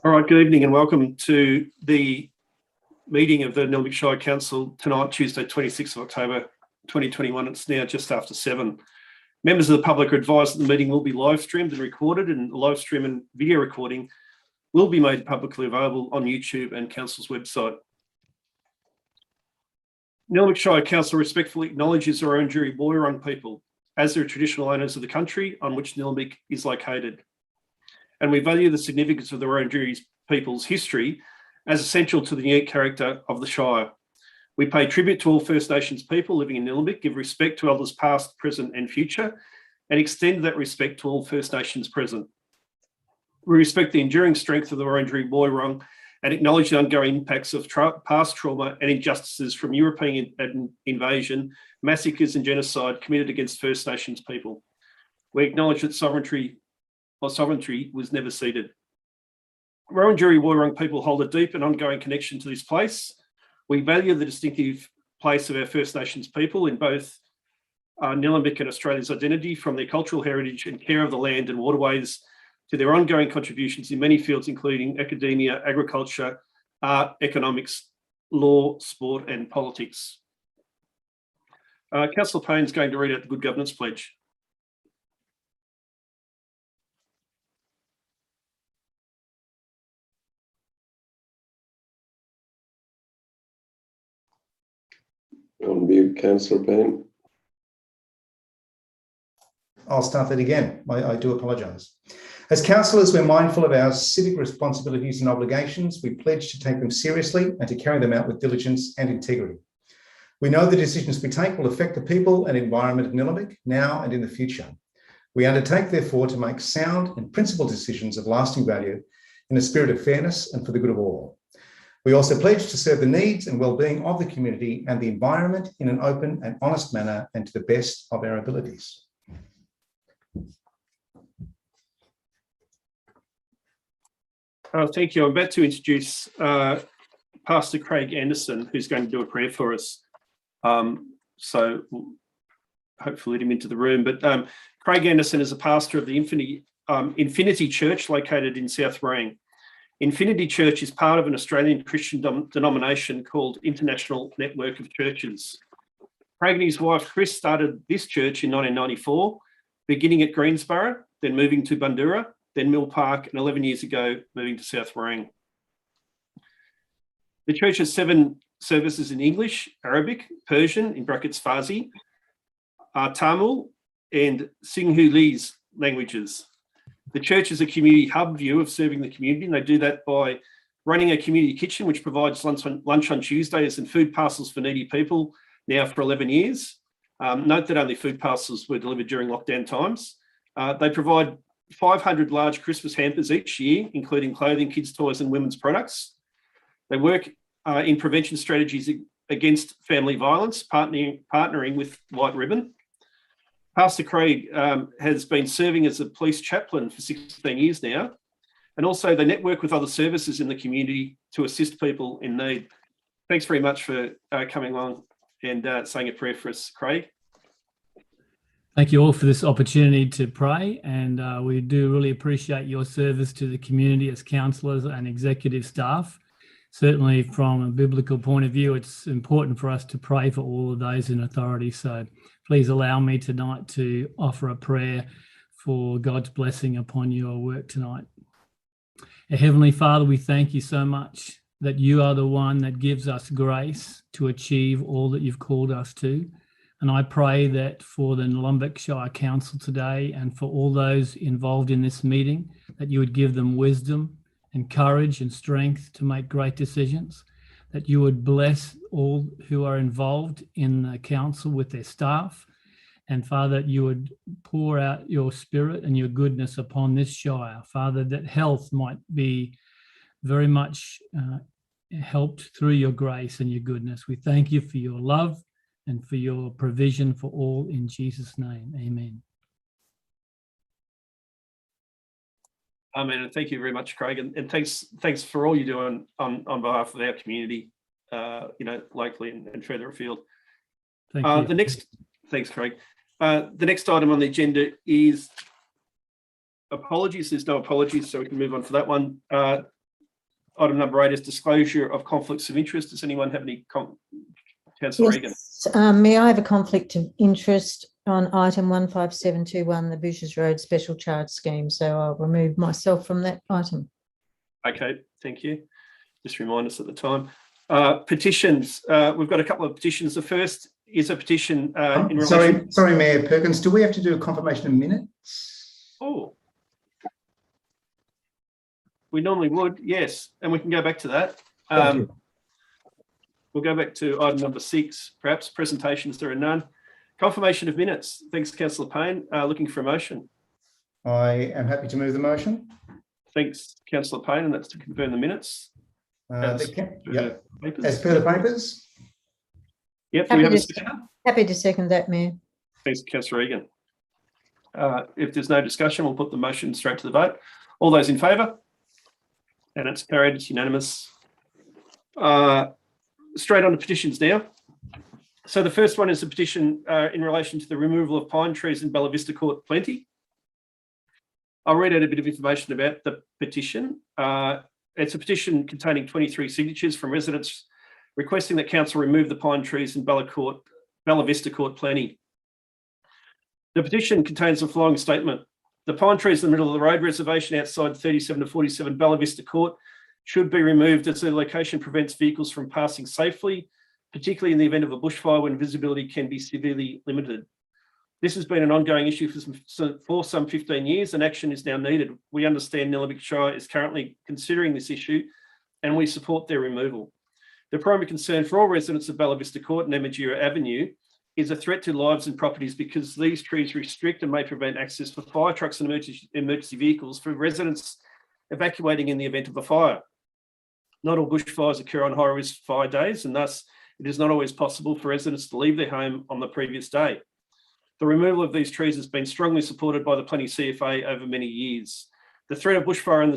All right, good evening and welcome to the meeting of the Nilembic Shire Council tonight, Tuesday, 26th of October 2021. It's now just after 7. Members of the public are advised that the meeting will be live streamed and recorded, and the live stream and video recording will be made publicly available on YouTube and Council's website. Nilembic Shire Council respectfully acknowledges the Wurundjeri Woi-wurrung people as the traditional owners of the country on which Nilembic is located. And we value the significance of the Wurundjeri people's history as essential to the unique character of the Shire. We pay tribute to all First Nations people living in Nilembic, give respect to elders past, present and future, and extend that respect to all First Nations present. We respect the enduring strength of the Wurundjeri Woi-wurrung and acknowledge the ongoing impacts of past trauma and injustices from European invasion, massacres and genocide committed against First Nations people. We acknowledge that sovereignty was never ceded. Wurundjeri Woi-wurrung people hold a deep and ongoing connection to this place. We value the distinctive place of our First Nations people in both Nilembic and Australia's identity, from their cultural heritage and care of the land and waterways to their ongoing contributions in many fields, including academia, agriculture, art, economics, law, sport and politics. Councillor Payne's going to read out the Good Governance Pledge. On mute, Councillor Payne. I'll start that again. I do apologise. As councillors, we're mindful of our civic responsibilities and obligations. We pledge to take them seriously and to carry them out with diligence and integrity. We know the decisions we take will affect the people and environment of Nilembic now and in the future. We undertake, therefore, to make sound and principled decisions of lasting value in a spirit of fairness and for the good of all. We also pledge to serve the needs and well-being of the community and the environment in an open and honest manner and to the best of our abilities. Thank you. I'm about to introduce Pastor Craig Anderson, who's going to do a prayer for us. So we'll hopefully let him into the room. But Craig Anderson is a pastor of the Infinity Church located in South Warang. Infinity Church is part of an Australian Christian denomination called International Network of Churches. Craig and his wife Chris started this church in 1994, beginning at Greensborough, then moving to Bundoora, then Mill Park, and 11 years ago, moving to South Warang. The church has 7 services in English, Arabic, Persian, in brackets Farsi, Tamil, and Sinhalese languages. The church is a community hub view of serving the community, and they do that by running a community kitchen, which provides lunch on Tuesdays and food parcels for needy people now for 11 years. Note that only food parcels were delivered during lockdown times. They provide 500 large Christmas hampers each year, including clothing, kids' toys and women's products. They work in prevention strategies against family violence, partnering with White Ribbon. Pastor Craig has been serving as a police chaplain for 16 years now, and also they network with other services in the community to assist people in need. Thanks very much for coming along and saying a prayer for us, Craig. Thank you all for this opportunity to pray, and we do really appreciate your service to the community as councillors and executive staff. Certainly from a biblical point of view, it's important for us to pray for all of those in authority. So please allow me tonight to offer a prayer for God's blessing upon your work tonight. Our Heavenly Father, we thank you so much that you are the one that gives us grace to achieve all that you've called us to. And I pray that for the Nilembic Shire Council today and for all those involved in this meeting, that you would give them wisdom and courage and strength to make great decisions, that you would bless all who are involved in the council with their staff, and Father, that you would pour out your spirit and your goodness upon this Shire, Father, that health might be very much helped through your grace and your goodness. We thank you for your love and for your provision for all, in Jesus' name, amen. Amen, and thank you very much, Craig, and thanks for all you do on behalf of our community, locally and further afield. Thank you. Thanks, Craig. The next item on the agenda is apologies. There's no apologies, so we can move on to that one. Item number 8 is disclosure of conflicts of interest. Does anyone have any Councillor Regan? Yes, may I have a conflict of interest on item 15721, the Bushes Road Special Charge Scheme? So I'll remove myself from that item. Okay, thank you. Just remind us at the time. Petitions. We've got a couple of petitions. The first is a petition in relation. Sorry, Mayor Perkins. Do we have to do a confirmation of minutes? Oh, we normally would, yes, and we can go back to that. We'll go back to item number 6, perhaps presentations. There are none. Confirmation of minutes. Thanks, Councillor Payne. Looking for a motion. I am happy to move the motion. Thanks, Councillor Payne, and that's to confirm the minutes. As per the papers. Yep. Happy We have a to- seconder. Happy to second that, Mayor. Thanks, Councillor Regan. If there's no discussion, we'll put the motion straight to the vote. All those in favour? And it's carried. It's unanimous. Straight on to petitions now. So the first one is a petition in relation to the removal of pine trees in Bella Vista Court Plenty. I'll read out a bit of information about the petition. It's a petition containing 23 signatures from residents requesting that council remove the pine trees in Bella Vista Court Plenty. The petition contains the following statement. The pine trees in the middle of the road reservation outside 37 to 47 Bella Vista Court should be removed as the location prevents vehicles from passing safely, particularly in the event of a bushfire when visibility can be severely limited. This has been an ongoing issue for some 15 years and action is now needed. We understand Nilembic Shire is currently considering this issue and we support their removal. The primary concern for all residents of Bella Vista Court and Yarra Avenue is a threat to lives and properties because these trees restrict and may prevent access for fire trucks and emergency vehicles for residents evacuating in the event of a fire. Not all bushfires occur on high-risk fire days, and thus it is not always possible for residents to leave their home on the previous day. The removal of these trees has been strongly supported by the Plenty CFA over many years. The threat of bushfire and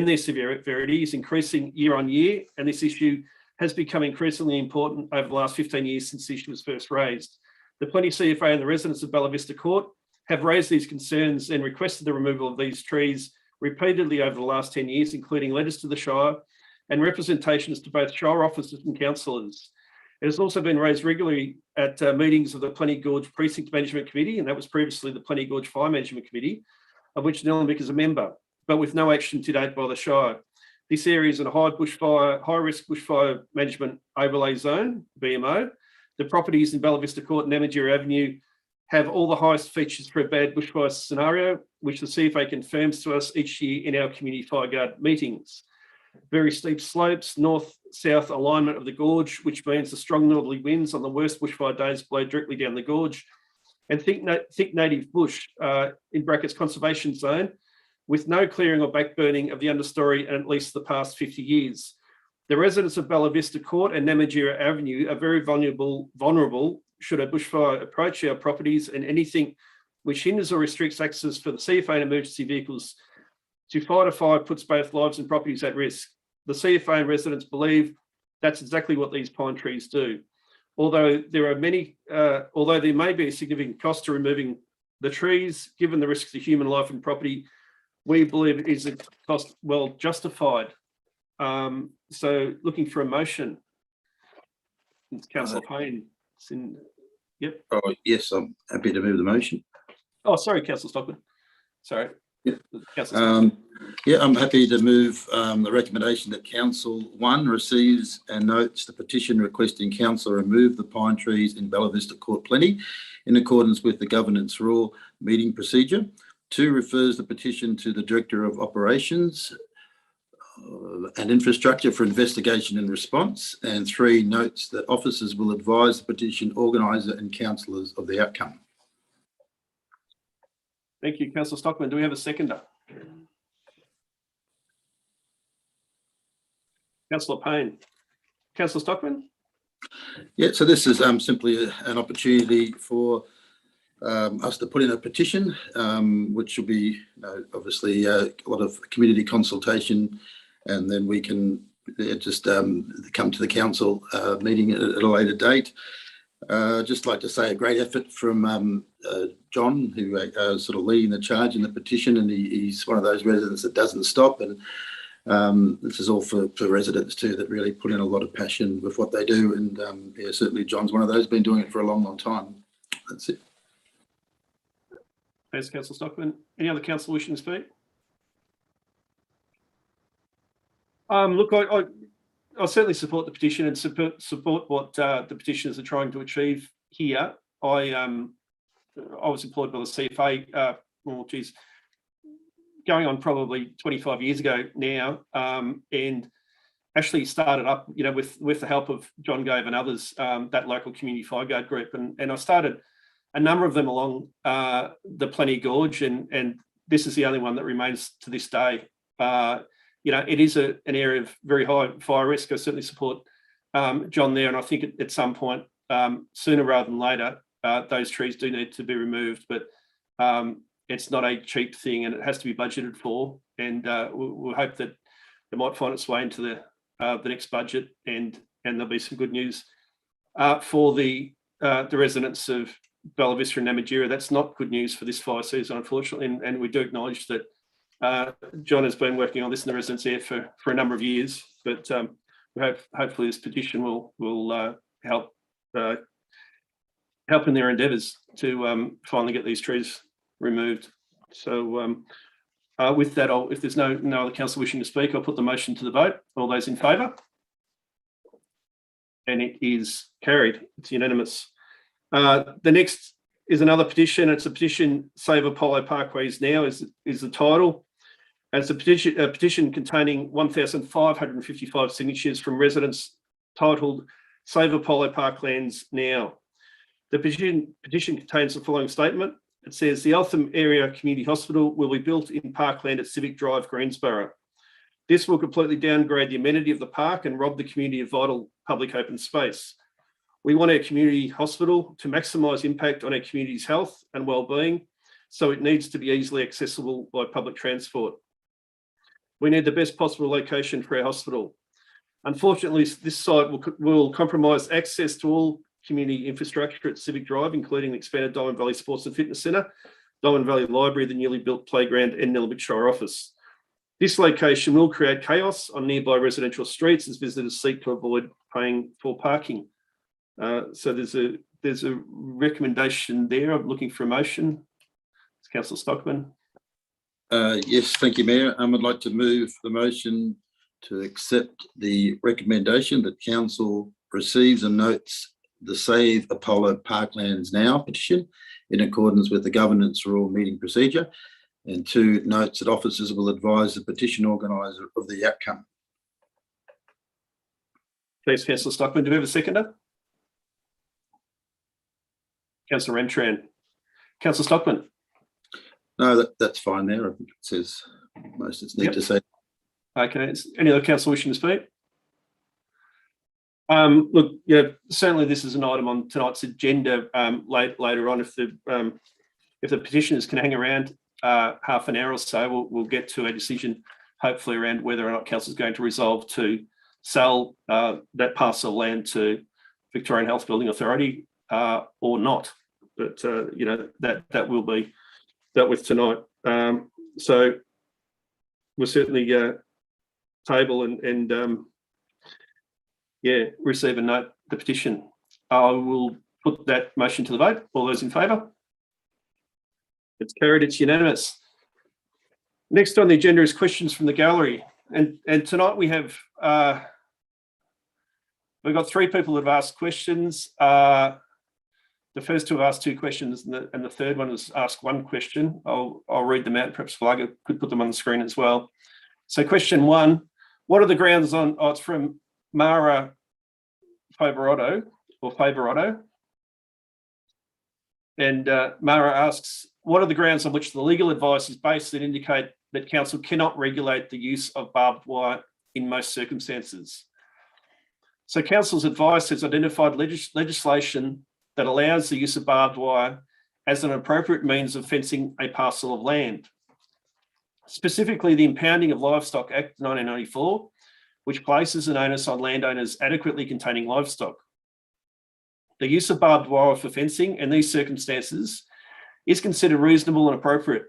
their severity is increasing year on year, and this issue has become increasingly important over the last 15 years since the issue was first raised. The Plenty CFA and the residents of Bella Vista Court have raised these concerns and requested the removal of these trees repeatedly over the last 10 years, including letters to the Shire and representations to both Shire officers and councillors. It has also been raised regularly at meetings of the Plenty Gorge Precinct Management Committee, and that was previously the Plenty Gorge Fire Management Committee, of which Nilembic is a member, but with no action to date by the Shire. This area is in a high-risk bushfire management overlay zone, BMO. The properties in Bella Vista Court and Yarra Avenue have all the highest features for a bad bushfire scenario, which the CFA confirms to us each year in our community fire guard meetings. Very steep slopes, north-south alignment of the gorge, which means the strong northerly winds on the worst bushfire days blow directly down the gorge, and thick native bush, in brackets conservation zone, with no clearing or backburning of the understory in at least the past 50 years. The residents of Bella Vista Court and Yarra Avenue are very vulnerable should a bushfire approach our properties, and anything which hinders or restricts access for the CFA and emergency vehicles to fight a fire puts both lives and properties at risk. The CFA and residents believe that's exactly what these pine trees do. Although there may be a significant cost to removing the trees, given the risks to human life and property, we believe it is a cost well justified. So looking for a motion. It's Councillor Payne. Yep. Oh, yes, I'm happy to move the motion. Oh, sorry, Councillor Stockman. Sorry. Yeah. Councillor Stockman. Yeah, I'm happy to move the recommendation that Council 1 receives and notes the petition requesting Council remove the pine trees in Bella Vista Court Plenty in accordance with the Governance Rule meeting procedure. 2, refers the petition to the Director of Operations and Infrastructure for investigation and response. And 3, notes that officers will advise the petition organiser and councillors of the outcome. Thank you, Councillor Stockman. Do we have a seconder? Councillor Payne. Councillor Stockman? Yeah, so this is simply an opportunity for us to put in a petition, which will be obviously a lot of community consultation, and then we can just come to the council meeting at a later date. Just like to say a great effort from John, who sort of leading the charge in the petition, and he's one of those residents that doesn't stop, and This is all for residents too that really put in a lot of passion with what they do, and yeah, certainly John's one of those, been doing it for a long time. That's it. Thanks, Councillor Stockman. Any other councillor wishing to speak? Look, I certainly support the petition and support what the petitioners are trying to achieve here. I was employed by the CFA, going on probably 25 years ago now, and actually started up, with the help of John Gove and others, that local community fire guard group, and I started a number of them along the Plenty Gorge, and this is the only one that remains to this day. It is an area of very high fire risk. I certainly support John there, and I think at some point, sooner rather than later, those trees do need to be removed, but it's not a cheap thing, and it has to be budgeted for, and we'll hope that it might find its way into the next budget, and there'll be some good news for the residents of Bella Vista and Namatjira. That's not good news for this fire season, unfortunately, and we do acknowledge that John has been working on this in the residents there for a number of years, but we hopefully this petition will help in their endeavours to finally get these trees removed. So with that, if there's no other councillor wishing to speak, I'll put the motion to the vote. All those in favour? And it is carried. It's unanimous. The next is another petition. It's a petition, Save Apollo Parkways Now is the title. And it's a petition containing 1,555 signatures from residents titled Save Apollo Parklands Now. The petition contains the following statement. It says, the Eltham Area Community Hospital will be built in parkland at Civic Drive, Greensborough. This will completely downgrade the amenity of the park and rob the community of vital public open space. We want our community hospital to maximise impact on our community's health and wellbeing, so it needs to be easily accessible by public transport. We need the best possible location for our hospital. Unfortunately, this site will compromise access to all community infrastructure at Civic Drive, including the expanded Diamond Valley Sports and Fitness Centre, Diamond Valley Library, the newly built playground, and Nilembic Shire office. This location will create chaos on nearby residential streets as visitors seek to avoid paying for parking. So there's a recommendation there. I'm looking for a motion. It's Councillor Stockman. Yes, thank you, Mayor. I'd like to move the motion to accept the recommendation that Council receives and notes the Save Apollo Parklands Now petition in accordance with the governance rule meeting procedure, and 2, notes that officers will advise the petition organiser of the outcome. Thanks, Councillor Stockman. Do we have a seconder? Councillor Rentran. Councillor Stockman. No, that's fine there. I think it says most it's need to say. Okay. Any other councillor wishing to speak? Look, certainly this is an item on tonight's agenda. Later on, if the petitioners can hang around half an hour or so, we'll get to a decision, hopefully, around whether or not council is going to resolve to sell that parcel of land to Victorian Health Building Authority or not. But that will be dealt with tonight. So we'll certainly table and receive and note the petition. I will put that motion to the vote. All those in favour? It's carried. It's unanimous. Next on the agenda is questions from the gallery, and tonight we have we've got 3 people that have asked questions. The first 2 have asked 2 questions, and the third one has asked 1 question. I'll read them out. Perhaps Flaga could put them on the screen as well. So question 1, what are the grounds on? Oh, it's from Mara Favorotto. And Mara asks, what are the grounds on which the legal advice is based that indicate that council cannot regulate the use of barbed wire in most circumstances? So council's advice has identified legislation that allows the use of barbed wire as an appropriate means of fencing a parcel of land. Specifically, the Impounding of Livestock Act 1994, which places an onus on landowners adequately containing livestock. The use of barbed wire for fencing in these circumstances is considered reasonable and appropriate.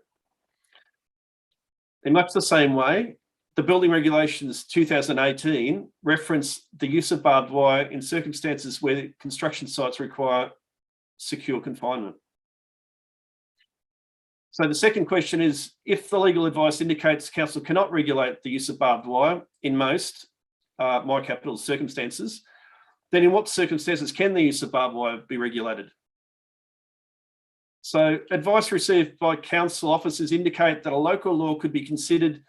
In much the same way, the Building Regulations 2018 reference the use of barbed wire in circumstances where construction sites require secure confinement. So the second question is, if the legal advice indicates council cannot regulate the use of barbed wire in most my capital circumstances, then in what circumstances can the use of barbed wire be regulated? So advice received by council officers indicate that a local law could be considered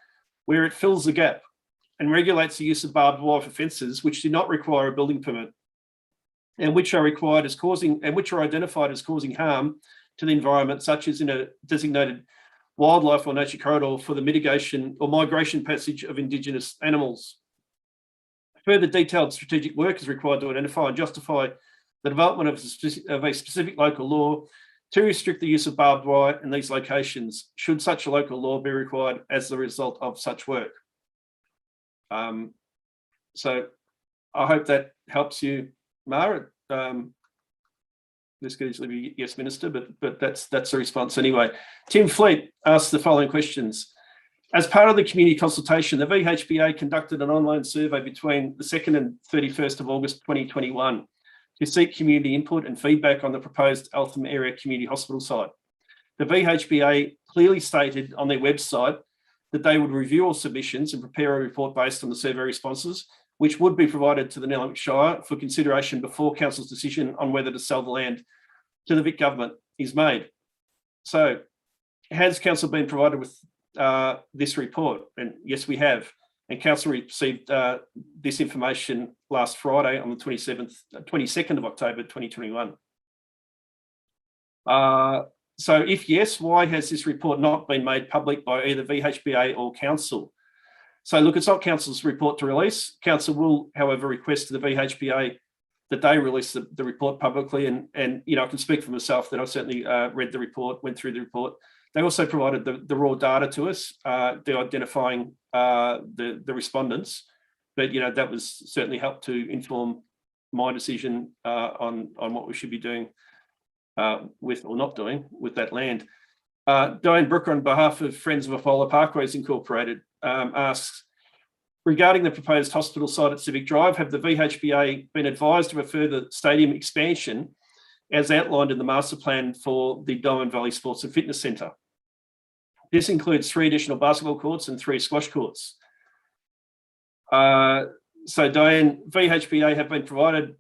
where it fills the gap and regulates the use of barbed wire for fences which do not require a building permit and which are identified as causing harm to the environment, such as in a designated wildlife or nature corridor for the mitigation or migration passage of Indigenous animals. Further detailed strategic work is required to identify and justify the development of a specific local law to restrict the use of barbed wire in these locations, should such a local law be required as the result of such work. So I hope that helps you, Mara. This could easily be yes, Minister, but that's the response anyway. Tim Fleet asked the following questions. As part of the community consultation, the VHBA conducted an online survey between the 2nd and 31st of August 2021 to seek community input and feedback on the proposed Eltham Area Community Hospital site. The VHBA clearly stated on their website that they would review all submissions and prepare a report based on the survey responses, which would be provided to the Nilembic Shire for consideration before Council's decision on whether to sell the land to the Vic Government is made. So has Council been provided with this report? And yes, we have. And Council received this information last Friday on the 22nd of October 2021. So if yes, why has this report not been made public by either VHBA or Council? So look, it's not Council's report to release. Council will, however, request to the VHBA that they release the report publicly. And you know, I can speak for myself that I certainly read the report, went through the report. They also provided the raw data to us, they're identifying the respondents. But you know, that was certainly helped to inform my decision on what we should be doing with or not doing with that land. Diane Brooker, on behalf of Friends of Apollo Parkways Incorporated, asks, regarding the proposed hospital site at Civic Drive, have the VHBA been advised of a further stadium expansion as outlined in the master plan for the Diamond Valley Sports and Fitness Centre? This includes 3 additional basketball courts and 3 squash courts. So Diane, VHBA have been provided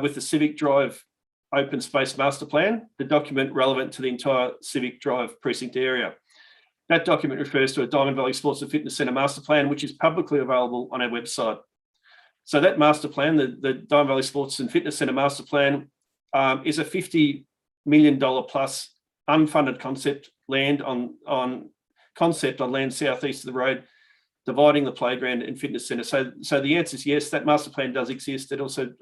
with the Civic Drive open space master plan, the document relevant to the entire Civic Drive precinct area. That document refers to a Diamond Valley Sports and Fitness Centre master plan, which is publicly available on our website. So that master plan, the Diamond Valley Sports and Fitness Centre master plan, is a $50 million plus unfunded concept on land southeast of the road, dividing the playground and fitness centre. So the answer is yes, that master plan does exist. It also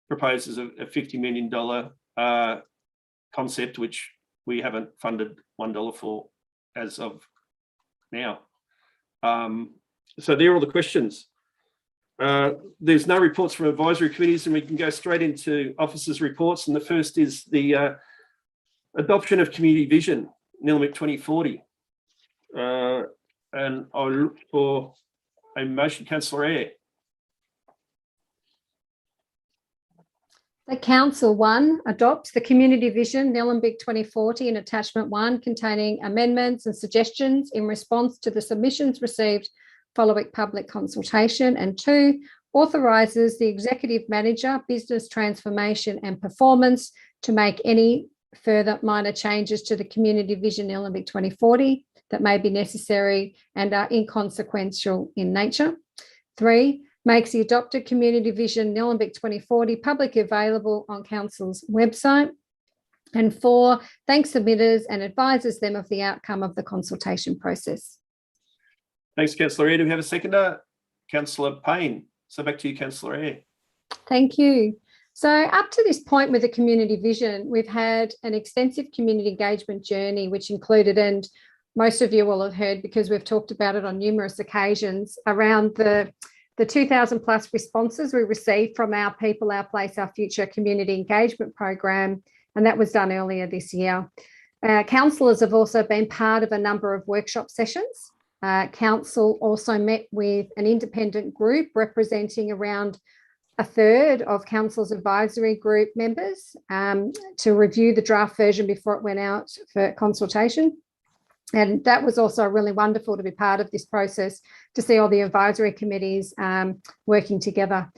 proposes a $50 million concept, which we haven't funded $1 for as of now. So there are all the questions. There's no reports from advisory committees, and we can go straight into officers' reports. And the first is the adoption of community vision, Nilembic 2040. And I'll look for a motion. Councillor Eyre. The Council 1 adopts the Community Vision Nilembic 2040 in Attachment 1, containing amendments and suggestions in response to the submissions received following public consultation, and 2, authorises the Executive Manager, Business Transformation and Performance to make any further minor changes to the Community Vision Nilembic 2040 that may be necessary and are inconsequential in nature. 3, makes the adopted Community Vision Nilembic 2040 publicly available on Council's website. And 4, thanks submitters and advises them of the outcome of the consultation process. Thanks, Councillor Eyre. Do we have a seconder? Councillor Payne. So back to you, Councillor Eyre. Thank you. So up to this point with the Community Vision, we've had an extensive community engagement journey, which included, and most of you will have heard because we've talked about it on numerous occasions, around the 2,000 plus responses we received from our People, Our Place, Our Future community engagement program, and that was done earlier this year. Councillors have also been part of a number of workshop sessions Council also met with an independent group representing around a third of Council's advisory group members to review the draft version before it went out for consultation. And that was also really wonderful to be part of this process, to see all the advisory committees working together.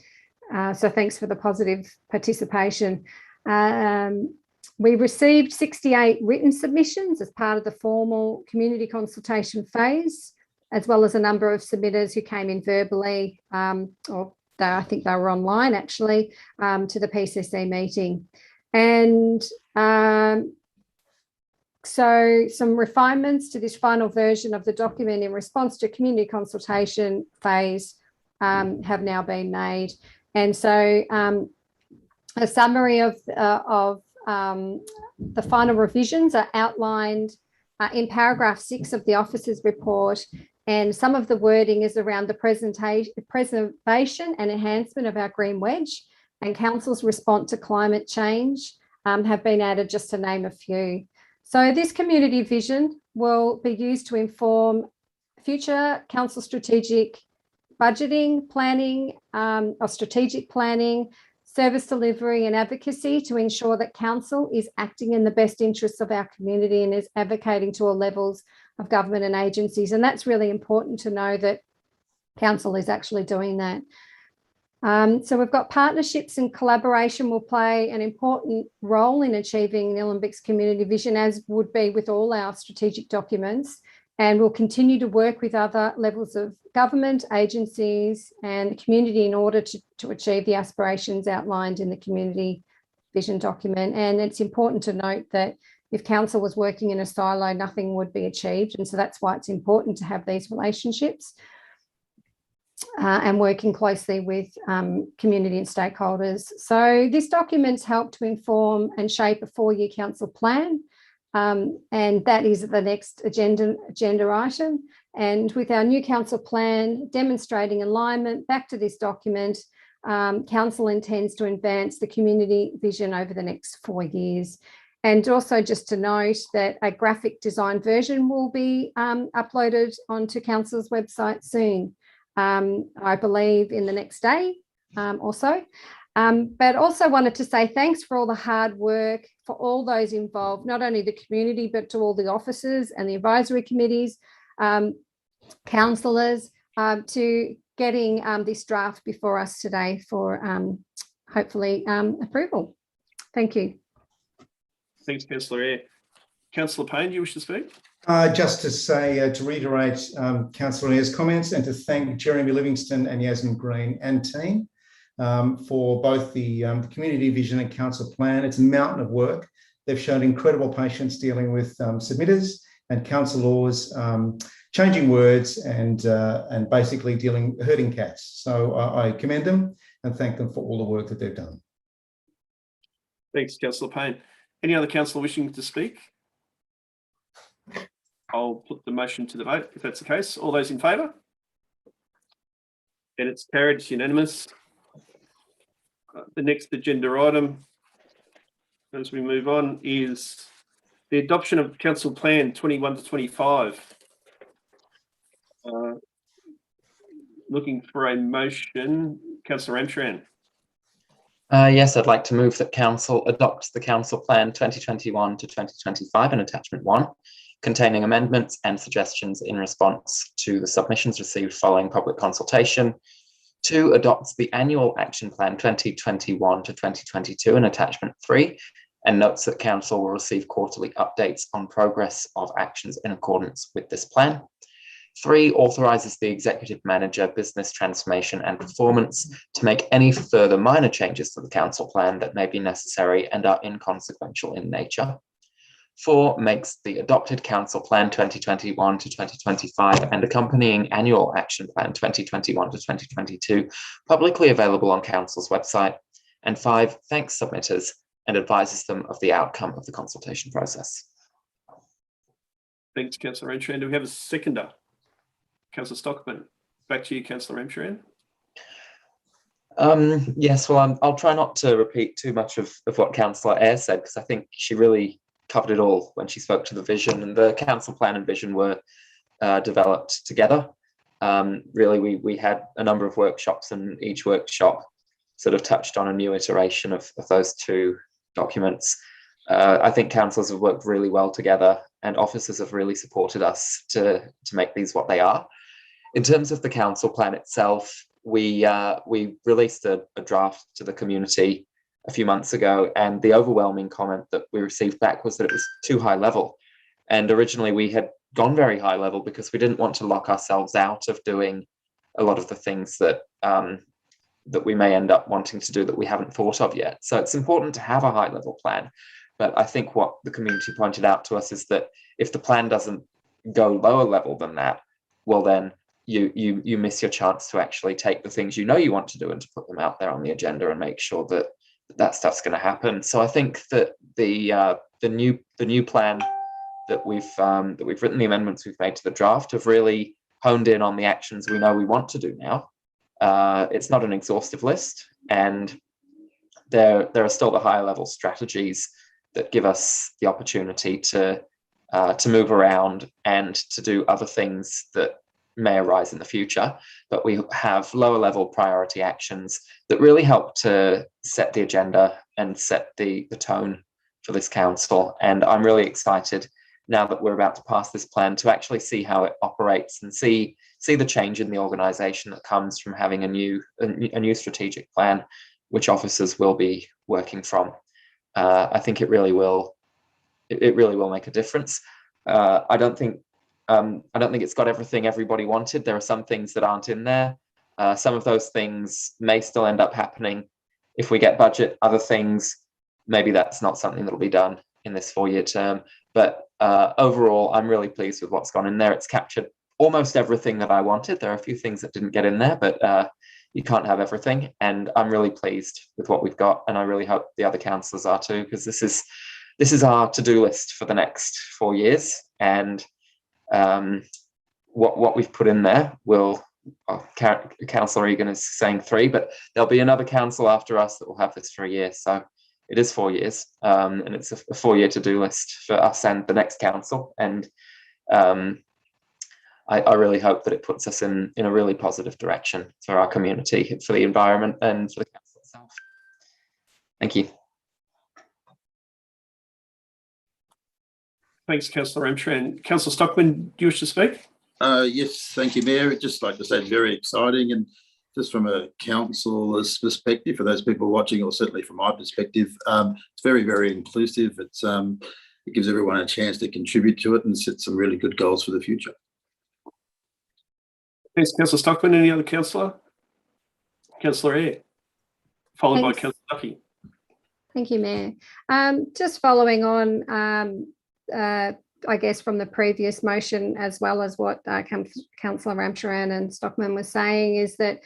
So thanks for the positive participation. We received 68 written submissions as part of the formal community consultation phase, as well as a number of submitters who came in verbally, I think they were online actually, to the PCC meeting. And so some refinements to this final version of the document in response to community consultation phase have now been made. And so a summary of the final revisions are outlined in paragraph 6 of the officer's report, and some of the wording is around the preservation and enhancement of our green wedge, and Council's response to climate change have been added, just to name a few. So this community vision will be used to inform future Council strategic budgeting, planning, or strategic planning, service delivery and advocacy, to ensure that Council is acting in the best interests of our community and is advocating to all levels of government and agencies. And that's really important to know, that Council is actually doing that. So we've got partnerships and collaboration will play an important role in achieving Nilembic's community vision, as would be with all our strategic documents. And we'll continue to work with other levels of government, agencies and the community in order to achieve the aspirations outlined in the community vision document. And it's important to note that if Council was working in a silo, nothing would be achieved. And so that's why it's important to have these relationships and working closely with community and stakeholders. So this document's helped to inform and shape a 4-year Council plan. And that is the next agenda item. And with our new Council plan demonstrating alignment back to this document, Council intends to advance the community vision over the next 4 years. And also just to note that a graphic design version will be uploaded onto Council's website soon, I believe in the next day or so. But also wanted to say thanks for all the hard work for all those involved, not only the community, but to all the officers and the advisory committees, councillors, to getting this draft before us today for hopefully approval. Thank you. Thanks, Councillor Eyre. Councillor Payne, do you wish to speak? Just to say, to reiterate Councillor Eyre's comments, and to thank Jeremy Livingston and Yasmin Green and team for both the community vision and Council plan. It's a mountain of work. They've shown incredible patience dealing with submitters and councillors, changing words and basically herding cats. So I commend them and thank them for all the work that they've done. Thanks, Councillor Payne. Any other councillor wishing to speak? I'll put the motion to the vote if that's the case. All those in favour? And it's carried, it's unanimous. The next agenda item, as we move on, is the adoption of Council Plan 21 to 25. Looking for a motion, Councillor Ramcharan. Yes, I'd like to move that Council adopts the Council Plan 2021 to 2025 in Attachment 1, containing amendments and suggestions in response to the submissions received following public consultation. 2, adopts the Annual Action Plan 2021 to 2022 in Attachment 3, and notes that Council will receive quarterly updates on progress of actions in accordance with this plan. 3, authorises the Executive Manager, Business Transformation and Performance to make any further minor changes to the Council plan that may be necessary and are inconsequential in nature. 4, makes the adopted Council Plan 2021 to 2025 and accompanying Annual Action Plan 2021 to 2022 publicly available on Council's website. And 5, thanks submitters and advises them of the outcome of the consultation process. Thanks, Councillor Ramcharan. Do we have a seconder? Councillor Stockman. Back to you, Councillor Ramcharan. Yes, well, I'll try not to repeat too much of what Councillor Eyre said, because I think she really covered it all when she spoke to the vision, and the Council plan and vision were developed together. Really, we had a number of workshops, and each workshop sort of touched on a new iteration of those two documents. I think councillors have worked really well together, and officers have really supported us to make these what they are. In terms of the council plan itself, we released a draft to the community a few months ago, and the overwhelming comment that we received back was that it was too high level. And originally we had gone very high level because we didn't want to lock ourselves out of doing a lot of the things that that we may end up wanting to do that we haven't thought of yet. So it's important to have a high level plan. But I think what the community pointed out to us is that if the plan doesn't go lower level than that, well, then you miss your chance to actually take the things you know you want to do and to put them out there on the agenda and make sure that that stuff's going to happen. So I think that the new plan that we've written, the amendments we've made to the draft, have really honed in on the actions we know we want to do now. It's not an exhaustive list, and there are still the higher level strategies that give us the opportunity to move around and to do other things that may arise in the future. But we have lower level priority actions that really help to set the agenda and set the tone for this council. And I'm really excited now that we're about to pass this plan to actually see how it operates and see the change in the organisation that comes from having a new strategic plan, which officers will be working from. I think it really will make a difference. I don't think it's got everything everybody wanted. There are some things that aren't in there. Some of those things may still end up happening if we get budget. Other things, maybe that's not something that'll be done in this 4-year term. But overall, I'm really pleased with what's gone in there. It's captured almost everything that I wanted. There are a few things that didn't get in there, but you can't have everything. And I'm really pleased with what we've got. And I really hope the other councillors are too, because this is our to-do list for the next 4 years. And what we've put in there will, Councillor Egan is saying 3, but there'll be another council after us that will have this for a year. So it is 4 years, and it's a 4-year to-do list for us and the next council. And I really hope that it puts us in a really positive direction for our community, for the environment, and for the council itself. Thank you. Thanks, Councillor Ramcharan. Councillor Stockman, do you wish to speak? Yes, thank you, Mayor. I'd just like to say very exciting, and just from a councillor's perspective, for those people watching, or certainly from my perspective, it's very, very inclusive. It gives everyone a chance to contribute to it and set some really good goals for the future. Thanks, Councillor Stockman. Any other councillor? Councillor Eyre, followed by Councillor Duffy. Thank you, Mayor. Just following on, I guess, from the previous motion, as well as what Councillor Ramcharan and Stockman was saying, is that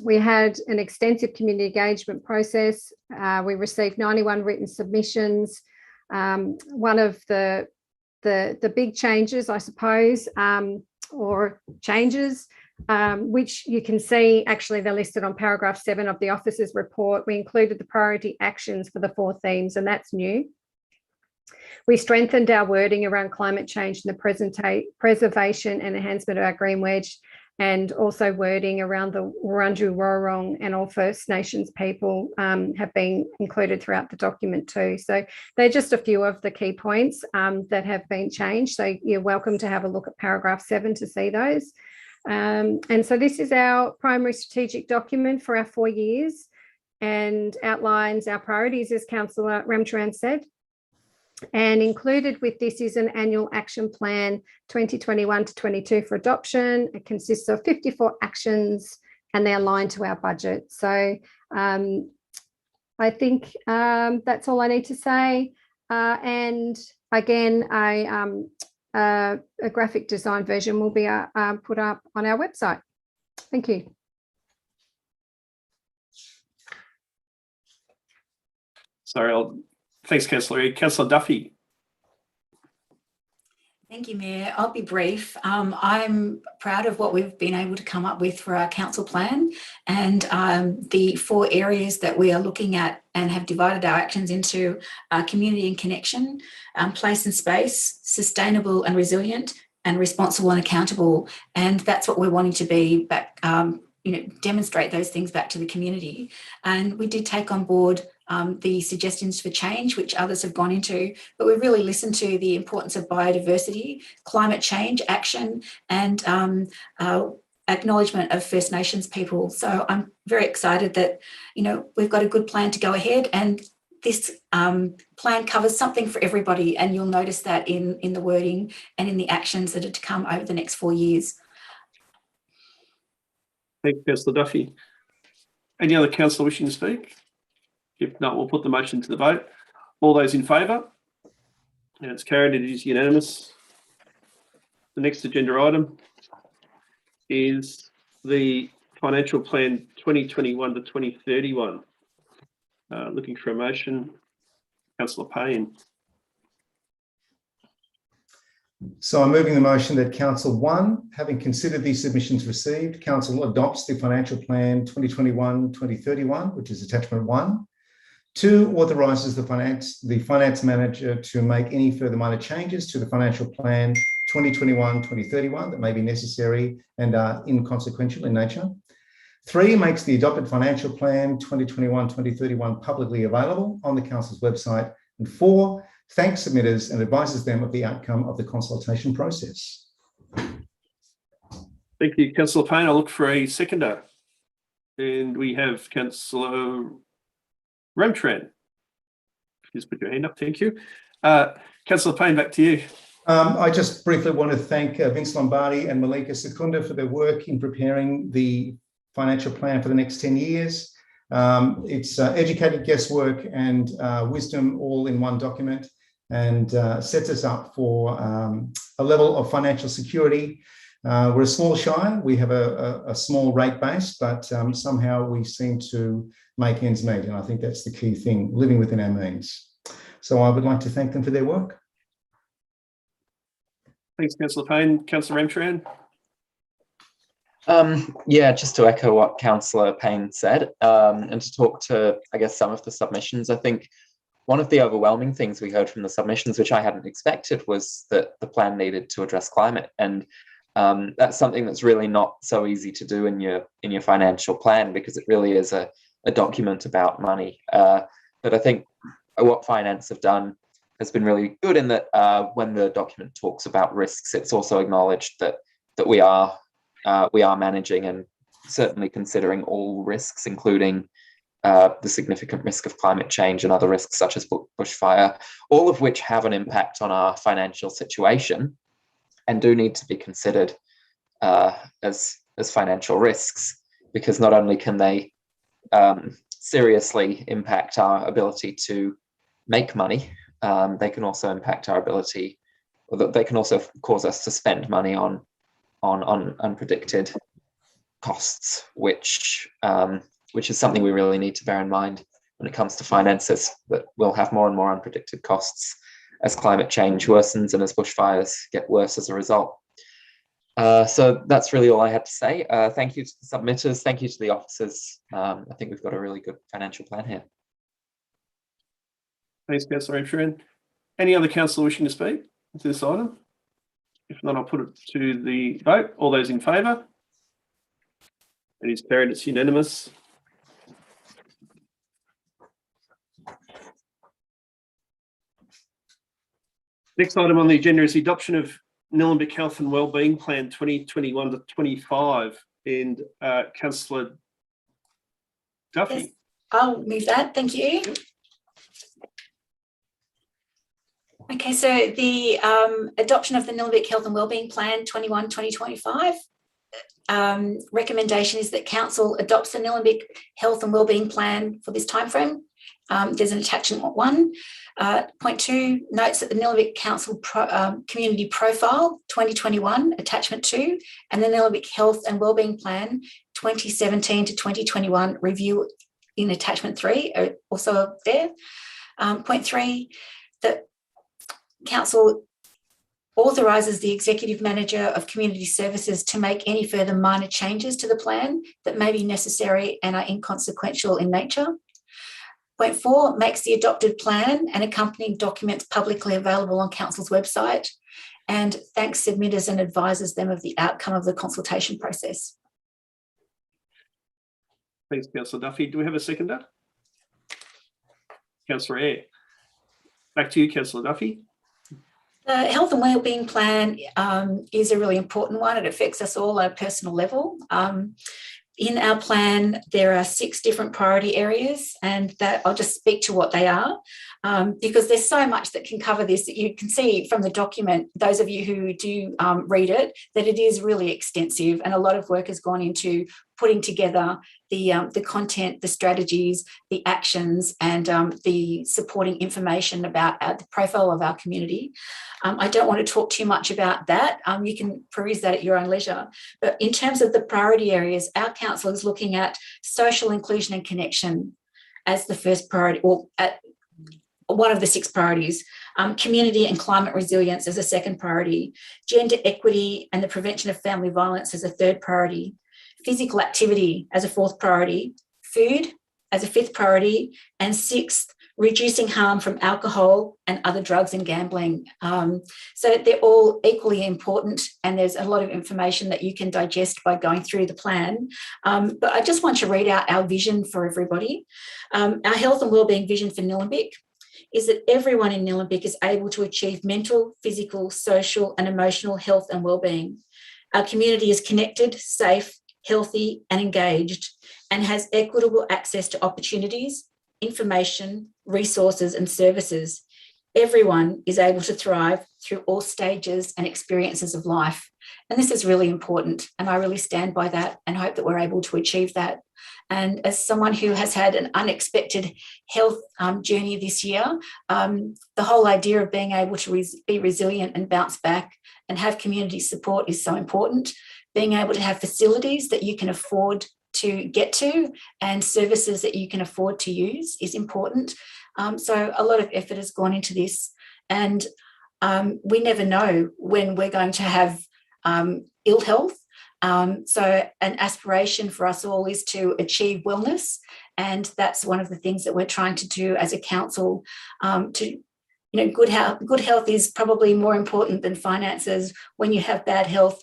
we had an extensive community engagement process. We received 91 written submissions. One of the big changes, I suppose, or changes, which you can see, actually they're listed on paragraph 7 of the officer's report. We included the priority actions for the 4 themes, and that's new. We strengthened our wording around climate change and the preservation and enhancement of our green wedge, and also wording around the Wurundjeri Wurrung and all First Nations people have been included throughout the document too. So they're just a few of the key points that have been changed. So you're welcome to have a look at paragraph 7 to see those. And so this is our primary strategic document for our 4 years and outlines our priorities, as Councillor Ramcharan said. And included with this is an annual action plan 2021 to 22 for adoption. It consists of 54 actions and they're aligned to our budget. So I think that's all I need to say. And again, a graphic design version will be put up on our website. Thank you. Sorry, thanks, Councillor. Councillor Duffy. Thank you, Mayor. I'll be brief. I'm proud of what we've been able to come up with for our council plan, and the 4 areas that we are looking at and have divided our actions into community and connection, place and space, sustainable and resilient, and responsible and accountable. And that's what we're wanting to be back, demonstrate those things back to the community. And we did take on board the suggestions for change, which others have gone into, but we really listened to the importance of biodiversity, climate change action, and acknowledgement of First Nations people. So I'm very excited that, we've got a good plan to go ahead, and this plan covers something for everybody, and you'll notice that in the wording and in the actions that are to come over the next 4 years. Thank you, Councillor Duffy. Any other councillor wishing to speak? If not, we'll put the motion to the vote. All those in favour? And it's carried. It is unanimous. The next agenda item is the Financial Plan 2021 to 2031. Looking for a motion. Councillor Payne. So I'm moving the motion that Council 1, having considered these submissions received, Council adopts the Financial Plan 2021-2031, which is attachment 1. 2, authorises the finance manager to make any further minor changes to the Financial Plan 2021-2031 that may be necessary and are inconsequential in nature. 3, makes the adopted Financial Plan 2021-2031 publicly available on the Council's website. And 4, thanks submitters and advises them of the outcome of the consultation process. Thank you, Councillor Payne. I'll look for a seconder. And we have Councillor Ramtran. Please put your hand up. Thank you. Councillor Payne, back to you. I just briefly want to thank Vince Lombardi and Malika Secunda for their work in preparing the financial plan for the next 10 years. It's educated guesswork and wisdom all in one document, and sets us up for a level of financial security. We're a small shire. We have a small rate base, but somehow we seem to make ends meet. And I think that's the key thing, living within our means. So I would like to thank them for their work. Thanks, Councillor Payne. Councillor Ramtran. Yeah, just to echo what Councillor Payne said, and to talk to, I guess, some of the submissions. I think one of the overwhelming things we heard from the submissions, which I hadn't expected, was that the plan needed to address climate. And that's something that's really not so easy to do in your financial plan, because it really is a document about money. But I think what finance have done has been really good in that when the document talks about risks, it's also acknowledged that we are managing and certainly considering all risks, including the significant risk of climate change and other risks such as bushfire, all of which have an impact on our financial situation and do need to be considered as financial risks, because not only can they seriously impact our ability to make money, they can also impact our ability, or they can also cause us to spend money on unpredicted costs, which is something we really need to bear in mind when it comes to finances, that we'll have more and more unpredicted costs as climate change worsens and as bushfires get worse as a result. So that's really all I had to say. Thank you to the submitters. Thank you to the officers. I think we've got a really good financial plan here. Thanks, Councillor Ramtran. Any other councillor wishing to speak to this item? If not, I'll put it to the vote. All those in favour? It is carried. It's unanimous. Next item on the agenda is the adoption of Nilembic Health and Wellbeing Plan 2021 to 25. And Councillor Duffy. Yes, I'll move that. Thank you. Okay, so the adoption of the Nilembic Health and Wellbeing Plan 21-2025. Recommendation is that Council adopts the Nilembic Health and Wellbeing Plan for this timeframe. There's an attachment 1. Point 2 notes that the Nilembic Council Community Profile 2021, attachment 2, and the Nilembic Health and Wellbeing Plan 2017 to 2021 review in attachment 3 are also there. Point 3, that Council authorises the Executive Manager of Community Services to make any further minor changes to the plan that may be necessary and are inconsequential in nature. Point 4, makes the adopted plan and accompanying documents publicly available on Council's website, and thanks submitters and advises them of the outcome of the consultation process. Thanks, Councillor Duffy. Do we have a seconder? Councillor Eyre. Back to you, Councillor Duffy. The health and wellbeing plan is a really important one. It affects us all at a personal level. In our plan, there are 6 different priority areas, and that I'll just speak to what they are, because there's so much that can cover this that you can see from the document, those of you who do read it, that it is really extensive, and a lot of work has gone into putting together the content, the strategies, the actions, and the supporting information about the profile of our community. I don't want to talk too much about that. You can peruse that at your own leisure. But in terms of the priority areas, our council is looking at social inclusion and connection as the first priority, or at one of the 6 priorities. Community and climate resilience as a second priority. Gender equity and the prevention of family violence as a third priority. Physical activity as a 4th priority. Food as a 5th priority. And 6th, reducing harm from alcohol and other drugs and gambling. So they're all equally important, and there's a lot of information that you can digest by going through the plan. But I just want to read out our vision for everybody. Our health and wellbeing vision for Nilembic is that everyone in Nilembic is able to achieve mental, physical, social and emotional health and wellbeing. Our community is connected, safe, healthy and engaged, and has equitable access to opportunities, information, resources and services. Everyone is able to thrive through all stages and experiences of life. And this is really important, and I really stand by that and hope that we're able to achieve that. And as someone who has had an unexpected health journey this year, the whole idea of being able to be resilient and bounce back and have community support is so important. Being able to have facilities that you can afford to get to and services that you can afford to use is important. So a lot of effort has gone into this, and we never know when we're going to have ill health. So an aspiration for us all is to achieve wellness, and that's one of the things that we're trying to do as a council. Good health is probably more important than finances. When you have bad health,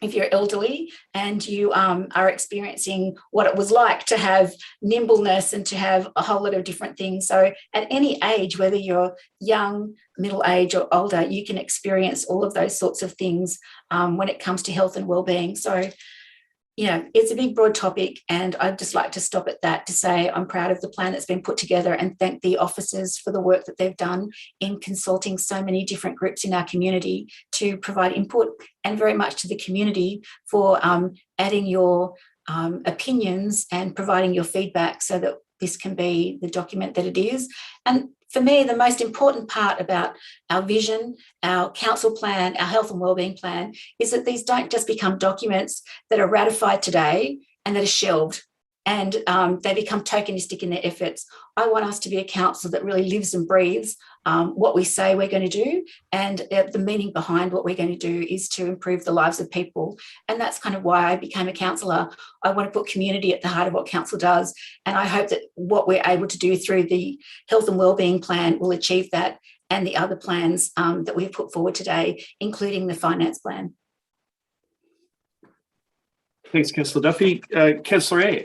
if you're elderly and you are experiencing what it was like to have nimbleness and to have a whole lot of different things. So at any age, whether you're young, middle age or older, you can experience all of those sorts of things when it comes to health and wellbeing. So, it's a big, broad topic, and I'd just like to stop at that to say I'm proud of the plan that's been put together and thank the officers for the work that they've done in consulting so many different groups in our community to provide input, and very much to the community for adding your opinions and providing your feedback so that this can be the document that it is. And for me, the most important part about our vision, our council plan, our health and wellbeing plan, is that these don't just become documents that are ratified today and that are shelved and they become tokenistic in their efforts. I want us to be a council that really lives and breathes what we say we're going to do, and the meaning behind what we're going to do is to improve the lives of people. And that's kind of why I became a councillor. I want to put community at the heart of what council does, and I hope that what we're able to do through the health and wellbeing plan will achieve that, and the other plans that we've put forward today, including the finance plan. Thanks, Councillor Duffy. Councillor Eyre,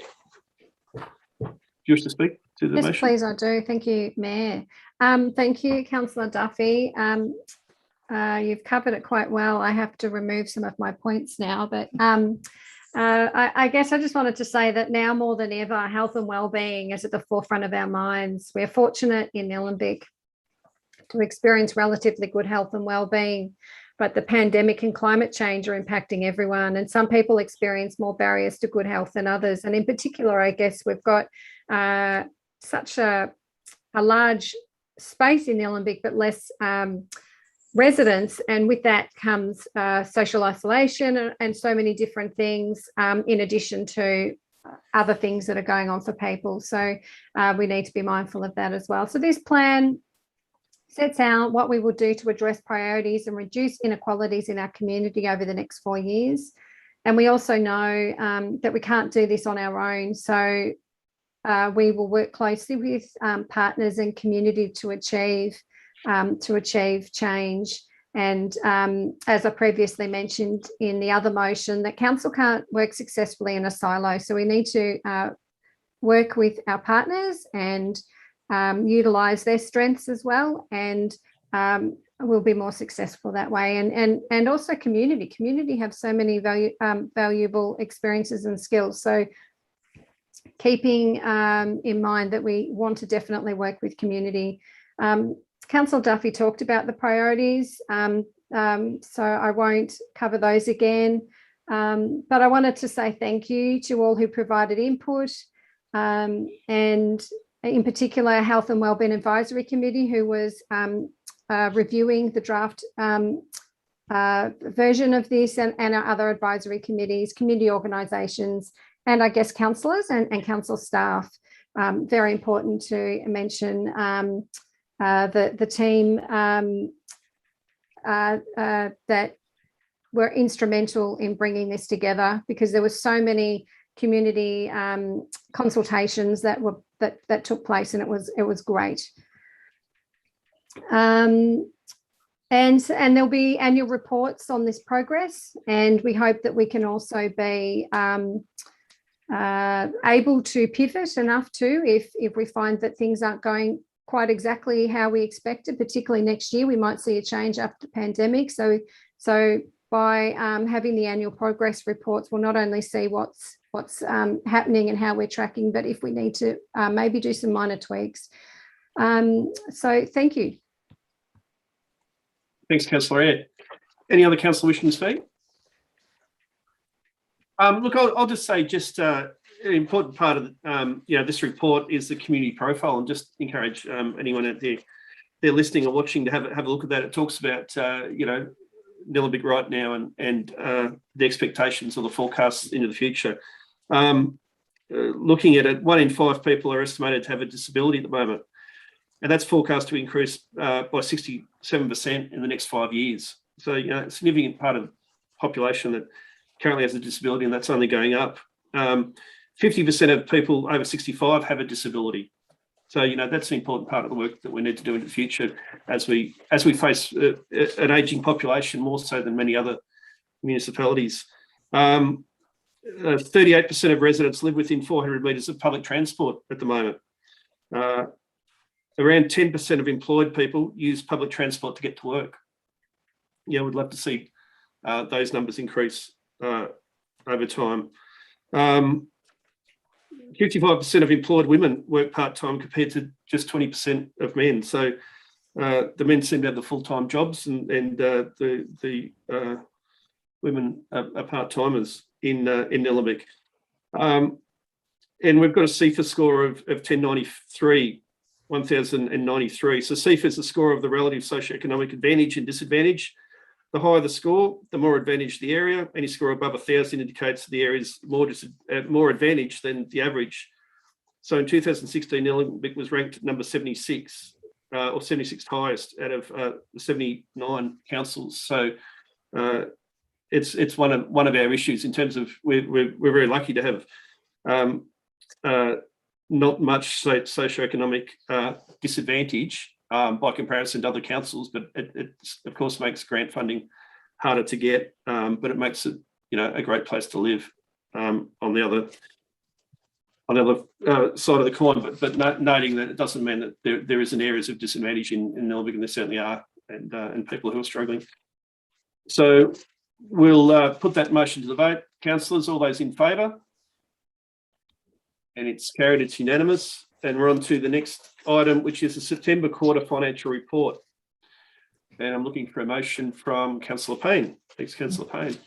do you wish to speak to the motion? Yes, please, I do. Thank you, Mayor. Thank you, Councillor Duffy. You've covered it quite well. I have to remove some of my points now, but I guess I just wanted to say that now more than ever, health and wellbeing is at the forefront of our minds. We're fortunate in Nilembic to experience relatively good health and wellbeing, but the pandemic and climate change are impacting everyone, and some people experience more barriers to good health than others. And in particular, I guess we've got such a large space in Nilembic, but less residents, and with that comes social isolation and so many different things, in addition to other things that are going on for people. So we need to be mindful of that as well. So this plan sets out what we will do to address priorities and reduce inequalities in our community over the next 4 years. And we also know that we can't do this on our own. So we will work closely with partners and community to achieve change. And as I previously mentioned in the other motion, that council can't work successfully in a silo. So we need to work with our partners and utilise their strengths as well, and we'll be more successful that way. And also community have so many valuable experiences and skills. So keeping in mind that we want to definitely work with community. Councillor Duffy talked about the priorities, so I won't cover those again, but I wanted to say thank you to all who provided input, and in particular Health and Wellbeing Advisory Committee, who was reviewing the draft version of this, and our other advisory committees, community organisations, and I guess councillors and council staff. Very important to mention the team that were instrumental in bringing this together, because there were so many community consultations that took place, and it was great. And there'll be annual reports on this progress, and we hope that we can also be able to pivot enough too if we find that things aren't going quite exactly how we expected. Particularly next year, we might see a change after the pandemic. So by having the annual progress reports, we'll not only see what's happening and how we're tracking, but if we need to maybe do some minor tweaks. So thank you. Thanks, Councillor Eyre. Any other councillor wishing to speak? Look, I'll just say an important part of this report is the community profile, and just encourage anyone out there listening or watching to have a look at that. It talks about Nilembic right now and the expectations or the forecasts into the future. Looking at it, 1 in 5 people are estimated to have a disability at the moment, and that's forecast to increase by 67% in the next 5 years. So a significant part of the population that currently has a disability, and that's only going up. 50% of people over 65 have a disability. So that's an important part of the work that we need to do in the future as we face an ageing population, more so than many other municipalities. 38% of residents live within 400 metres of public transport at the moment. Around 10% of employed people use public transport to get to work. We'd love to see those numbers increase over time. 55% of employed women work part-time compared to just 20% of men. So the men seem to have the full-time jobs, and the women are part-timers in Nilembic. And we've got a CIFA score of 1093. So CIFA is the score of the relative socioeconomic advantage and disadvantage. The higher the score, the more advantaged the area. Any score above 1,000 indicates the area is more advantaged than the average. So in 2016, Nilembic was ranked number 76, or 76th highest out of 79 councils. So it's one of our issues in terms of we're very lucky to have not much socioeconomic disadvantage by comparison to other councils, but it of course makes grant funding harder to get, but it makes it a great place to live on the other side of the coin. But noting that it doesn't mean that there isn't areas of disadvantage in Nilembic, and there certainly are, and people who are struggling. So we'll put that motion to the vote. Councillors, all those in favour? And it's carried, it's unanimous. And we're on to the next item, which is the September quarter financial report. And I'm looking for a motion from Councillor Payne. Thanks, Councillor Payne.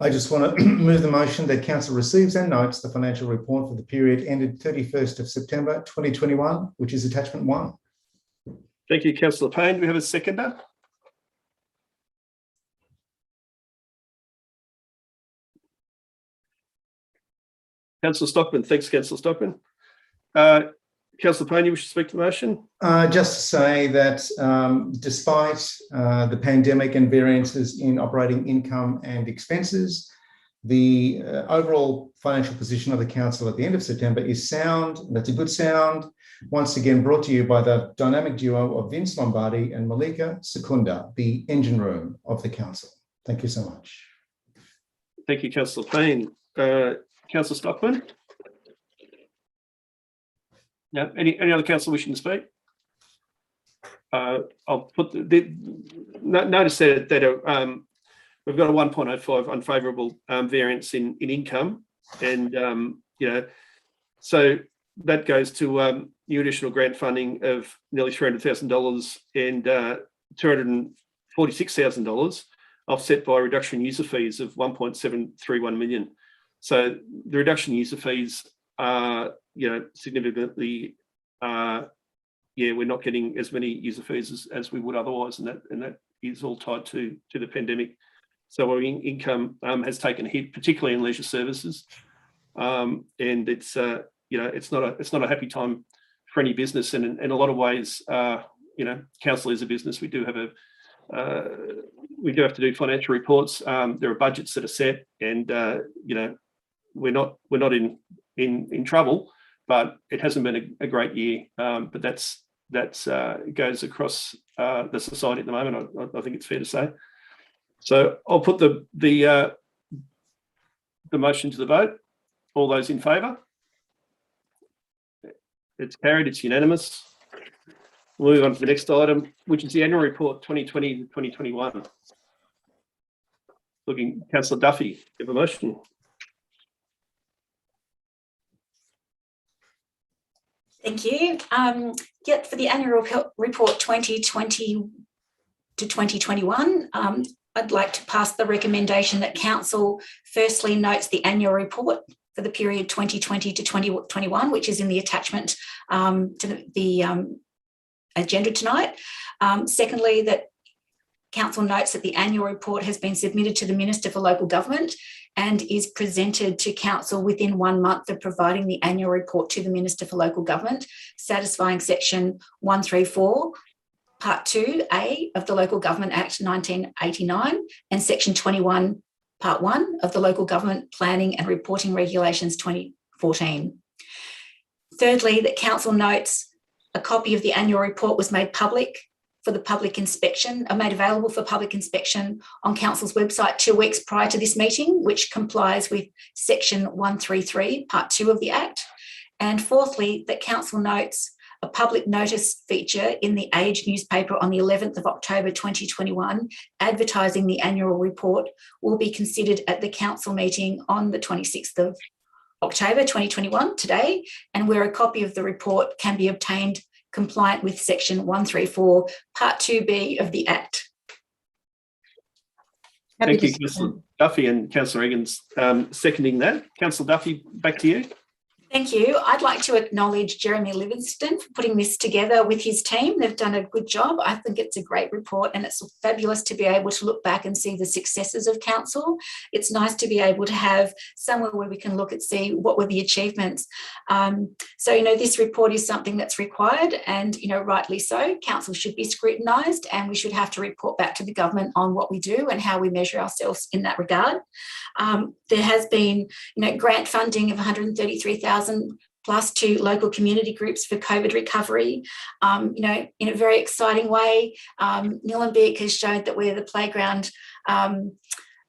I just want to move the motion that council receives and notes the financial report for the period ended 31st of September 2021, which is attachment 1. Thank you, Councillor Payne. Do we have a seconder? Councillor Stockman. Thanks, Councillor Stockman. Councillor Payne, you wish to speak to the motion? Just to say that despite the pandemic and variances in operating income and expenses, The overall financial position of the council at the end of September is sound. That's a good sound. Once again, brought to you by the dynamic duo of Vince Lombardi and Malika Secunda, the engine room of the council. Thank you so much. Thank you, Councillor Payne. Councillor Stockman? No, any other councillor wishing to speak? I'll put notice that we've got a 1.05 unfavourable variance in income, and so that goes to new additional grant funding of nearly $300,000 and $246,000, offset by a reduction in user fees of 1.731 million. So the reduction in user fees are, significantly. We're not getting as many user fees as we would otherwise, and that is all tied to the pandemic. So our income has taken a hit, particularly in leisure services, and it's it's not a happy time for any business. And in a lot of ways, council is a business. We do have to do financial reports. There are budgets that are set, and we're not in trouble, but it hasn't been a great year. But that's goes across the society at the moment. I think it's fair to say. So I'll put the motion to the vote. All those in favour? It's carried. It's unanimous. We'll move on to the next item, which is the annual report 2020 to 2021. Looking, Councillor Duffy, give a motion. Thank you. For the annual report 2020 to 2021, I'd like to pass the recommendation that council firstly notes the annual report for the period 2020 to 2021, which is in the attachment to the agenda tonight. Secondly, that council notes that the annual report has been submitted to the Minister for Local Government and is presented to council within 1 month of providing the annual report to the Minister for Local Government, satisfying section 134, Part 2A of the Local Government Act 1989 and section 21, Part 1 of the Local Government Planning and Reporting Regulations 2014. Thirdly, that council notes a copy of the annual report was made public for the public inspection, made available for public inspection on council's website 2 weeks prior to this meeting, which complies with section 133, Part 2 of the Act. And fourthly, that council notes a public notice feature in the Age newspaper on the 11th of October 2021, advertising the annual report, will be considered at the council meeting on the 26th of October 2021, today, and where a copy of the report can be obtained compliant with section 134, Part 2B of the Act. Thank you, Councillor Duffy and Councillor Eggins seconding that. Councillor Duffy, back to you. Thank you. I'd like to acknowledge Jeremy Livingston for putting this together with his team. They've done a good job. I think it's a great report, and it's fabulous to be able to look back and see the successes of council. It's nice to be able to have somewhere where we can look and see what were the achievements. This report is something that's required, and, rightly so. Council should be scrutinised, and we should have to report back to the government on what we do and how we measure ourselves in that regard. There has been, grant funding of $133,000 plus to local community groups for COVID recovery. In a very exciting way, Nilembic has showed that we're the playground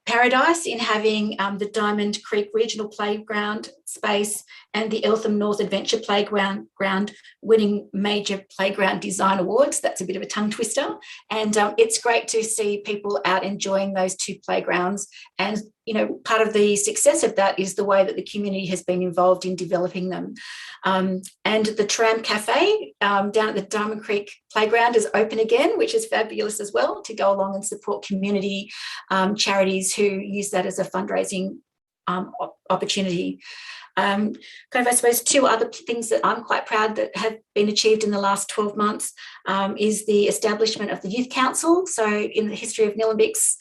paradise in having the Diamond Creek Regional Playground space and the Eltham North Adventure Playground winning major playground design awards. That's a bit of a tongue twister. And it's great to see people out enjoying those 2 playgrounds. And, part of the success of that is the way that the community has been involved in developing them. And the Tram Cafe down at the Diamond Creek Playground is open again, which is fabulous as well, to go along and support community charities who use that as a fundraising opportunity. I suppose 2 other things that I'm quite proud that have been achieved in the last 12 months is the establishment of the Youth Council. So in the history of Nilembic's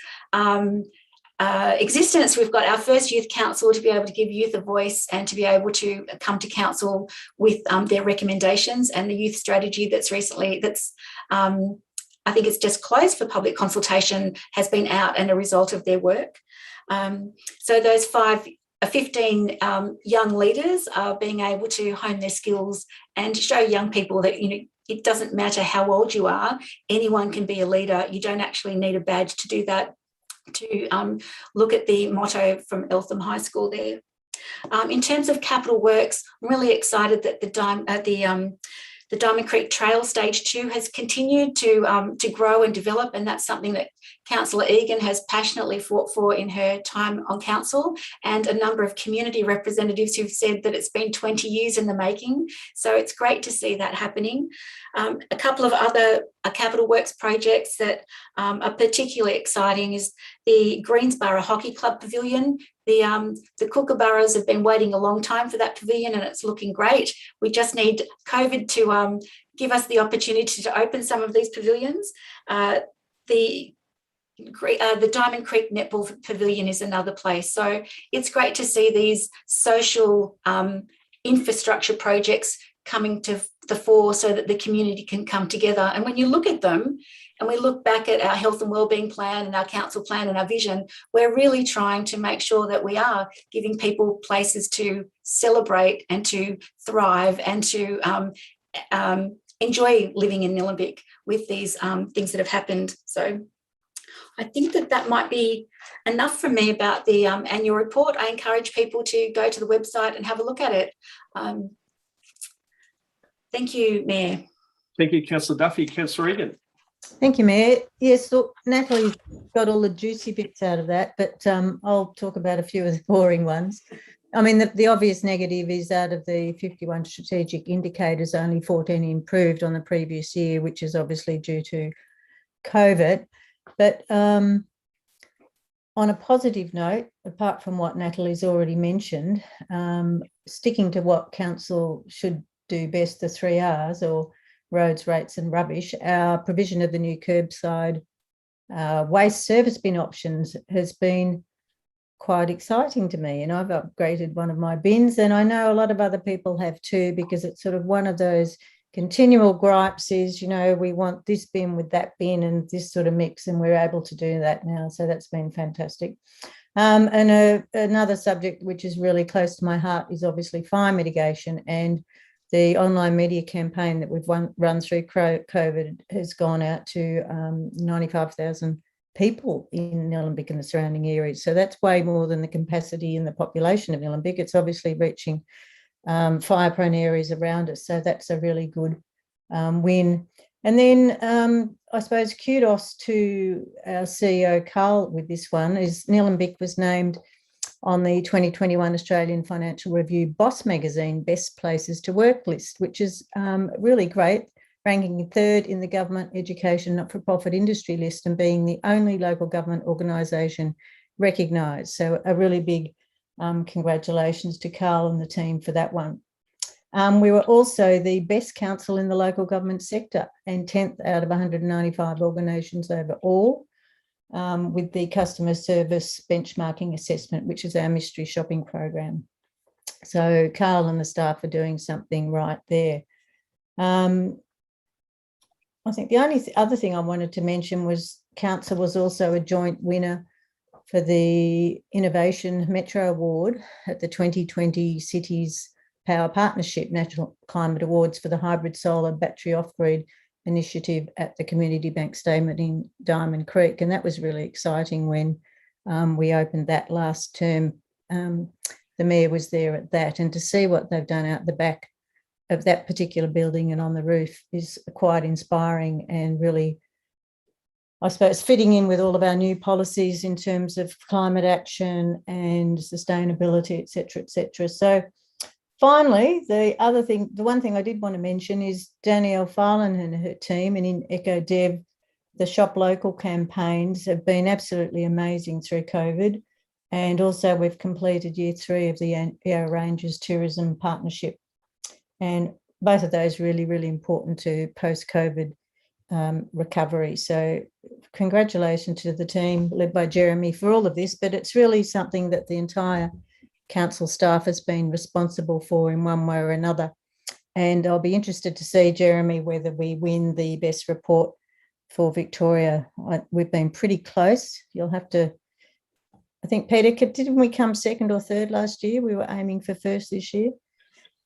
existence, we've got our first Youth Council to be able to give youth a voice and to be able to come to council with their recommendations, and the youth strategy I think it's just closed for public consultation, has been out and a result of their work. So those 15 young leaders are being able to hone their skills and show young people that, it doesn't matter how old you are, anyone can be a leader. You don't actually need a badge to do that. To look at the motto from Eltham High School there. In terms of capital works, I'm really excited that the Diamond Creek Trail Stage 2 has continued to grow and develop, and that's something that Councillor Egan has passionately fought for in her time on council, and a number of community representatives who've said that it's been 20 years in the making. So it's great to see that happening. A couple of other capital works projects that are particularly exciting is the Greensborough Hockey Club Pavilion. The Kookaburras have been waiting a long time for that pavilion, and it's looking great. We just need COVID to give us the opportunity to open some of these pavilions. The Diamond Creek Netball Pavilion is another place. So it's great to see these social infrastructure projects coming to the fore so that the community can come together. And when you look at them, and we look back at our health and wellbeing plan and our council plan and our vision, we're really trying to make sure that we are giving people places to celebrate and to thrive and to enjoy living in Nilembic with these things that have happened. So I think that might be enough from me about the annual report. I encourage people to go to the website and have a look at it. Thank you, Mayor. Thank you, Councillor Duffy. Councillor Egan. Thank you, Mayor. Yes, look, Natalie got all the juicy bits out of that, but I'll talk about a few of the boring ones. I mean, the obvious negative is out of the 51 strategic indicators, only 14 improved on the previous year, which is obviously due to COVID. But on a positive note, apart from what Natalie's already mentioned, sticking to what council should do best, the 3 R's, or roads, rates and rubbish, our provision of the new curbside waste service bin options has been quite exciting to me, and I've upgraded one of my bins, and I know a lot of other people have too, because it's sort of one of those continual gripes is, we want this bin with that bin and this sort of mix, and we're able to do that now, so that's been fantastic. And another subject which is really close to my heart is obviously fire mitigation, and the online media campaign that we've run through COVID has gone out to 95,000 people in Nilembic and the surrounding areas. So that's way more than the capacity and the population of Nilembic. It's obviously reaching fire-prone areas around us. So that's a really good win. And then I suppose kudos to our CEO, Carl, with this one, is Nilembic was named on the 2021 Australian Financial Review Boss Magazine Best Places to Work list, which is really great, ranking 3rd in the government education not-for-profit industry list and being the only local government organisation recognised. So a really big congratulations to Carl and the team for that one. We were also the best council in the local government sector and 10th out of 195 organisations overall, with the customer service benchmarking assessment, which is our mystery shopping program. So Carl and the staff are doing something right there. I think the only other thing I wanted to mention was council was also a joint winner for the Innovation Metro Award at the 2020 Cities Power Partnership National Climate Awards for the hybrid solar battery off-grid initiative at the Community Bank Stadium in Diamond Creek. And that was really exciting when we opened that last term. The Mayor was there at that, and to see what they've done out the back of that particular building and on the roof is quite inspiring and really, I suppose, fitting in with all of our new policies in terms of climate action and sustainability, et cetera, et cetera. So finally, the one thing I did want to mention is Danielle Farland and her team, and in EcoDev, the Shop Local campaigns have been absolutely amazing through COVID. And also we've completed year 3 of the Yarra Ranges Tourism Partnership. And both of those really, really important to post-COVID recovery. So congratulations to the team led by Jeremy for all of this, but it's really something that the entire council staff has been responsible for in one way or another. And I'll be interested to see, Jeremy, whether we win the best report for Victoria. We've been pretty close. You'll have to I think, Peter, didn't we come second or third last year? We were aiming for first this year.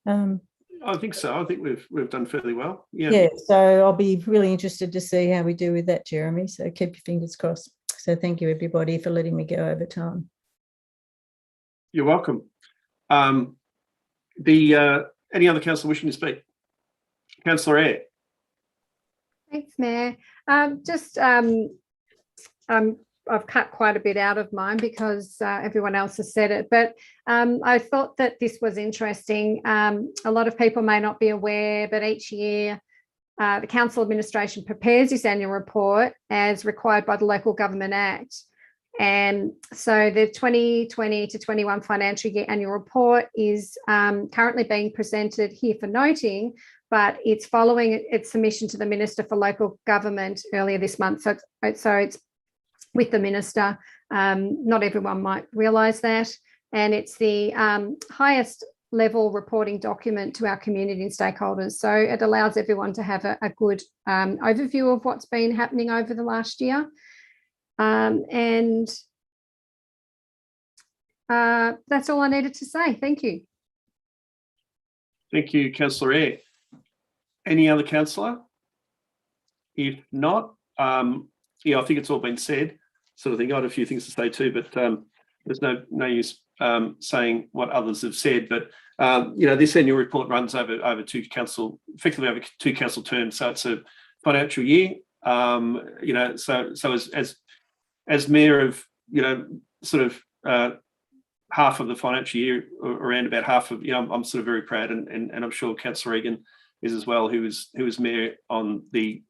I think so. I think we've done fairly well. Yeah. Yeah, so I'll be really interested to see how we do with that, Jeremy. So keep your fingers crossed. So thank you, everybody, for letting me go over time. You're welcome. Any other councillor wishing to speak? Councillor Eyre. Thanks, Mayor. I've cut quite a bit out of mine because everyone else has said it, but I thought that this was interesting. A lot of people may not be aware, but each year the council administration prepares this annual report as required by the Local Government Act. And so the 2020 to 21 financial year annual report is currently being presented here for noting, but it's following its submission to the Minister for Local Government earlier this month. So it's with the Minister. Not everyone might realise that. And it's the highest level reporting document to our community and stakeholders. So it allows everyone to have a good overview of what's been happening over the last year. That's all I needed to say. Thank you. Thank you, Councillor Eyre. Any other councillor? If not, I think it's all been said, sort of thing. I had a few things to say too, but there's no use saying what others have said. But this annual report runs over effectively over two council terms, so it's a financial year. So as mayor of sort of half of the financial year, or around about half of, I'm sort of very proud, and I'm sure Councillor Regan is as well, who was mayor on the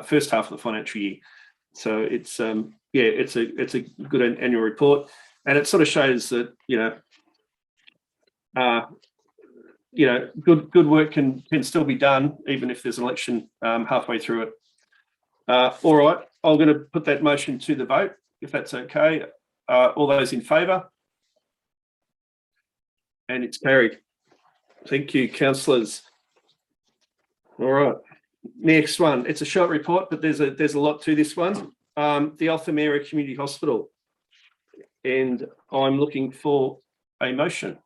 first half of the financial year. So it's it's a good annual report, and it sort of shows that good work can still be done even if there's an election halfway through it. All right, I'm going to put that motion to the vote, if that's okay. All those in favour? And it's carried. Thank you, councillors. All right, next one. It's a short report, but there's a lot to this one. The Alphamera Community Hospital, and I'm looking for a motion.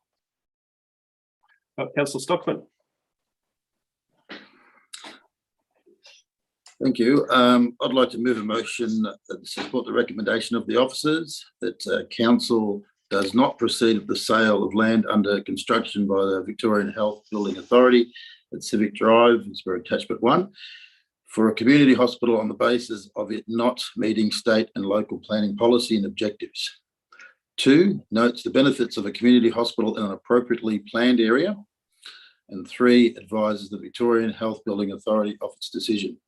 Councillor Stockman. Thank you. I'd like to move a motion that support the recommendation of the officers that council does not proceed with the sale of land under construction by the Victorian Health Building Authority at Civic Drive, Catchment 1, for a community hospital on the basis of it not meeting state and local planning policy and objectives. 2, notes the benefits of a community hospital in an appropriately planned area. And 3, advises the Victorian Health Building Authority of its decision.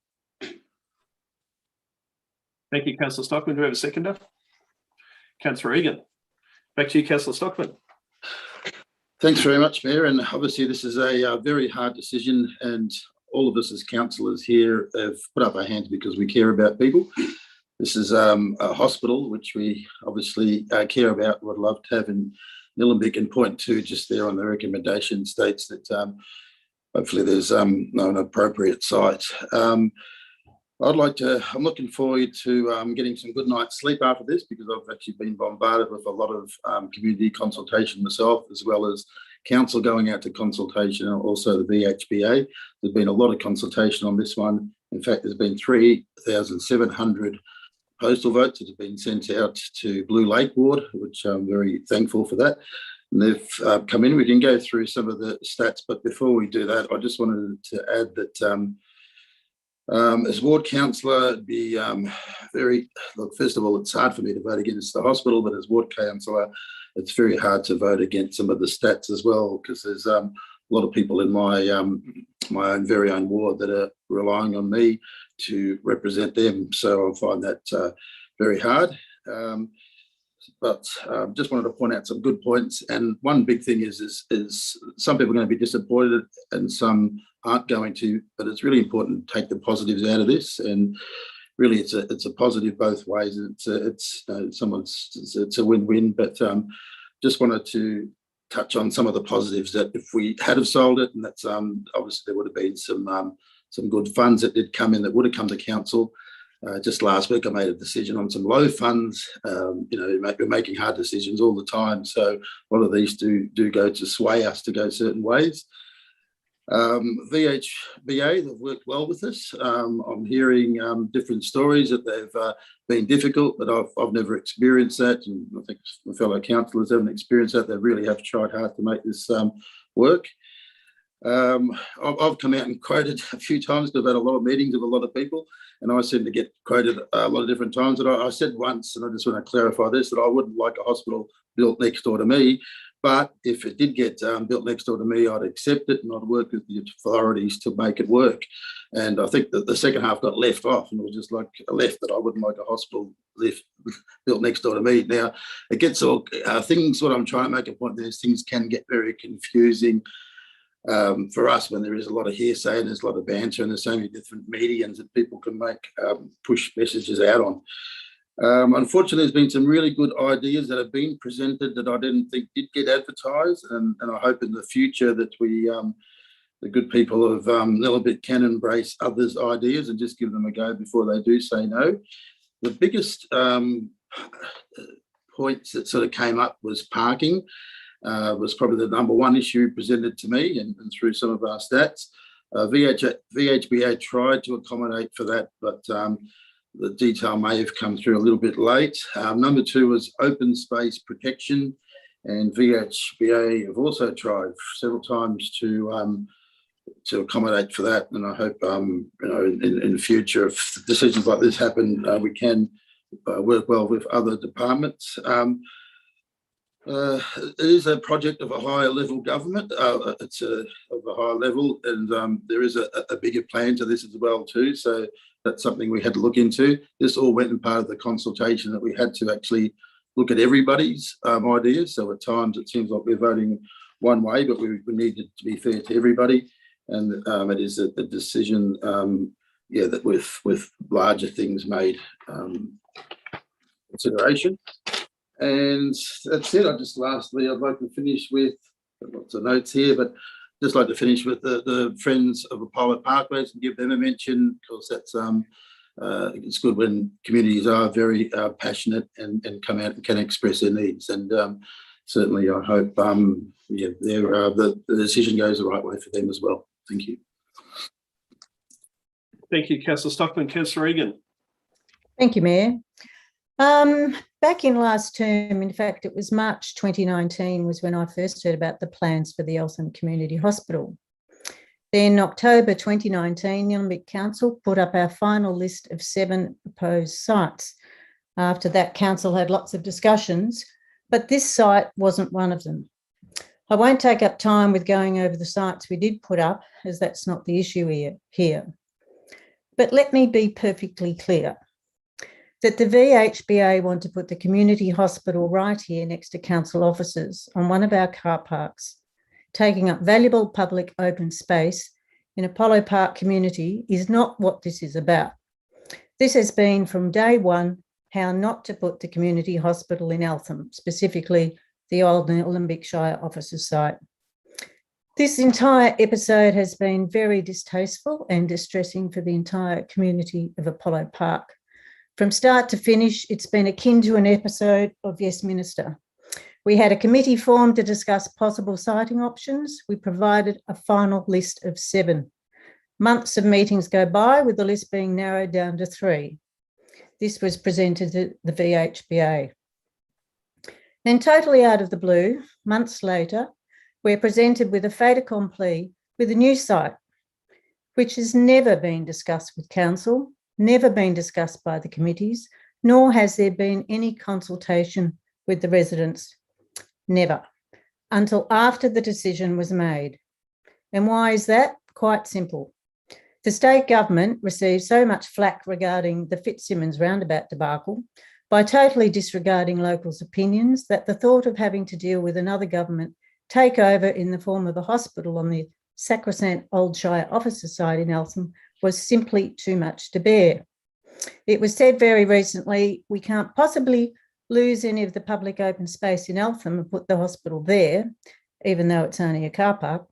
Thank you, Councillor Stockman. Do we have a seconder? Councillor Egan. Back to you, Councillor Stockman. Thanks very much, Mayor. And obviously this is a very hard decision, and all of us as councillors here have put up our hands because we care about people. This is a hospital which we obviously care about, would love to have in Nilembic, and point 2 just there on the recommendation states that hopefully there's an appropriate site. I'm looking forward to getting some good night's sleep after this, because I've actually been bombarded with a lot of community consultation myself, as well as council going out to consultation, and also the VHBA. There's been a lot of consultation on this one. In fact, there's been 3,700 postal votes that have been sent out to Blue Lake Ward, which I'm very thankful for that. And they've come in. We can go through some of the stats, but before we do that, I just wanted to add that as ward councillor, it'd be first of all, it's hard for me to vote against the hospital, but as ward councillor, it's very hard to vote against some of the stats as well, because there's a lot of people in my very own ward that are relying on me to represent them. So I find that very hard. But just wanted to point out some good points. And one big thing is some people are going to be disappointed and some aren't going to, but it's really important to take the positives out of this. And really it's a positive both ways. It's a win-win, but just wanted to touch on some of the positives, that if we had have sold it, and that's obviously there would have been some good funds that did come in that would have come to council. Just last week, I made a decision on some low funds. We're making hard decisions all the time. So a lot of these do go to sway us to go certain ways. VHBA, they've worked well with us. I'm hearing different stories that they've been difficult, but I've never experienced that. And I think my fellow councillors haven't experienced that. They really have tried hard to make this work. I've come out and quoted a few times because I've had a lot of meetings with a lot of people, and I seem to get quoted a lot of different times. And I said once, and I just want to clarify this, that I wouldn't like a hospital built next door to me, but if it did get built next door to me, I'd accept it and I'd work with the authorities to make it work. And I think that the second half got left off, and it was just like left that I wouldn't like a hospital built next door to me. Now, it gets all things, what I'm trying to make a point there is things can get very confusing for us when there is a lot of hearsay and there's a lot of banter and there's so many different mediums that people can make push messages out on. Unfortunately, there's been some really good ideas that have been presented that I didn't think did get advertised, and I hope in the future that we, the good people of Nilembic, can embrace others' ideas and just give them a go before they do say no. The biggest points that sort of came up was parking. Was probably the number one issue presented to me and through some of our stats. VHBA tried to accommodate for that, but the detail may have come through a little bit late. Number two was open space protection, and VHBA have also tried several times to accommodate for that. And I hope in the future, if decisions like this happen, we can work well with other departments. It is a project of a higher level government. It's of a higher level, and there is a bigger plan to this as well too. So that's something we had to look into. This all went in part of the consultation that we had to actually look at everybody's ideas. So at times it seems like we're voting one way, but we needed to be fair to everybody. And it is a decision, that with larger things made consideration. And that's it. Lastly, I'd like to finish with lots of notes here, but just like to finish with the Friends of Apollo Parkways and give them a mention, because that's it's good when communities are very passionate and come out and can express their needs. And certainly, I hope the decision goes the right way for them as well. Thank you. Thank you, Councillor Stockman. Councillor Egan. Thank you, Mayor. Back in last term, in fact, it was March 2019 was when I first heard about the plans for the Eltham Community Hospital. Then October 2019, Nilembic Council put up our final list of 7 proposed sites. After that, Council had lots of discussions, but this site wasn't one of them. I won't take up time with going over the sites we did put up, as that's not the issue here. But let me be perfectly clear that the VHBA want to put the community hospital right here next to council offices on one of our car parks, taking up valuable public open space in Apollo Park community is not what this is about. This has been from day one how not to put the community hospital in Eltham, specifically the old Nilembic Shire offices site. This entire episode has been very distasteful and distressing for the entire community of Apollo Park. From start to finish, it's been akin to an episode of Yes Minister. We had a committee formed to discuss possible siting options. We provided a final list of 7. Months of meetings go by with the list being narrowed down to 3. This was presented to the VHBA. Then totally out of the blue, months later, we're presented with a fait accompli with a new site, which has never been discussed with council, never been discussed by the committees, nor has there been any consultation with the residents. Never. Until after the decision was made. And why is that? Quite simple. The state government received so much flack regarding the Fitzsimmons roundabout debacle by totally disregarding locals' opinions that the thought of having to deal with another government take over in the form of a hospital on the sacrosanct Old Shire officer site in Eltham was simply too much to bear. It was said very recently, we can't possibly lose any of the public open space in Eltham and put the hospital there, even though it's only a car park.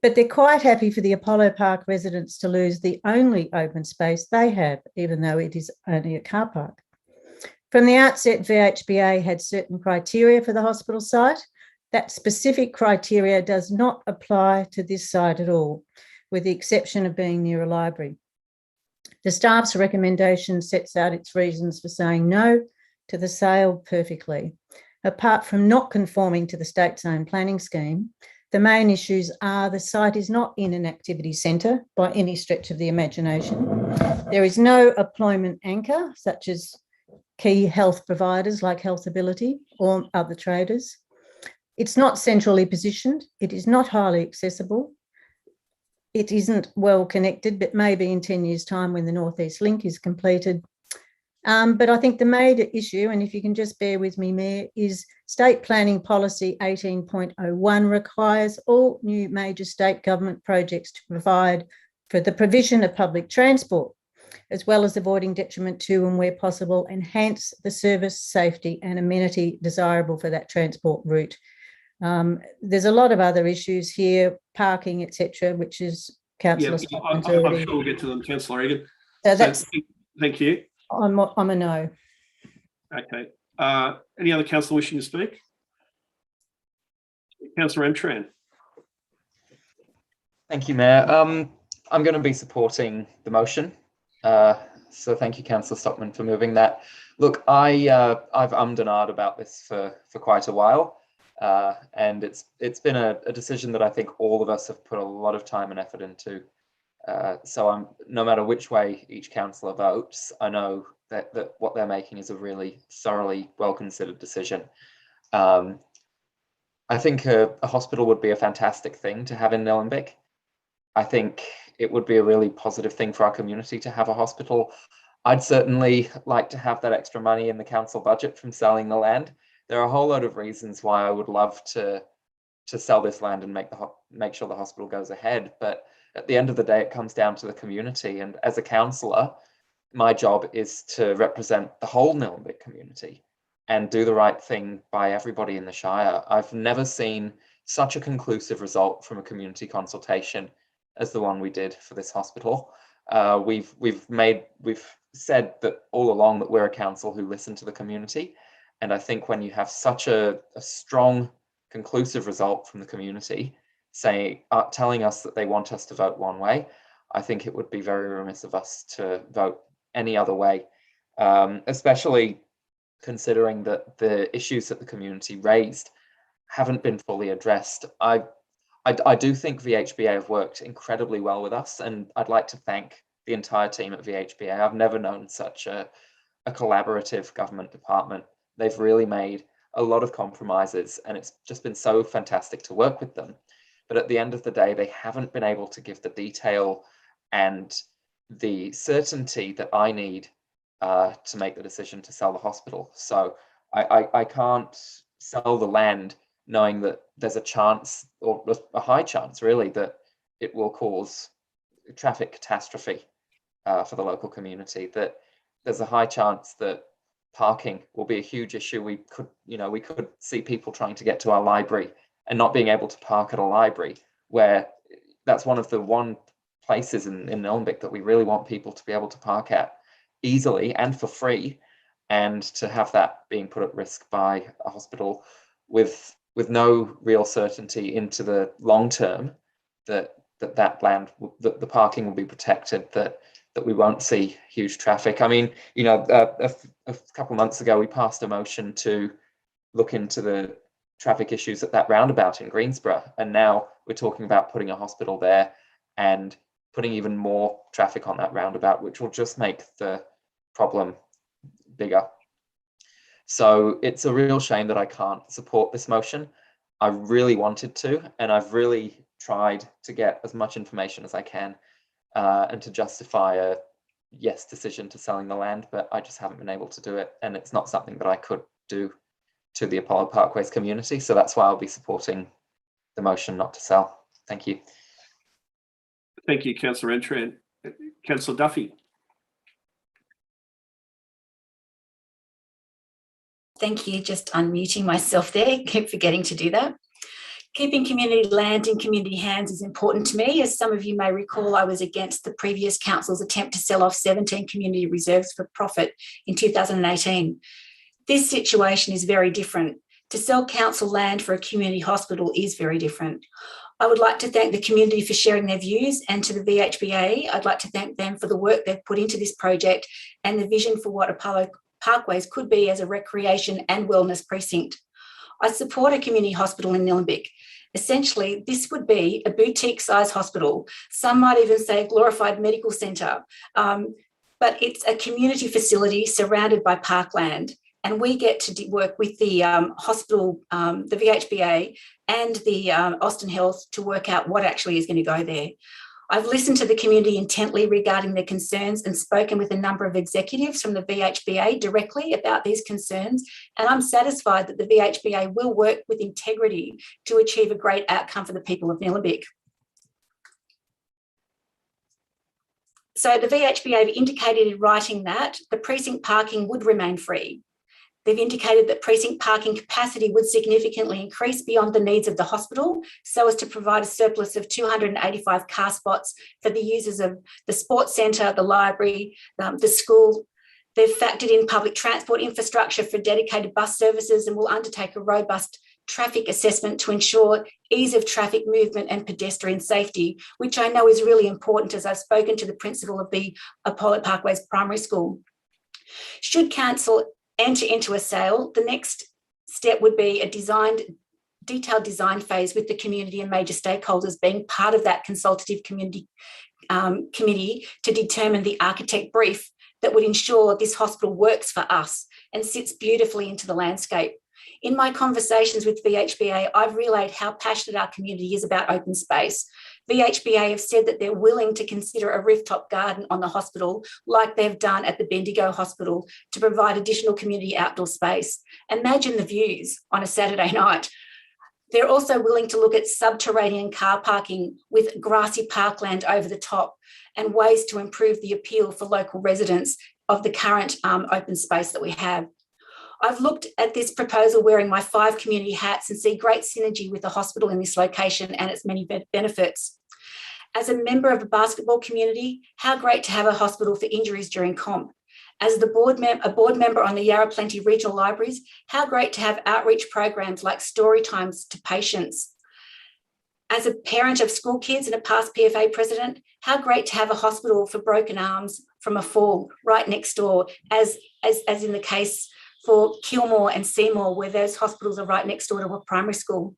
But they're quite happy for the Apollo Park residents to lose the only open space they have, even though it is only a car park. From the outset, VHBA had certain criteria for the hospital site. That specific criteria does not apply to this site at all, with the exception of being near a library. The staff's recommendation sets out its reasons for saying no to the sale perfectly. Apart from not conforming to the state's own planning scheme, the main issues are the site is not in an activity centre by any stretch of the imagination. There is no employment anchor, such as key health providers like Health Ability or other traders. It's not centrally positioned. It is not highly accessible. It isn't well connected, but maybe in 10 years' time when the North East Link is completed. But I think the major issue, and if you can just bear with me, Mayor, is State Planning Policy 18.01 requires all new major state government projects to provide for the provision of public transport, as well as avoiding detriment to and where possible, enhance the service, safety and amenity desirable for that transport route. There's a lot of other issues here, parking, etc., which is Councillor Stockman's already. I'm sure we'll get to them, Councillor Egan. So that's, thank you. I'm a no. Okay. Any other councillor wishing to speak? Councillor Entran. Thank you, Mayor. I'm going to be supporting the motion. So thank you, Councillor Stockman, for moving that. Look, I've ummed and ahed about this for quite a while, and it's been a decision that I think all of us have put a lot of time and effort into. So no matter which way each councillor votes, I know that what they're making is a really thoroughly well-considered decision. I think a hospital would be a fantastic thing to have in Nilembic. I think it would be a really positive thing for our community to have a hospital. I'd certainly like to have that extra money in the council budget from selling the land. There are a whole lot of reasons why I would love to sell this land and make sure the hospital goes ahead. But at the end of the day, it comes down to the community. And as a councillor, my job is to represent the whole Nilembic community and do the right thing by everybody in the Shire. I've never seen such a conclusive result from a community consultation as the one we did for this hospital. We've said that all along that we're a council who listen to the community. And I think when you have such a strong, conclusive result from the community, telling us that they want us to vote one way, I think it would be very remiss of us to vote any other way, especially considering that the issues that the community raised haven't been fully addressed. I do think VHBA have worked incredibly well with us, and I'd like to thank the entire team at VHBA. I've never known such a collaborative government department. They've really made a lot of compromises, and it's just been so fantastic to work with them. But at the end of the day, they haven't been able to give the detail and the certainty that I need to make the decision to sell the hospital. So I can't sell the land knowing that there's a chance, or a high chance really, that it will cause traffic catastrophe for the local community, that there's a high chance that parking will be a huge issue. We could see people trying to get to our library and not being able to park at a library, where that's one of the places in Nilembic that we really want people to be able to park at easily and for free, and to have that being put at risk by a hospital with no real certainty into the long term that land, that the parking will be protected, that we won't see huge traffic. I mean, a couple of months ago, we passed a motion to look into the traffic issues at that roundabout in Greensborough, and now we're talking about putting a hospital there and putting even more traffic on that roundabout, which will just make the problem bigger. So it's a real shame that I can't support this motion. I really wanted to, and I've really tried to get as much information as I can and to justify a yes decision to selling the land, but I just haven't been able to do it, and it's not something that I could do to the Apollo Parkways community. So that's why I'll be supporting the motion not to sell. Thank you. Thank you, Councillor Entran. Councillor Duffy. Thank you. Just unmuting myself there. Keep forgetting to do that. Keeping community land in community hands is important to me. As some of you may recall, I was against the previous council's attempt to sell off 17 community reserves for profit in 2018. This situation is very different. To sell council land for a community hospital is very different. I would like to thank the community for sharing their views, and to the VHBA, I'd like to thank them for the work they've put into this project and the vision for what Apollo Parkways could be as a recreation and wellness precinct. I support a community hospital in Nilembic. Essentially, this would be a boutique-size hospital. Some might even say a glorified medical centre, but it's a community facility surrounded by parkland. And we get to work with the hospital, the VHBA and the Austin Health to work out what actually is going to go there. I've listened to the community intently regarding their concerns and spoken with a number of executives from the VHBA directly about these concerns, and I'm satisfied that the VHBA will work with integrity to achieve a great outcome for the people of Nilembic. So the VHBA have indicated in writing that the precinct parking would remain free. They've indicated that precinct parking capacity would significantly increase beyond the needs of the hospital so as to provide a surplus of 285 car spots for the users of the sports centre, the library, the school. They've factored in public transport infrastructure for dedicated bus services and will undertake a robust traffic assessment to ensure ease of traffic movement and pedestrian safety, which I know is really important as I've spoken to the principal of the Apollo Parkways Primary School. Should council enter into a sale, the next step would be a detailed design phase with the community and major stakeholders being part of that consultative community committee to determine the architect brief that would ensure this hospital works for us and sits beautifully into the landscape. In my conversations with VHBA, I've relayed how passionate our community is about open space. VHBA have said that they're willing to consider a rooftop garden on the hospital like they've done at the Bendigo Hospital to provide additional community outdoor space. Imagine the views on a Saturday night. They're also willing to look at subterranean car parking with grassy parkland over the top and ways to improve the appeal for local residents of the current open space that we have. I've looked at this proposal wearing my 5 community hats and see great synergy with the hospital in this location and its many benefits. As a member of a basketball community, how great to have a hospital for injuries during comp. As a board member on the Yarra Plenty Regional Libraries, how great to have outreach programs like story times to patients. As a parent of school kids and a past PFA president, how great to have a hospital for broken arms from a fall right next door, as in the case for Kilmore and Seymour, where those hospitals are right next door to a primary school.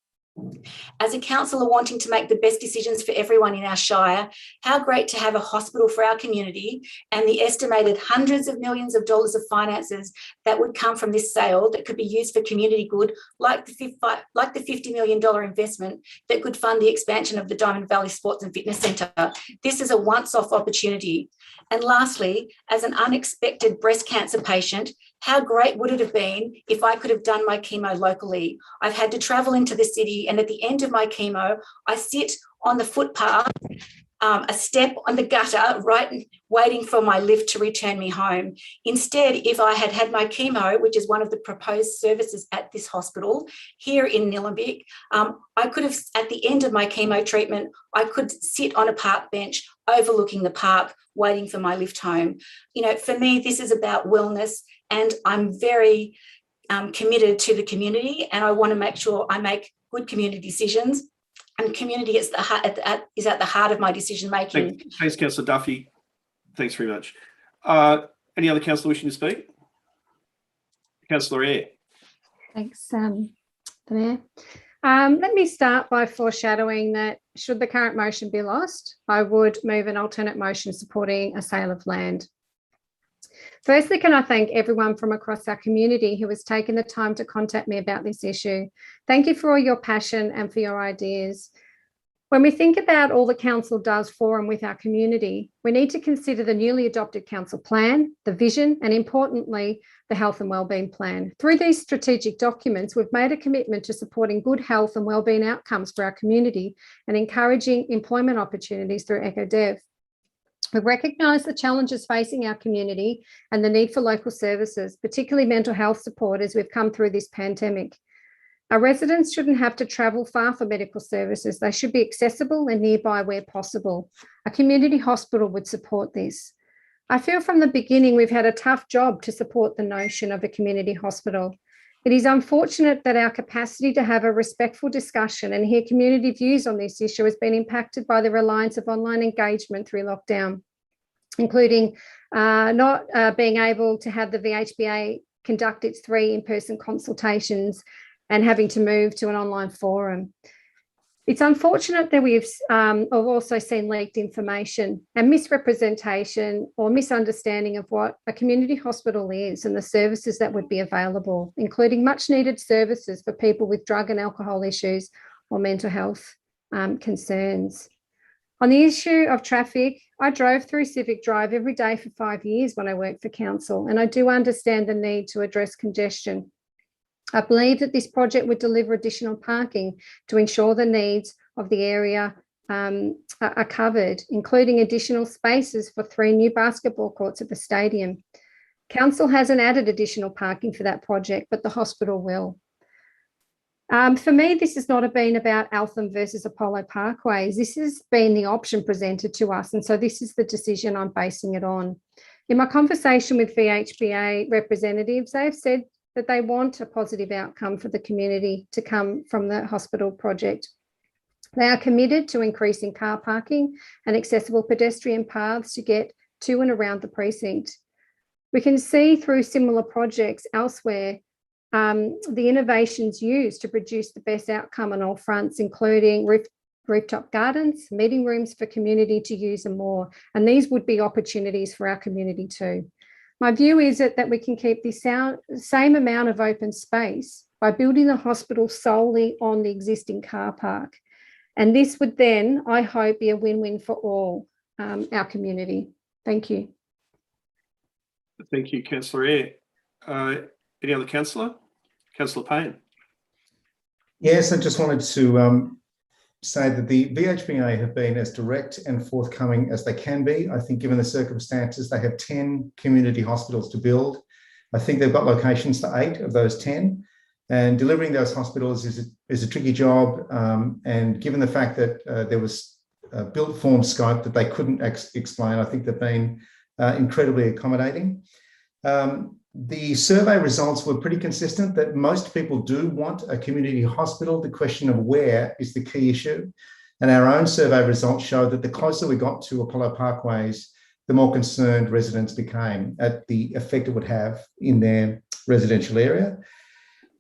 As a councillor wanting to make the best decisions for everyone in our shire, how great to have a hospital for our community and the estimated hundreds of millions of dollars of finances that would come from this sale that could be used for community good, like the $50 million investment that could fund the expansion of the Diamond Valley Sports and Fitness Centre. This is a once-off opportunity. And lastly, as an unexpected breast cancer patient, how great would it have been if I could have done my chemo locally? I've had to travel into the city, and at the end of my chemo, I sit on the footpath, a step on the gutter, right, waiting for my lift to return me home. Instead, if I had had my chemo, which is one of the proposed services at this hospital here in Nilembic, I could have, at the end of my chemo treatment, I could sit on a park bench overlooking the park, waiting for my lift home. You know, for me, this is about wellness, and I'm very committed to the community, and I want to make sure I make good community decisions. And community is at the heart of my decision making. Thanks, Councillor Duffy. Thanks very much. Any other councillor wishing to speak? Councillor Eyre. Thanks, the Mayor. Let me start by foreshadowing that should the current motion be lost, I would move an alternate motion supporting a sale of land. Firstly, can I thank everyone from across our community who has taken the time to contact me about this issue. Thank you for all your passion and for your ideas. When we think about all the council does for and with our community, we need to consider the newly adopted council plan, the vision, and importantly, the health and wellbeing plan. Through these strategic documents, we've made a commitment to supporting good health and wellbeing outcomes for our community and encouraging employment opportunities through EcoDev. We recognise the challenges facing our community and the need for local services, particularly mental health support, as we've come through this pandemic. Our residents shouldn't have to travel far for medical services. They should be accessible and nearby where possible. A community hospital would support this. I feel from the beginning we've had a tough job to support the notion of a community hospital. It is unfortunate that our capacity to have a respectful discussion and hear community views on this issue has been impacted by the reliance of online engagement through lockdown, including not being able to have the VHBA conduct its 3 in-person consultations and having to move to an online forum. It's unfortunate that we've also seen leaked information and misrepresentation or misunderstanding of what a community hospital is and the services that would be available, including much needed services for people with drug and alcohol issues or mental health concerns. On the issue of traffic, I drove through Civic Drive every day for 5 years when I worked for council, and I do understand the need to address congestion. I believe that this project would deliver additional parking to ensure the needs of the area are covered, including additional spaces for 3 new basketball courts at the stadium. Council hasn't added additional parking for that project, but the hospital will. For me, this has not been about Eltham versus Apollo Parkways. This has been the option presented to us, and so this is the decision I'm basing it on. In my conversation with VHBA representatives, they've said that they want a positive outcome for the community to come from the hospital project. They are committed to increasing car parking and accessible pedestrian paths to get to and around the precinct. We can see through similar projects elsewhere the innovations used to produce the best outcome on all fronts, including rooftop gardens, meeting rooms for community to use and more. And these would be opportunities for our community too. My view is that we can keep the same amount of open space by building the hospital solely on the existing car park. And this would then, I hope, be a win-win for all our community. Thank you. Thank you, Councillor Eyre. Any other councillor? Councillor Payne. Yes, I just wanted to say that the VHBA have been as direct and forthcoming as they can be. I think given the circumstances, they have 10 community hospitals to build. I think they've got locations for 8 of those 10, and delivering those hospitals is a tricky job. And given the fact that there was a built form scope that they couldn't explain, I think they've been incredibly accommodating. The survey results were pretty consistent that most people do want a community hospital. The question of where is the key issue. And our own survey results show that the closer we got to Apollo Parkways, the more concerned residents became at the effect it would have in their residential area.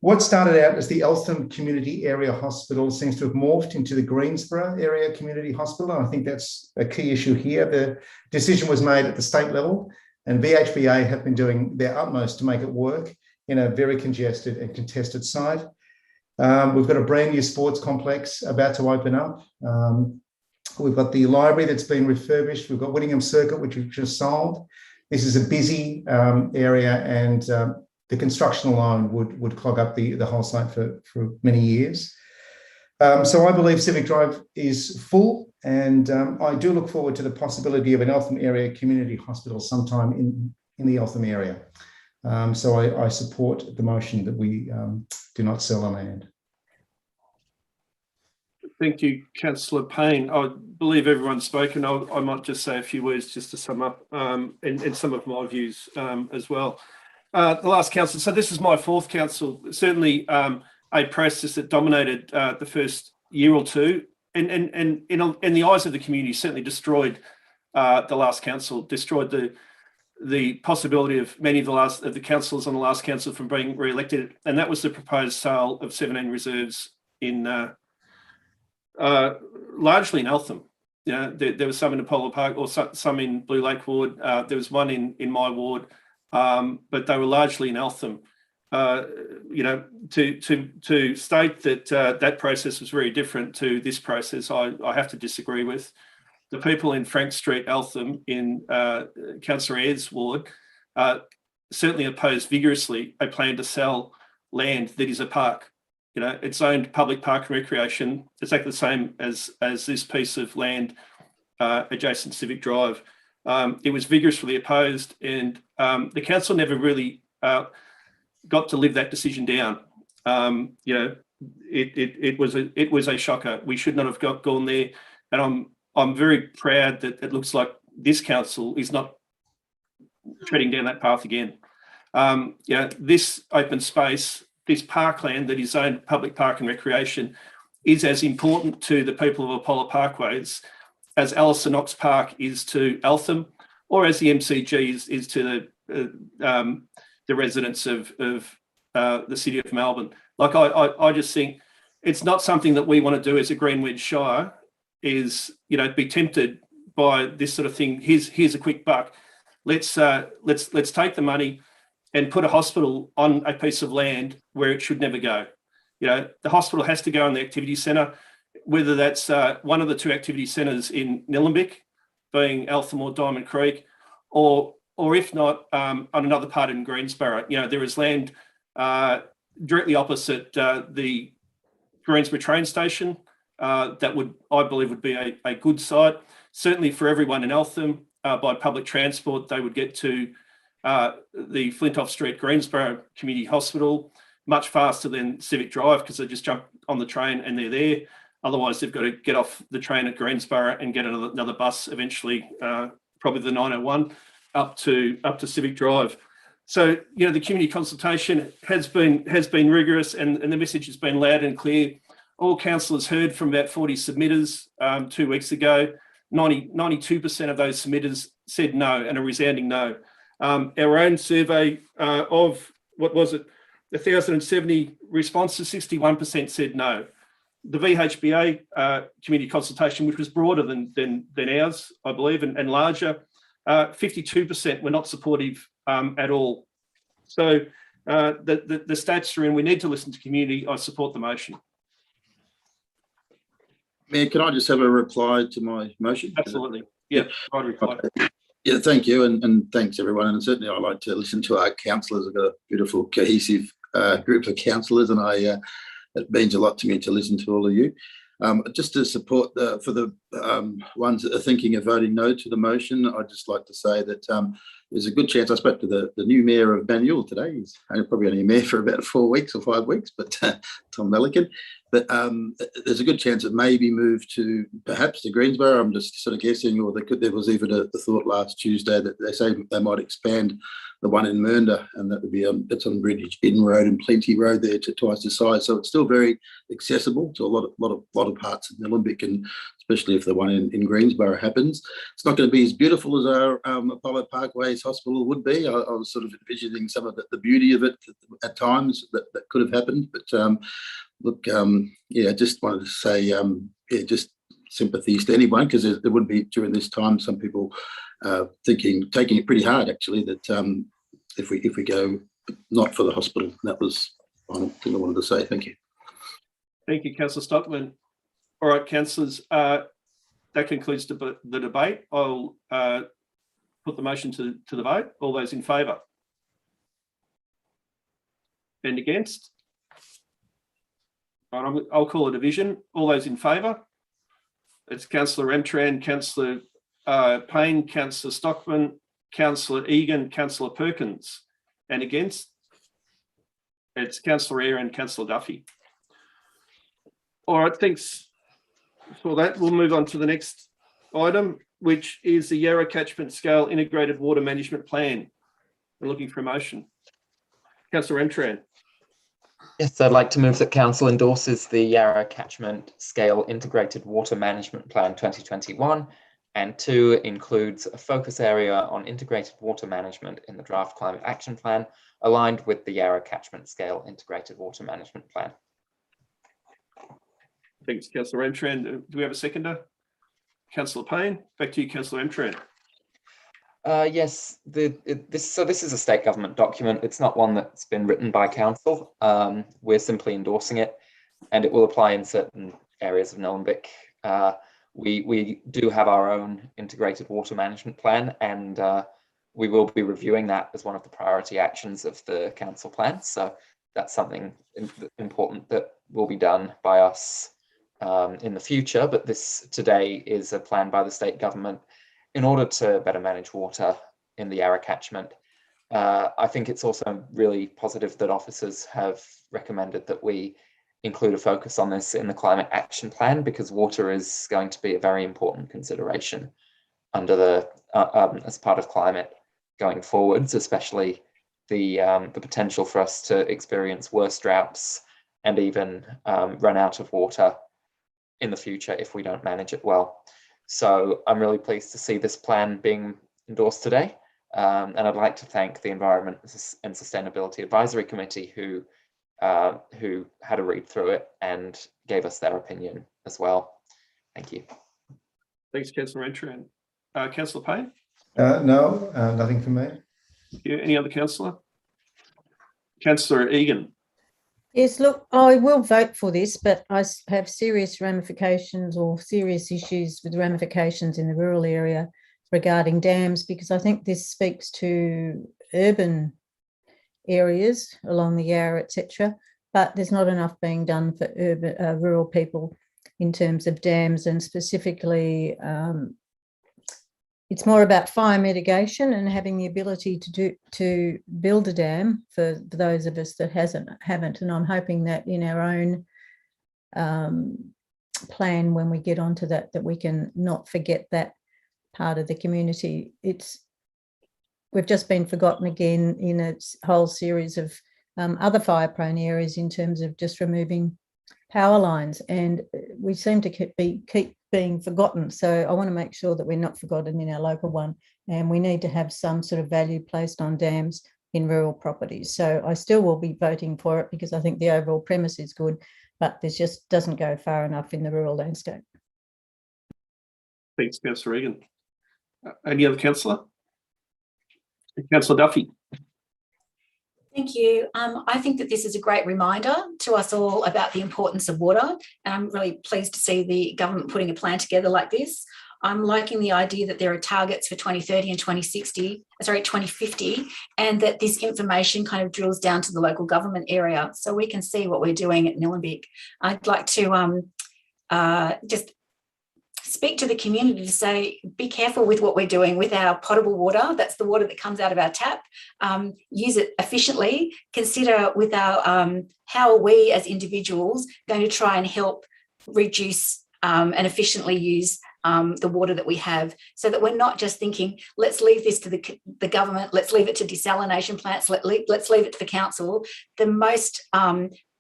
What started out as the Eltham Community Area Hospital seems to have morphed into the Greensborough Area Community Hospital. And I think that's a key issue here. The decision was made at the state level, and VHBA have been doing their utmost to make it work in a very congested and contested site. We've got a brand new sports complex about to open up. We've got the library that's been refurbished. We've got Whittingham Circuit, which we've just sold. This is a busy area, and the construction alone would clog up the whole site for many years. So I believe Civic Drive is full, and I do look forward to the possibility of an Eltham area community hospital sometime in the Eltham area. So I support the motion that we do not sell the land. Thank you, Councillor Payne. I believe everyone's spoken. I might just say a few words just to sum up and some of my views as well. The last council, so this is my 4th council, certainly a process that dominated the first year or two, and in the eyes of the community, certainly destroyed the last council, destroyed the possibility of many of the councillors on the last council from being re-elected, and that was the proposed sale of 17 reserves in largely in Eltham. You know, there was some in Apollo Park, or some in Blue Lake Ward. There was one in my ward, but they were largely in Eltham. You know, to state that that process was very different to this process, I have to disagree with. The people in Frank Street, Eltham, in Councillor Eyre's ward, certainly opposed vigorously a plan to sell land that is a park. You know, it's owned public park and recreation, exactly the same as this piece of land adjacent to Civic Drive. It was vigorously opposed, and the council never really got to live that decision down. You know, it was a shocker. We should not have gone there, and I'm very proud that it looks like this council is not treading down that path again. This open space, this parkland that is zoned public park and recreation, is as important to the people of Apollo Parkways as Alison Knox Park is to Eltham, or as the MCG is to the residents of the city of Melbourne. Like I just think it's not something that we want to do as a Greenwich Shire, is be tempted by this sort of thing. Here's a quick buck. Let's take the money and put a hospital on a piece of land where it should never go. The hospital has to go in the activity centre, whether that's one of the two activity centres in Nilembic, being Eltham or Diamond Creek, or if not, on another part in Greensborough. There is land directly opposite the Greensborough train station that I believe would be a good site. Certainly for everyone in Eltham, by public transport, they would get to the Flintoff Street Greensborough Community Hospital much faster than Civic Drive, because they just jump on the train and they're there. Otherwise, they've got to get off the train at Greensborough and get another bus eventually, probably the 901, up to Civic Drive. So, the community consultation has been rigorous, and the message has been loud and clear. All councillors heard from about 40 submitters 2 weeks ago. 92% of those submitters said no, and a resounding no. Our own survey of, 1,070 responses, 61% said no. The VHBA community consultation, which was broader than ours, I believe, and larger, 52% were not supportive at all. So the stats are in. We need to listen to community. I support the motion. Mayor, can I just have a reply to my motion? Absolutely. Yeah, I'd reply. Okay. Yeah, thank you, and thanks everyone. And certainly I like to listen to our councillors. I've got a beautiful, cohesive group of councillors, and it means a lot to me to listen to all of you. Just to support for the ones that are thinking of voting no to the motion, I'd just like to say that there's a good chance. I spoke to the new mayor of Banyule today. He's probably only mayor for about 4 weeks or 5 weeks, but Tom Melican. But there's a good chance it may be moved to perhaps to Greensborough. I'm just sort of guessing, or there was even a thought last Tuesday that they say they might expand the one in Mernda, and that would be it's on British Inn Road and Plenty Road there to twice the size. So it's still very accessible to a lot of parts of Nilembic, and especially if the one in Greensborough happens. It's not going to be as beautiful as our Apollo Parkways Hospital would be. I was sort of envisioning some of the beauty of it at times that could have happened. But look, just wanted to say, just sympathies to anyone, because there would be during this time some people taking it pretty hard, actually, that if we go not for the hospital. That was one thing I wanted to say. Thank you. Thank you, Councillor Stockman. All right, councillors, that concludes the debate. I'll put the motion to the vote. All those in favour? And against? All right, I'll call a division. All those in favour? It's Councillor Emtran, Councillor Payne, Councillor Stockman, Councillor Egan, Councillor Perkins. And against? It's Councillor Eyre and Councillor Duffy. All right, thanks for that. We'll move on to the next item, which is the Yarra Catchment Scale Integrated Water Management Plan. We're looking for a motion. Councillor Emtran. Yes, I'd like to move that Council endorses the Yarra Catchment Scale Integrated Water Management Plan 2021, and 2 includes a focus area on integrated water management in the draft Climate Action Plan, aligned with the Yarra Catchment Scale Integrated Water Management Plan. Thanks, Councillor Emtran. Do we have a seconder? Councillor Payne, back to you, Councillor Emtran. Yes, this is a state government document. It's not one that's been written by council. We're simply endorsing it, and it will apply in certain areas of Nilembic. We do have our own integrated water management plan, and we will be reviewing that as one of the priority actions of the council plan. So that's something important that will be done by us in the future. But this today is a plan by the state government in order to better manage water in the Yarra catchment. I think it's also really positive that officers have recommended that we include a focus on this in the climate action plan, because water is going to be a very important consideration under the as part of climate going forwards, especially the potential for us to experience worse droughts and even run out of water in the future if we don't manage it well. So I'm really pleased to see this plan being endorsed today. And I'd like to thank the Environment and Sustainability Advisory Committee who had a read through it and gave us their opinion as well. Thank you. Thanks, Councillor Entran. Councillor Payne? No, nothing from me. Yeah, any other councillor? Councillor Egan? Yes, look, I will vote for this, but I have serious ramifications or serious issues with ramifications in the rural area regarding dams, because I think this speaks to urban areas along the Yarra, etc. But there's not enough being done for urban rural people in terms of dams, and specifically it's more about fire mitigation and having the ability to build a dam for those of us that haven't. And I'm hoping that in our own plan, when we get onto that we can not forget that part of the community. We've just been forgotten again in a whole series of other fire-prone areas in terms of just removing power lines, and we seem to keep being forgotten. So I want to make sure that we're not forgotten in our local one, and we need to have some sort of value placed on dams in rural properties. So I still will be voting for it because I think the overall premise is good, but this just doesn't go far enough in the rural landscape. Thanks, Councillor Egan. Any other councillor? Councillor Duffy? Thank you. I think that this is a great reminder to us all about the importance of water, and I'm really pleased to see the government putting a plan together like this. I'm liking the idea that there are targets for 2030 and 2050, and that this information kind of drills down to the local government area so we can see what we're doing at Nilembic. I'd like to just speak to the community to say, be careful with what we're doing with our potable water. That's the water that comes out of our tap. Use it efficiently. Consider with our how are we as individuals going to try and help reduce and efficiently use the water that we have, so that we're not just thinking, let's leave this to the government, let's leave it to desalination plants, let's leave it to the council. The most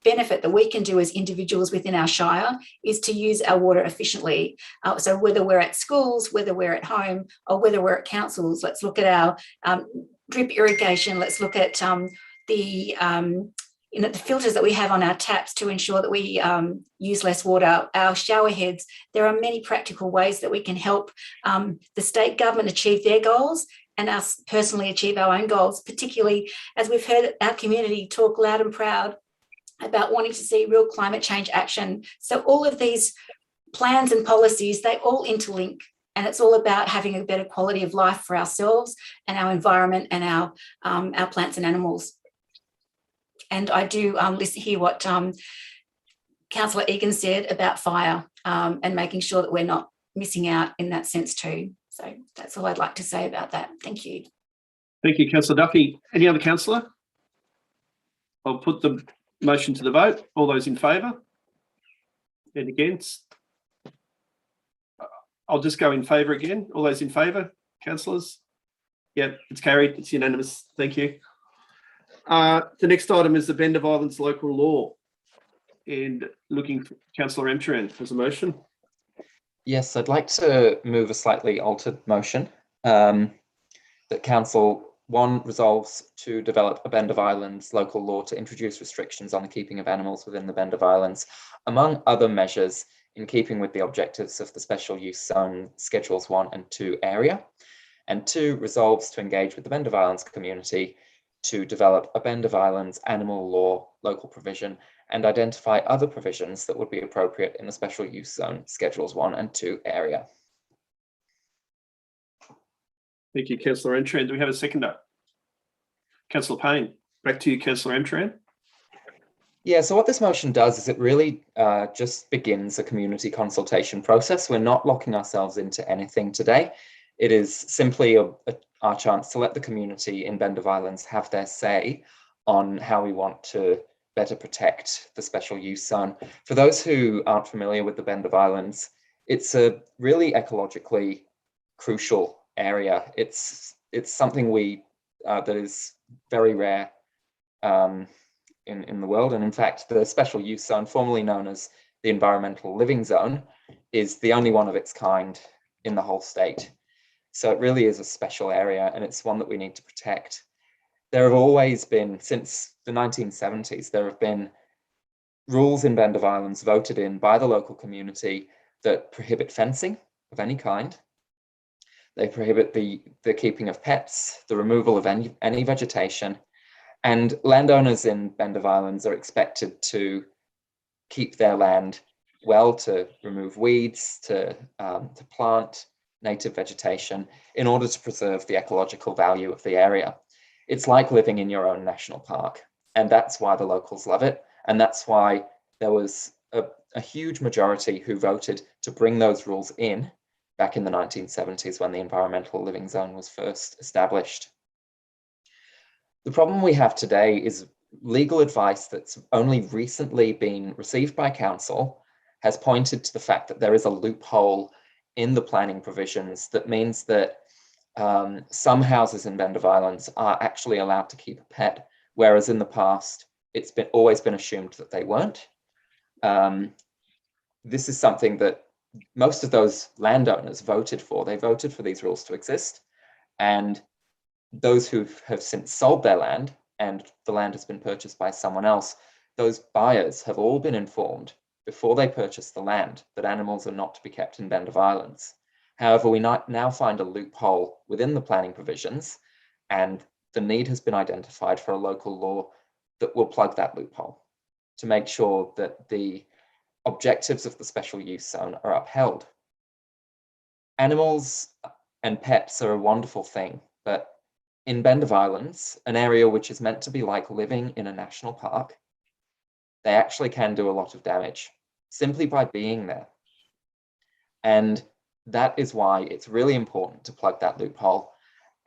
benefit that we can do as individuals within our shire is to use our water efficiently. So whether we're at schools, whether we're at home, or whether we're at councils, let's look at our drip irrigation. Let's look at the filters that we have on our taps to ensure that we use less water, our shower heads. There are many practical ways that we can help the state government achieve their goals and us personally achieve our own goals, particularly as we've heard our community talk loud and proud about wanting to see real climate change action. So all of these plans and policies, they all interlink, and it's all about having a better quality of life for ourselves and our environment and our plants and animals. And I do hear what Councillor Egan said about fire and making sure that we're not missing out in that sense too. So that's all I'd like to say about that. Thank you. Thank you, Councillor Duffy. Any other councillor? I'll put the motion to the vote. All those in favour? And against? I'll just go in favour again. All those in favour, councillors? Yep, it's carried. It's unanimous. Thank you. The next item is the Bend of Islands local law, and looking for Councillor Entran as a motion. Yes, I'd like to move a slightly altered motion that Council 1 resolves to develop a Bend of Islands local law to introduce restrictions on the keeping of animals within the Bend of Islands, among other measures in keeping with the objectives of the Special Use Zone Schedules 1 and 2 area. And 2 resolves to engage with the Bend of Islands community to develop a Bend of Islands animal law local provision and identify other provisions that would be appropriate in the Special Use Zone Schedules 1 and 2 area. Thank you, Councillor Entran. Do we have a seconder? Councillor Payne, back to you, Councillor Entran. Yeah, so what this motion does is it really just begins a community consultation process. We're not locking ourselves into anything today. It is simply our chance to let the community in Bend of Islands have their say on how we want to better protect the special use zone. For those who aren't familiar with the Bend of Islands, it's a really ecologically crucial area. It's something that is very rare in the world. And in fact, the special use zone, formerly known as the environmental living zone, is the only one of its kind in the whole state. So it really is a special area, and it's one that we need to protect. There have always been, since the 1970s, there have been rules in Bend of Islands voted in by the local community that prohibit fencing of any kind. They prohibit the keeping of pets, the removal of any vegetation, and landowners in Bend of Islands are expected to keep their land well, to remove weeds, to plant native vegetation in order to preserve the ecological value of the area. It's like living in your own national park, and that's why the locals love it. And that's why there was a huge majority who voted to bring those rules in back in the 1970s when the environmental living zone was first established. The problem we have today is legal advice that's only recently been received by council has pointed to the fact that there is a loophole in the planning provisions that means that some houses in Bend of Islands are actually allowed to keep a pet, whereas in the past, it's always been assumed that they weren't. This is something that most of those landowners voted for. They voted for these rules to exist. And those who have since sold their land and the land has been purchased by someone else, those buyers have all been informed before they purchase the land that animals are not to be kept in Bend of Islands. However, we now find a loophole within the planning provisions, and the need has been identified for a local law that will plug that loophole to make sure that the objectives of the special use zone are upheld. Animals and pets are a wonderful thing, but in Bend of Islands, an area which is meant to be like living in a national park, they actually can do a lot of damage simply by being there. And that is why it's really important to plug that loophole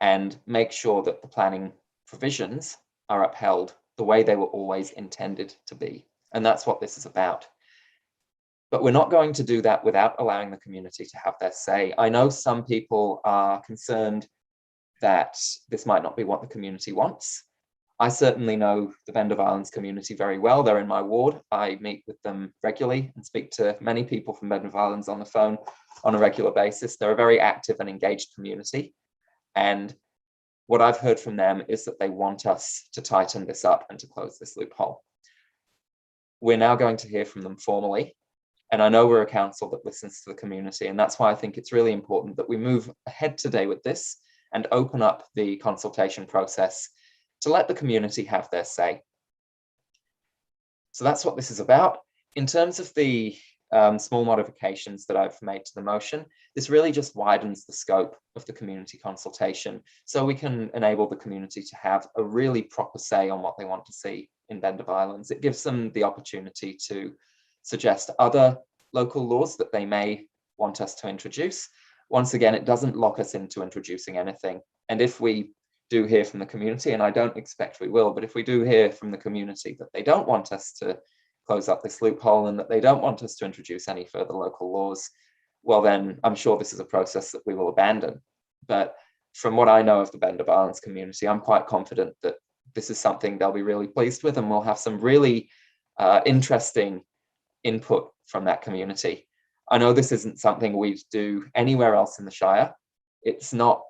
and make sure that the planning provisions are upheld the way they were always intended to be. And that's what this is about. But we're not going to do that without allowing the community to have their say. I know some people are concerned that this might not be what the community wants. I certainly know the Bend of Islands community very well. They're in my ward. I meet with them regularly and speak to many people from Bend of Islands on the phone on a regular basis. They're a very active and engaged community. And what I've heard from them is that they want us to tighten this up and to close this loophole. We're now going to hear from them formally. And I know we're a council that listens to the community. And that's why I think it's really important that we move ahead today with this and open up the consultation process to let the community have their say. So that's what this is about. In terms of the small modifications that I've made to the motion, this really just widens the scope of the community consultation so we can enable the community to have a really proper say on what they want to see in Bend of Islands. It gives them the opportunity to suggest other local laws that they may want us to introduce. Once again, it doesn't lock us into introducing anything. And if we do hear from the community, and I don't expect we will, but if we do hear from the community that they don't want us to close up this loophole and that they don't want us to introduce any further local laws, well then I'm sure this is a process that we will abandon. But from what I know of the Bend of Islands community, I'm quite confident that this is something they'll be really pleased with, and we'll have some really interesting input from that community. I know this isn't something we'd do anywhere else in the Shire. It's not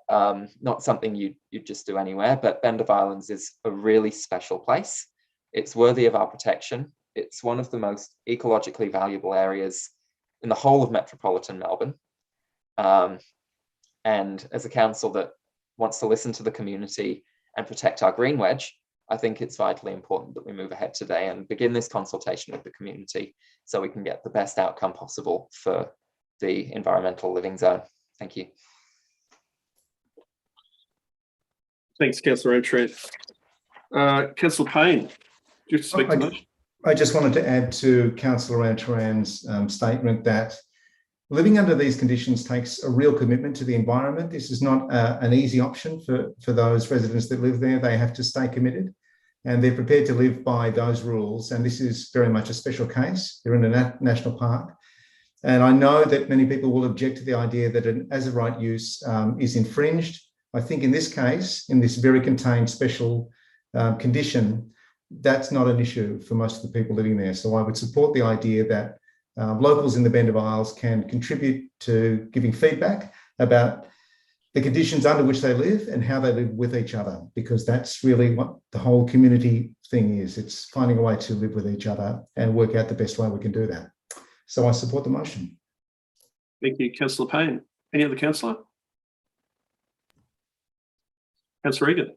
something you'd just do anywhere, but Bend of Islands is a really special place. It's worthy of our protection. It's one of the most ecologically valuable areas in the whole of metropolitan Melbourne. And as a council that wants to listen to the community and protect our green wedge, I think it's vitally important that we move ahead today and begin this consultation with the community so we can get the best outcome possible for the environmental living zone. Thank you. Thanks, Councillor Antrim. Councillor Payne, do you have to speak to the motion? I just wanted to add to Councillor Antrim's statement that living under these conditions takes a real commitment to the environment. This is not an easy option for those residents that live there. They have to stay committed. and they're prepared to live by those rules. And this is very much a special case. They're in a national park. And I know that many people will object to the idea that an as of right use is infringed. I think in this case, in this very contained special condition, that's not an issue for most of the people living there. So I would support the idea that locals in the Bend of Isles can contribute to giving feedback about the conditions under which they live and how they live with each other, because that's really what the whole community thing is. It's finding a way to live with each other and work out the best way we can do that. So I support the motion. Thank you, Councillor Payne. Any other councillor? Councillor Egan.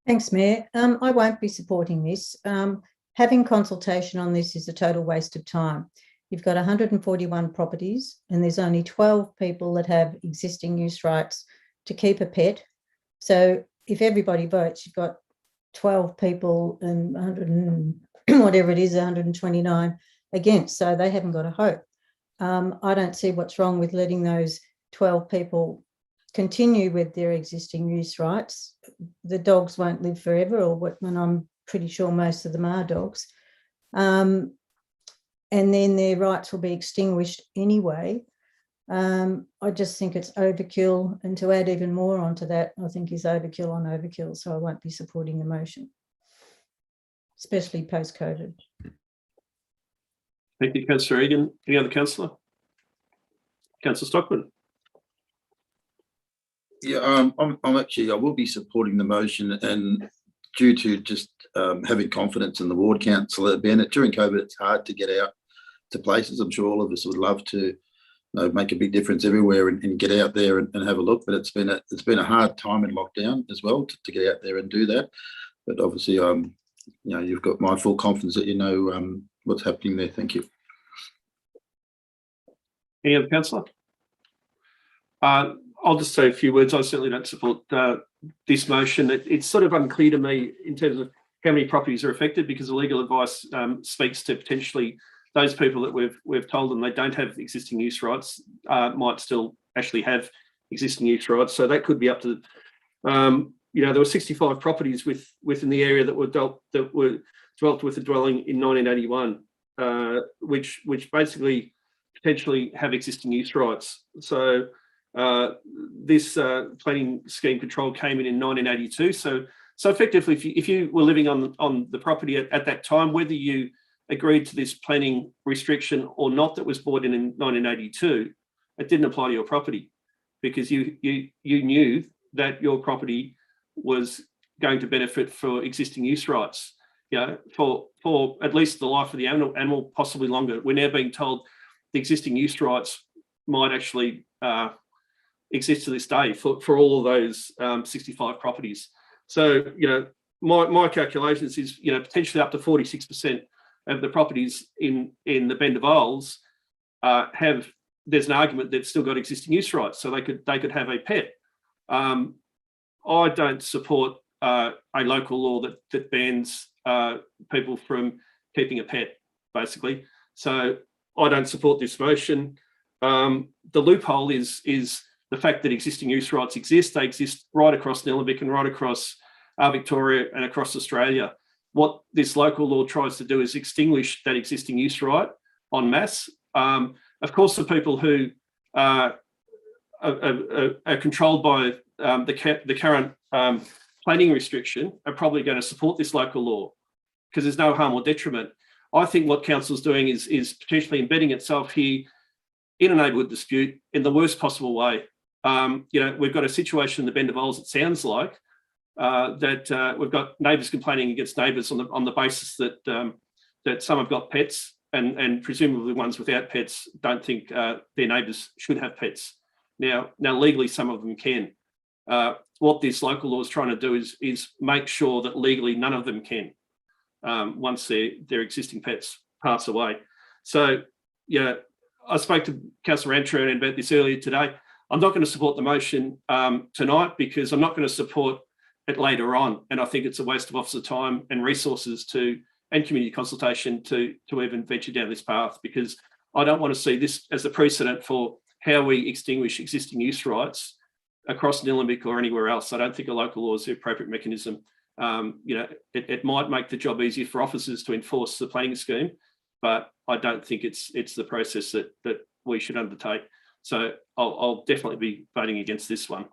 Thanks, Mayor. I won't be supporting this. Having consultation on this is a total waste of time. You've got 141 properties and there's only 12 people that have existing use rights to keep a pet. So if everybody votes, you've got 12 people and 100 and whatever it is, 129 against. So they haven't got a hope. I don't see what's wrong with letting those 12 people continue with their existing use rights. The dogs won't live forever, and I'm pretty sure most of them are dogs. And then their rights will be extinguished anyway. I just think it's overkill, and to add even more onto that, I think is overkill on overkill, so I won't be supporting the motion, especially post-COVID. Thank you, Councillor Egan. Any other councillor? Councillor Stockman. Yeah, I will be supporting the motion, and due to just having confidence in the ward councillor Bennett. During COVID, it's hard to get out to places. I'm sure all of us would love to make a big difference everywhere and get out there and have a look. But it's been a hard time in lockdown as well to get out there and do that. But obviously, you've got my full confidence that you know what's happening there. Thank you. Any other councillor? I'll just say a few words. I certainly don't support this motion. It's sort of unclear to me in terms of how many properties are affected, because the legal advice speaks to potentially those people that we've told them they don't have existing use rights might still actually have existing use rights. So that could be up to, there were 65 properties within the area that were developed with a dwelling in 1981, which basically potentially have existing use rights. So this planning scheme control came in 1982. So effectively, if you were living on the property at that time, whether you agreed to this planning restriction or not that was brought in 1982, it didn't apply to your property, because you knew that your property was going to benefit for existing use rights, for at least the life of the animal, possibly longer. We're now being told the existing use rights might actually exist to this day for all of those 65 properties. So, my calculations is, potentially up to 46% of the properties in the Bend of Isles there's an argument they've still got existing use rights, so they could have a pet. I don't support a local law that bans people from keeping a pet, basically. So I don't support this motion. The loophole is the fact that existing use rights exist. They exist right across Nilembic and right across Victoria and across Australia. What this local law tries to do is extinguish that existing use right en masse. Of course, the people who are controlled by the current planning restriction are probably going to support this local law because there's no harm or detriment. I think what council's doing is potentially embedding itself here in a neighbourhood dispute in the worst possible way. We've got a situation in the Bend of Isles, it sounds like, that we've got neighbours complaining against neighbours on the basis that some have got pets and presumably ones without pets don't think their neighbours should have pets. Now legally some of them can. What this local law is trying to do is make sure that legally none of them can once their existing pets pass away. So I spoke to Councillor Antron about this earlier today. I'm not going to support the motion tonight because I'm not going to support it later on, and I think it's a waste of officer time and resources and community consultation to even venture down this path, because I don't want to see this as a precedent for how we extinguish existing use rights across Nilembic or anywhere else. I don't think a local law is the appropriate mechanism it might make the job easier for officers to enforce the planning scheme, but I don't think it's the process that we should undertake. So I'll definitely be voting against this one.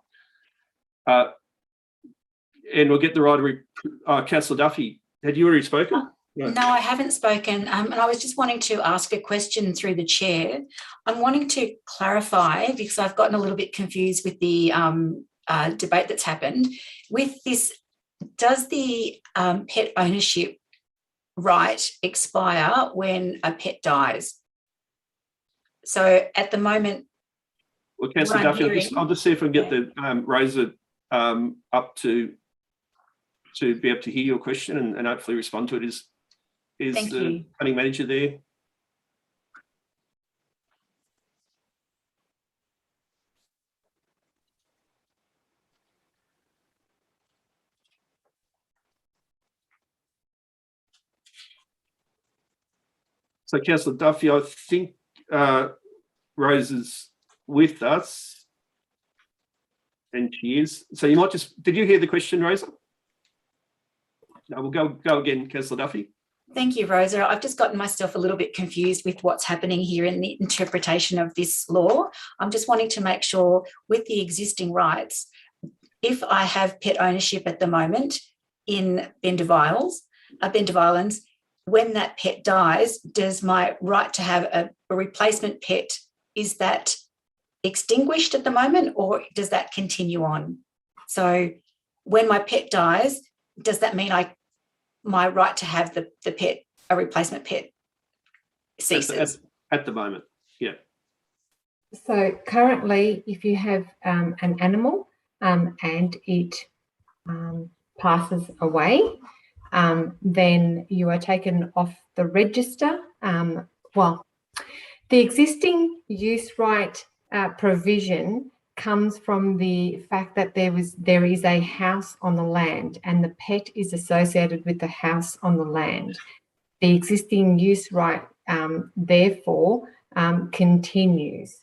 And we'll get the right of Councillor Duffy. Had you already spoken? No, I haven't spoken. And I was just wanting to ask a question through the chair. I'm wanting to clarify, because I've gotten a little bit confused with the debate that's happened. With this, does the pet ownership right expire when a pet dies? So at the moment, well, Councillor Duffy, I'll just see if I can get the Rosa up to be able to hear your question and hopefully respond to it. Is the planning manager there? So, Councillor Duffy, I think Rose is with us, and she is. So you might just, did you hear the question, Rosa? No, we'll go again, Councillor Duffy. Thank you, Rosa. I've just gotten myself a little bit confused with what's happening here in the interpretation of this law. I'm just wanting to make sure with the existing rights, if I have pet ownership at the moment in Bend of Islands, when that pet dies, does my right to have a replacement pet, is that extinguished at the moment, or does that continue on? So when my pet dies, does that mean my right to have the pet, a replacement pet, ceases? At the moment, yeah. So currently, if you have an animal and it passes away, then you are taken off the register. Well, the existing use right provision comes from the fact that there is a house on the land and the pet is associated with the house on the land. The existing use right, therefore, continues.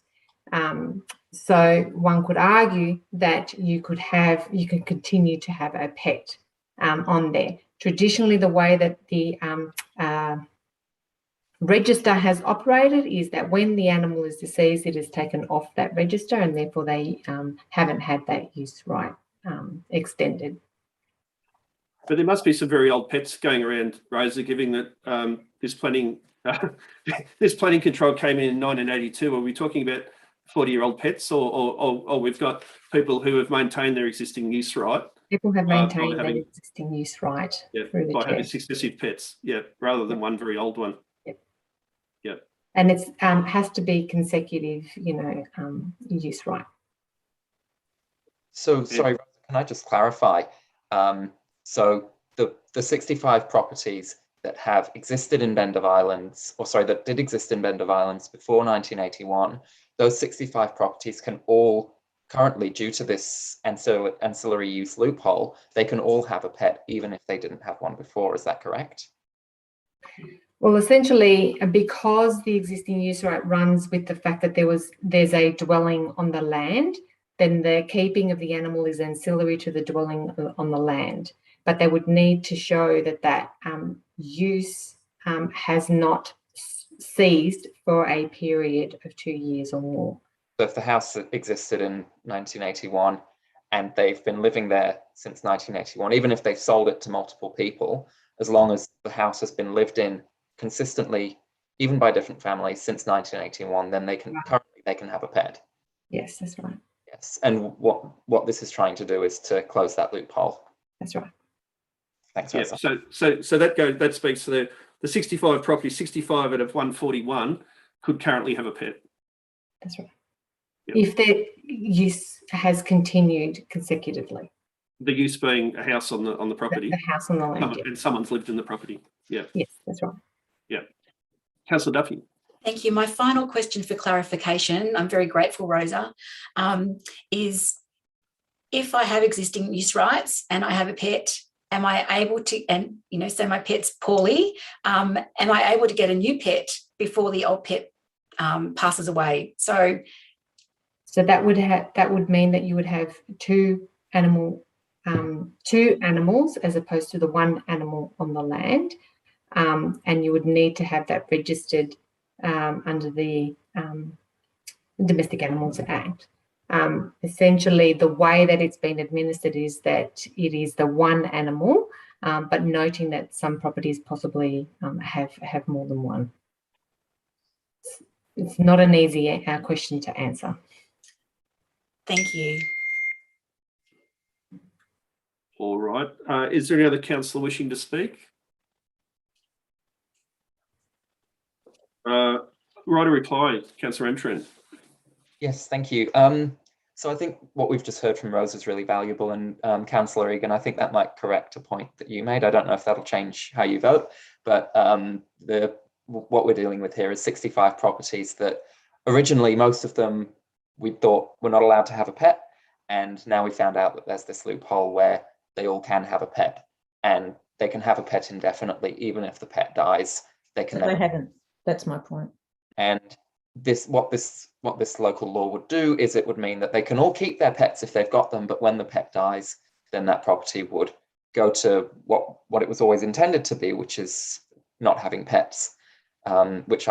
So one could argue that you could continue to have a pet on there. Traditionally, the way that the register has operated is that when the animal is deceased, it is taken off that register, and therefore they haven't had that use right extended. But there must be some very old pets going around, Rosa, given that this planning control came in 1982. Are we talking about 40-year-old pets, or we've got people who have maintained their existing use right? People have maintained their existing use right through the by having successive pets, rather than one very old one. And it has to be consecutive, use right. So, sorry, can I just clarify? So the 65 properties that have existed in Bend of Islands, that did exist in Bend of Islands before 1981, those 65 properties can all currently, due to this ancillary use loophole, they can all have a pet, even if they didn't have one before. Is that correct? Well, essentially, because the existing use right runs with the fact that there's a dwelling on the land, then the keeping of the animal is ancillary to the dwelling on the land. But they would need to show that use has not ceased for a period of 2 years or more. So if the house existed in 1981 and they've been living there since 1981, even if they've sold it to multiple people, as long as the house has been lived in consistently, even by different families, since 1981, then they can have a pet. Yes, that's right. Yes, and what this is trying to do is to close that loophole. That's right. Thanks. Yeah. So that speaks to the 65 properties. 65 out of 141 could currently have a pet. That's right. Yep. If their use has continued consecutively. The use being a house on the property. The house on the land. And someone's lived in the property. Yeah. Yes, that's right. Yeah. Councillor Duffy. Thank you. My final question for clarification, I'm very grateful, Rosa, is if I have existing use rights and I have a pet, am I able to, and say my pet's poorly, am I able to get a new pet before the old pet passes away? So that would mean that you would have two animal 2 animals as opposed to the 1 animal on the land, and you would need to have that registered under the Domestic Animals Act. Essentially, the way that it's been administered is that it is the 1 animal, but noting that some properties possibly have more than 1. It's not an easy question to answer. Thank you. All right. Is there any other councillor wishing to speak? Right, a reply, Councillor Emtrin. Yes, thank you. So I think what we've just heard from Rose is really valuable, and Councillor Egan, I think that might correct a point that you made. I don't know if that'll change how you vote, but what we're dealing with here is 65 properties that originally, most of them we thought were not allowed to have a pet, and now we found out that there's this loophole where they all can have a pet, and they can have a pet indefinitely, even if the pet dies. They can. But they haven't. That's my point. And what this local law would do is it would mean that they can all keep their pets if they've got them, but when the pet dies, then that property would go to what it was always intended to be, which is not having pets, which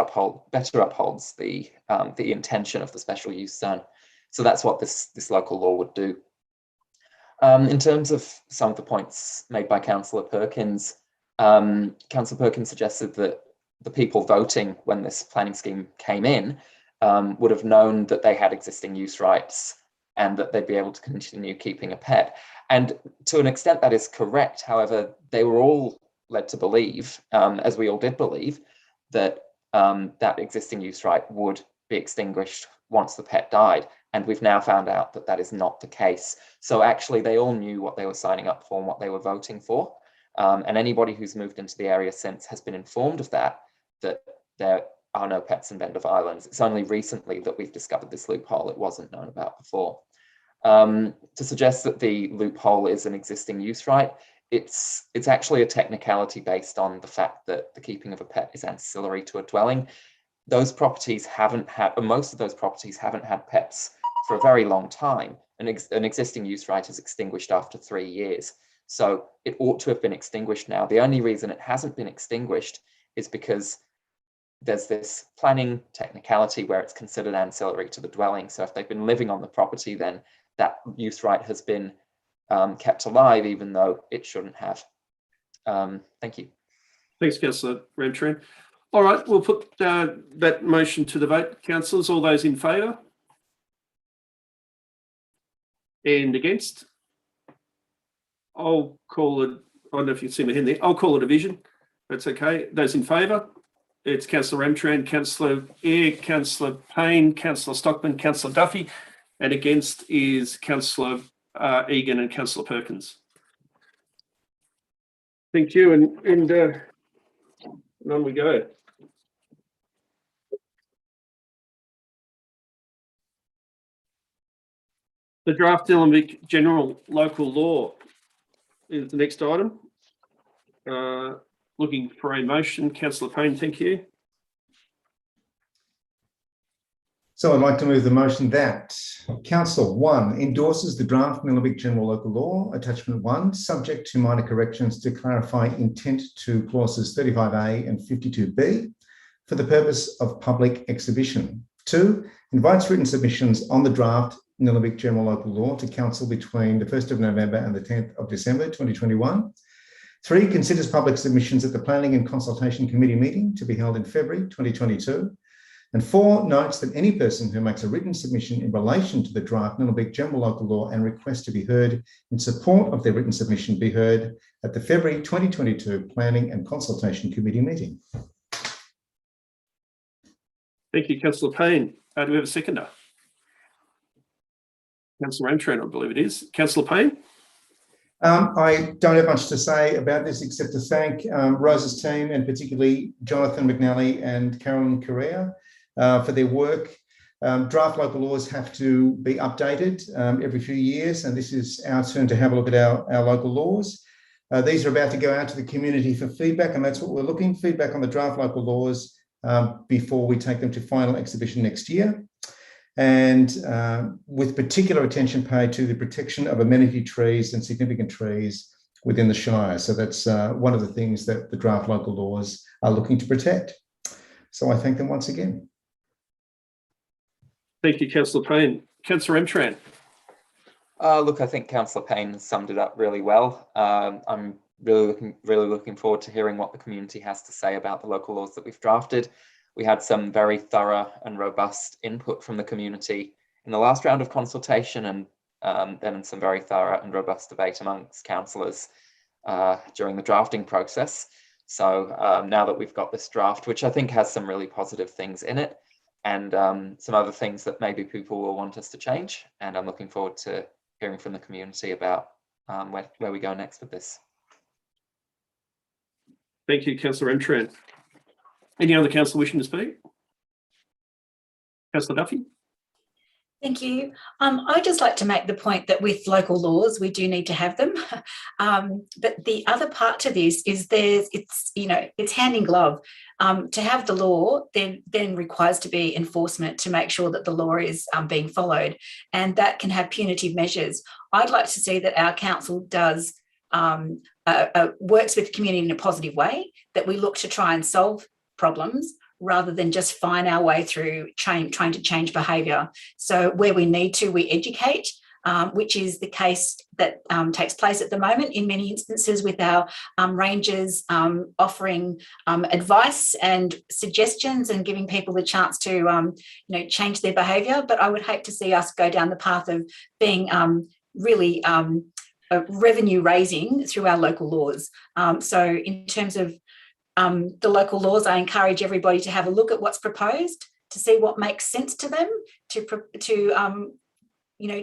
better upholds the intention of the special use zone. So that's what this local law would do. In terms of some of the points made by Councillor Perkins, Councillor Perkins suggested that the people voting when this planning scheme came in would have known that they had existing use rights and that they'd be able to continue keeping a pet. And to an extent that is correct. However, they were all led to believe, as we all did believe, that that existing use right would be extinguished once the pet died. And we've now found out that that is not the case. So actually they all knew what they were signing up for and what they were voting for. And anybody who's moved into the area since has been informed of that there are no pets in Bendive Islands. It's only recently that we've discovered this loophole. It wasn't known about before. To suggest that the loophole is an existing use right, it's actually a technicality based on the fact that the keeping of a pet is ancillary to a dwelling. Those properties most of those properties haven't had pets for a very long time. An existing use right is extinguished after 3 years. So it ought to have been extinguished now. The only reason it hasn't been extinguished is because there's this planning technicality where it's considered ancillary to the dwelling. So if they've been living on the property, then that use right has been kept alive, even though it shouldn't have. Thank you. Thanks, Councillor Remtrin. All right, we'll put that motion to the vote. Councillors, all those in favour? And against? I'll call it, I don't know if you can see my hand there, I'll call it a division. That's okay. Those in favour? It's Councillor Remtrin, Councillor Eyre, Councillor Payne, Councillor Stockman, Councillor Duffy, and against is Councillor Egan and Councillor Perkins. Thank you, and on we go. The draft Nilembic General Local Law is the next item. Looking for a motion. Councillor Payne, thank you. So I'd like to move the motion that Council 1 endorses the draft Nilembic General Local Law, Attachment 1, subject to minor corrections to clarify intent to clauses 35A and 52B for the purpose of public exhibition. 2, invites written submissions on the draft Nilembic General Local Law to Council between the 1st of November and the 10th of December 2021. 3, considers public submissions at the Planning and Consultation Committee meeting to be held in February 2022. And 4, notes that any person who makes a written submission in relation to the draft Nilembic General Local Law and requests to be heard in support of their written submission be heard at the February 2022 Planning and Consultation Committee meeting. Thank you, Councillor Payne. Do we have a seconder? Councillor Remtrin, I believe it is. Councillor Payne? I don't have much to say about this except to thank Rose's team and particularly Jonathan McNally and Carolyn Correa for their work. Draft local laws have to be updated every few years, and this is our turn to have a look at our local laws. These are about to go out to the community for feedback, and that's what we're looking, feedback on the draft local laws before we take them to final exhibition next year. and with particular attention paid to the protection of amenity trees and significant trees within the Shire. So that's one of the things that the draft local laws are looking to protect. So I thank them once again. Thank you, Councillor Payne. Councillor Emtran. Look, I think Councillor Payne summed it up really well. I'm really looking forward to hearing what the community has to say about the local laws that we've drafted. We had some very thorough and robust input from the community in the last round of consultation, and then some very thorough and robust debate amongst councillors during the drafting process. So now that we've got this draft, which I think has some really positive things in it, and some other things that maybe people will want us to change, and I'm looking forward to hearing from the community about where we go next with this. Thank you, Councillor Emtran. Any other councillor wishing to speak? Councillor Duffy. Thank you. I'd just like to make the point that with local laws, we do need to have them. But the other part to this is it's hand in glove. To have the law then requires to be enforcement to make sure that the law is being followed, and that can have punitive measures. I'd like to see that our council does works with the community in a positive way, that we look to try and solve problems rather than just find our way through trying to change behaviour. So where we need to, we educate, which is the case that takes place at the moment in many instances with our rangers offering advice and suggestions and giving people the chance to change their behaviour. But I would hate to see us go down the path of being really revenue raising through our local laws. So in terms of the local laws, I encourage everybody to have a look at what's proposed, to see what makes sense to them, to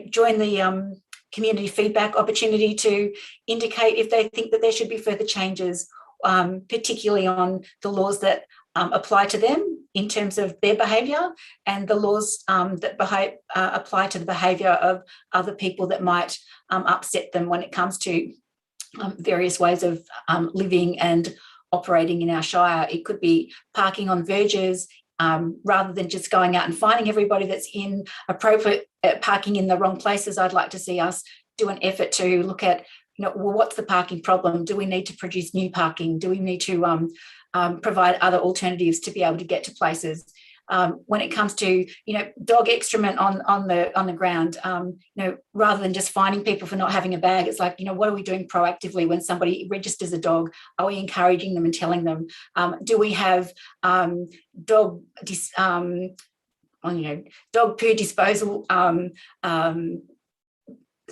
join the community feedback opportunity to indicate if they think that there should be further changes, particularly on the laws that apply to them in terms of their behaviour, and the laws that apply to the behaviour of other people that might upset them when it comes to various ways of living and operating in our Shire. It could be parking on verges, rather than just going out and finding everybody that's inappropriate parking in the wrong places. I'd like to see us do an effort to look at, well, what's the parking problem? Do we need to produce new parking? Do we need to provide other alternatives to be able to get to places? When it comes to dog excrement on the ground, rather than just finding people for not having a bag, it's like, what are we doing proactively when somebody registers a dog? Are we encouraging them and telling them? Do we have dog poo disposal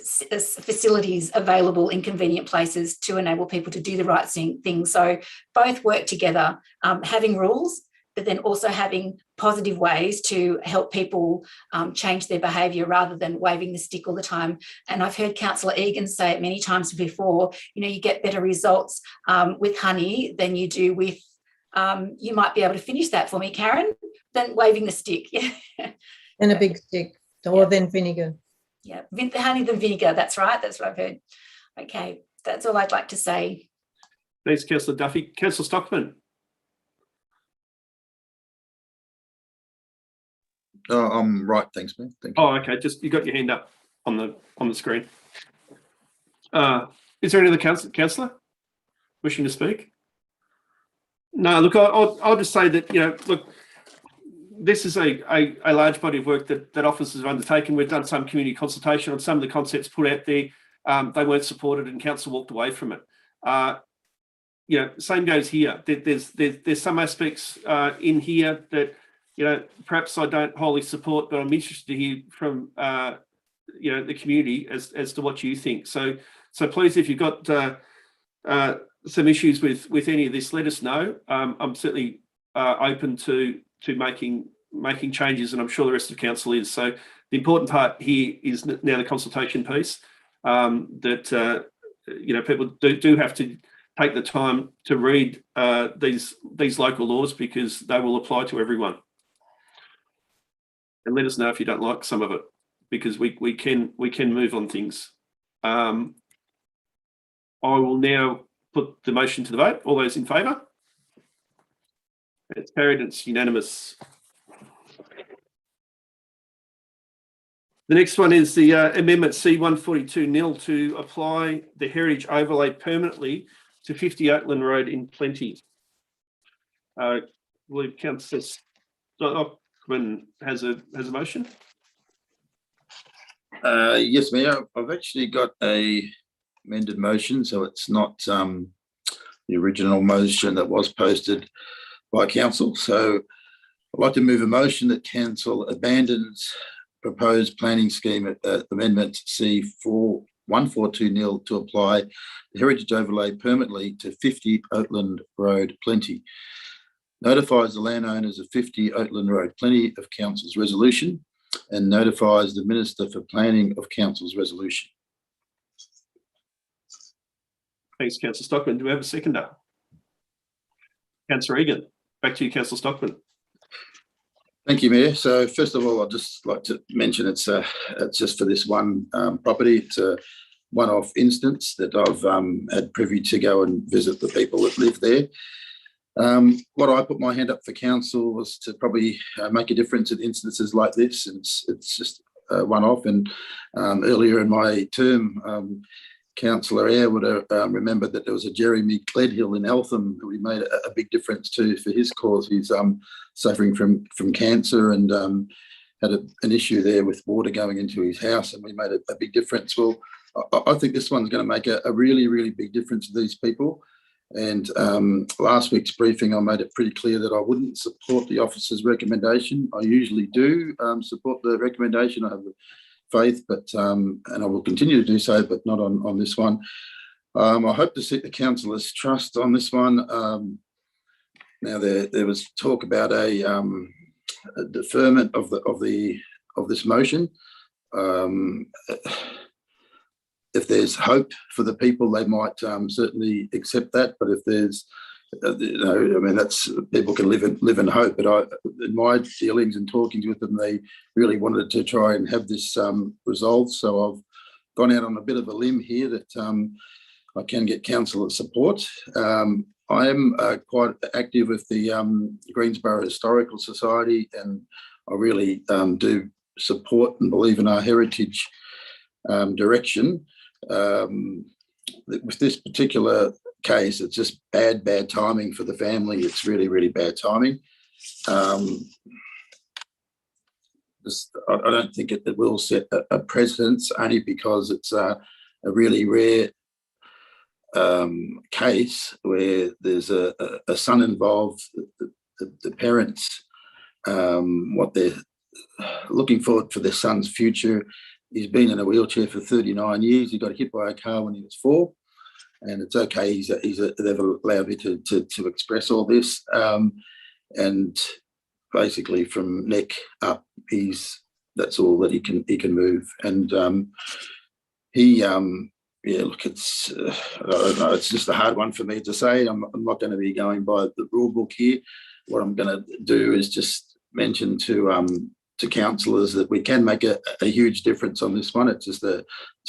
facilities available in convenient places to enable people to do the right thing? So both work together, having rules, but then also having positive ways to help people change their behaviour rather than waving the stick all the time. And I've heard Councillor Egan say it many times before, you get better results with honey than you do with, you might be able to finish that for me, Karen, than waving the stick. And a big stick, or then vinegar. Yeah, honey than vinegar, that's right, that's what I've heard. Okay, that's all I'd like to say. Thanks, Councillor Duffy. Councillor Stockman. Oh, I'm right, thanks, man. Thank you. Oh, okay. Just you got your hand up on the screen. Is there any other councillor wishing to speak? No. Look, I'll just say that look, this is a large body of work that officers have undertaken. We've done some community consultation on some of the concepts put out there. They weren't supported, and council walked away from it. Same goes here. There's some aspects in here that perhaps I don't wholly support, but I'm interested to hear from the community as to what you think. So please, if you've got some issues with any of this, let us know. I'm certainly open to making changes, and I'm sure the rest of council is. So the important part here is now the consultation piece, that people do have to take the time to read these local laws, because they will apply to everyone. And let us know if you don't like some of it, because we can move on things. I will now put the motion to the vote. All those in favour? It's carried. It's unanimous. The next one is the Amendment C142 nil to apply the heritage overlay permanently to 50 Oatland Road in Plenty. I believe Councillor Stockman has a motion. Yes, Mayor. I've actually got a amended motion, so it's not the original motion that was posted by council. So I'd like to move a motion that council abandons proposed planning scheme amendment C142 nil to apply the heritage overlay permanently to 50 Oatland Road Plenty. Notifies the landowners of 50 Oatland Road Plenty of council's resolution and notifies the Minister for Planning of council's resolution. Thanks, Councillor Stockman. Do we have a seconder? Councillor Egan. Back to you, Councillor Stockman. Thank you, Mayor. So first of all, I'd just like to mention it's just for this one property. It's a one-off instance that I've had privy to go and visit the people that live there. What I put my hand up for council was to probably make a difference in instances like this. It's just one-off. And earlier in my term, Councillor Eyre would have remembered that there was a Jeremy Cledhill in Eltham who we made a big difference to for his cause. He's suffering from cancer and had an issue there with water going into his house, and we made a big difference. Well, I think this one's going to make a really, really big difference to these people. And last week's briefing, I made it pretty clear that I wouldn't support the officer's recommendation. I usually do support the recommendation. I have faith, but and I will continue to do so, but not on this one. I hope to seek the councillors' trust on this one. Now there was talk about a deferment of this motion. If there's hope for the people, they might certainly accept that. But if there's, I mean, that's people can live in hope. But in my dealings and talking with them, they really wanted to try and have this resolved. So I've gone out on a bit of a limb here that I can get councillor support. I am quite active with the Greensborough Historical Society, and I really do support and believe in our heritage direction. With this particular case, it's just bad timing for the family. It's really, really bad timing. I don't think it will set a precedence, only because it's a really rare case where there's a son involved. The parents, what they're looking for their son's future. He's been in a wheelchair for 39 years. He got hit by a car when he was 4, and it's okay. They've allowed me to express all this, and basically from neck up, that's all that he can move. And look, it's I don't know. It's just a hard one for me to say. I'm not going to be going by the rule book here. What I'm going to do is just mention to councillors that we can make a huge difference on this one. It's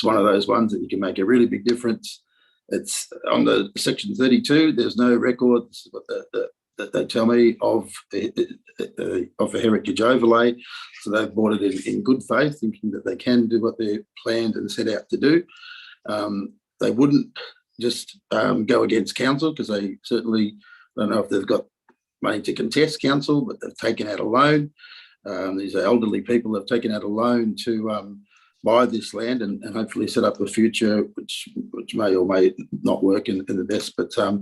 one of those ones that you can make a really big difference. It's on the section 32. There's no record that they tell me of a heritage overlay. So they've bought it in good faith, thinking that they can do what they planned and set out to do. They wouldn't just go against council, because they certainly don't know if they've got money to contest council, but they've taken out a loan. These are elderly people that have taken out a loan to buy this land and hopefully set up a future which may or may not work in the best. But I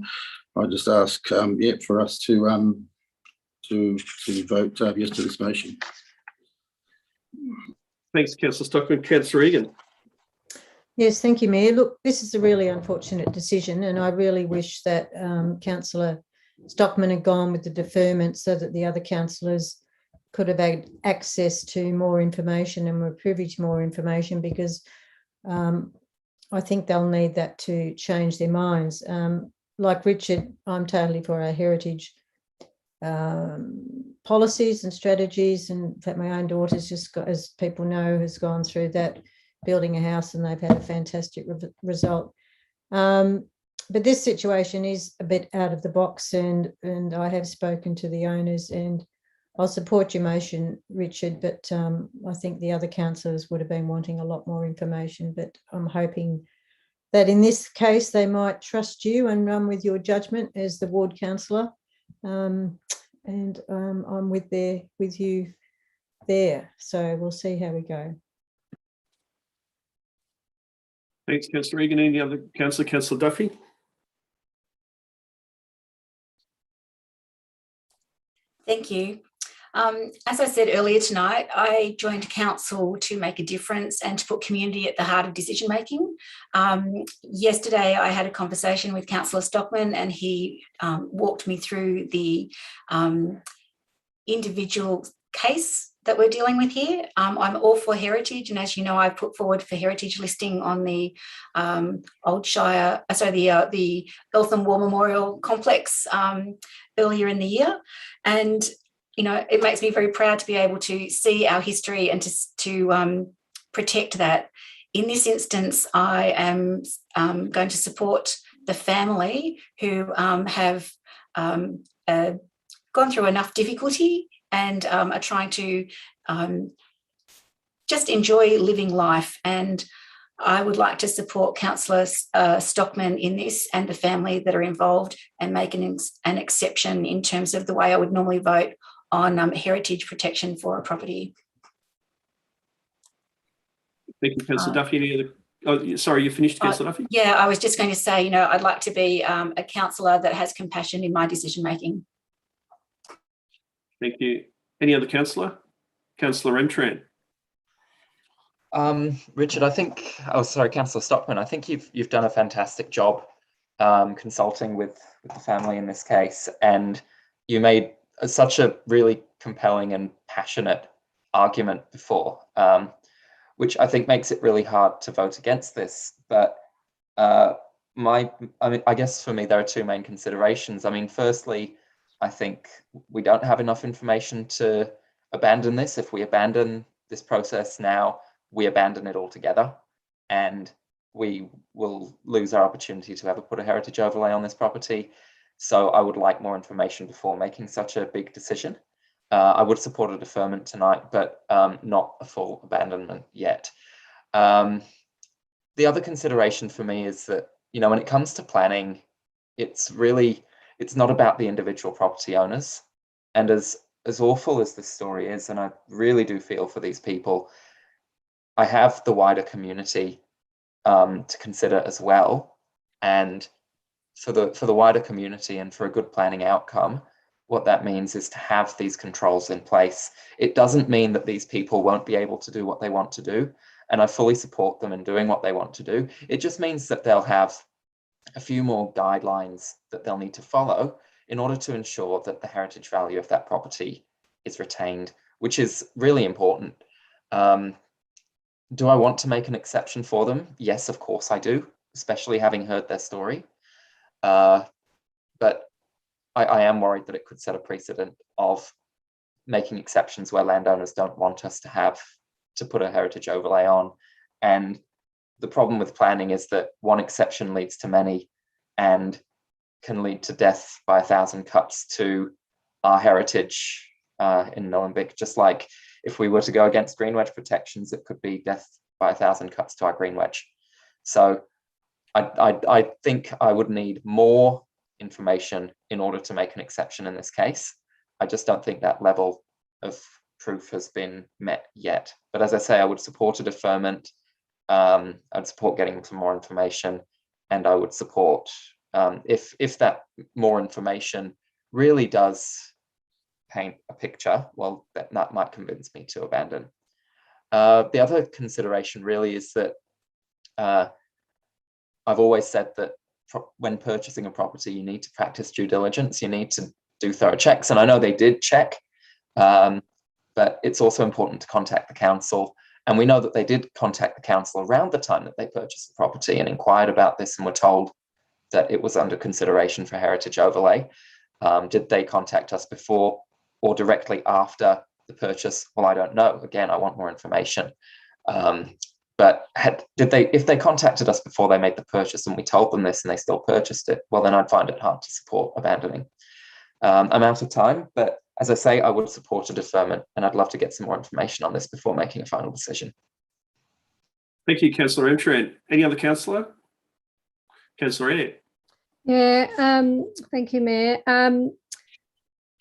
just ask, for us to vote yes to this motion. Thanks, Councillor Stockman. Councillor Egan. Yes, thank you, Mayor. Look, this is a really unfortunate decision, and I really wish that Councillor Stockman had gone with the deferment so that the other councillors could have had access to more information and were privy to more information, because I think they'll need that to change their minds. Like Richard, I'm totally for our heritage policies and strategies. And in fact, my own daughter's just got, as people know, has gone through that, building a house, and they've had a fantastic result. But this situation is a bit out of the box, and I have spoken to the owners, and I'll support your motion, Richard, but I think the other councillors would have been wanting a lot more information, but I'm hoping that in this case they might trust you and run with your judgment as the ward councillor. I'm with you there. So we'll see how we go. Thanks, Councillor Egan. Any other councillor? Councillor Duffy? Thank you. As I said earlier tonight, I joined council to make a difference and to put community at the heart of decision making. Yesterday, I had a conversation with Councillor Stockman, and he walked me through the individual case that we're dealing with here. I'm all for heritage, and as you know, I put forward for heritage listing on the Old Shire, the Eltham War Memorial Complex earlier in the year, and you know, it makes me very proud to be able to see our history and to protect that. In this instance, I am going to support the family who have gone through enough difficulty and are trying to just enjoy living life. And I would like to support Councillor Stockman in this and the family that are involved, and make an exception in terms of the way I would normally vote on heritage protection for a property. Thank you, Councillor Duffy. Any other? Oh, sorry, you finished, Councillor Duffy? Yeah, I was just going to say, you know, I'd like to be a councillor that has compassion in my decision making. Thank you. Any other councillor? Councillor Entran. Richard, I think, Councillor Stockman, I think you've done a fantastic job consulting with the family in this case, and you made such a really compelling and passionate argument before, which I think makes it really hard to vote against this. But I guess for me, there are two main considerations. I mean, firstly, I think we don't have enough information to abandon this. If we abandon this process now, we abandon it altogether, and we will lose our opportunity to ever put a heritage overlay on this property. So I would like more information before making such a big decision. I would support a deferment tonight, but not a full abandonment yet. The other consideration for me is that, you know, when it comes to planning, it's not about the individual property owners. And as awful as this story is, and I really do feel for these people, I have the wider community to consider as well. And for the wider community and for a good planning outcome, what that means is to have these controls in place. It doesn't mean that these people won't be able to do what they want to do, and I fully support them in doing what they want to do. It just means that they'll have a few more guidelines that they'll need to follow in order to ensure that the heritage value of that property is retained, which is really important. Do I want to make an exception for them? Yes, of course I do, especially having heard their story. But I am worried that it could set a precedent of making exceptions where landowners don't want us to put a heritage overlay on. And the problem with planning is that one exception leads to many and can lead to death by 1,000 cuts to our heritage in Nilembic. Just like if we were to go against green wedge protections, it could be death by 1,000 cuts to our green wedge. So I think I would need more information in order to make an exception in this case. I just don't think that level of proof has been met yet. But as I say, I would support a deferment. I'd support getting some more information, and I would support if that more information really does paint a picture, well, that might convince me to abandon. The other consideration really is that I've always said that when purchasing a property, you need to practice due diligence. You need to do thorough checks, and I know they did check, but it's also important to contact the council. And we know that they did contact the council around the time that they purchased the property and inquired about this, and were told that it was under consideration for heritage overlay. Did they contact us before or directly after the purchase? Well, I don't know. Again, I want more information. But if they contacted us before they made the purchase and we told them this and they still purchased it, well, then I'd find it hard to support abandoning. I'm out of time, but As I say, I would support a deferment, and I'd love to get some more information on this before making a final decision. Thank you, Councillor Emtran. Any other councillor? Councillor Eyre. Yeah, thank you, Mayor.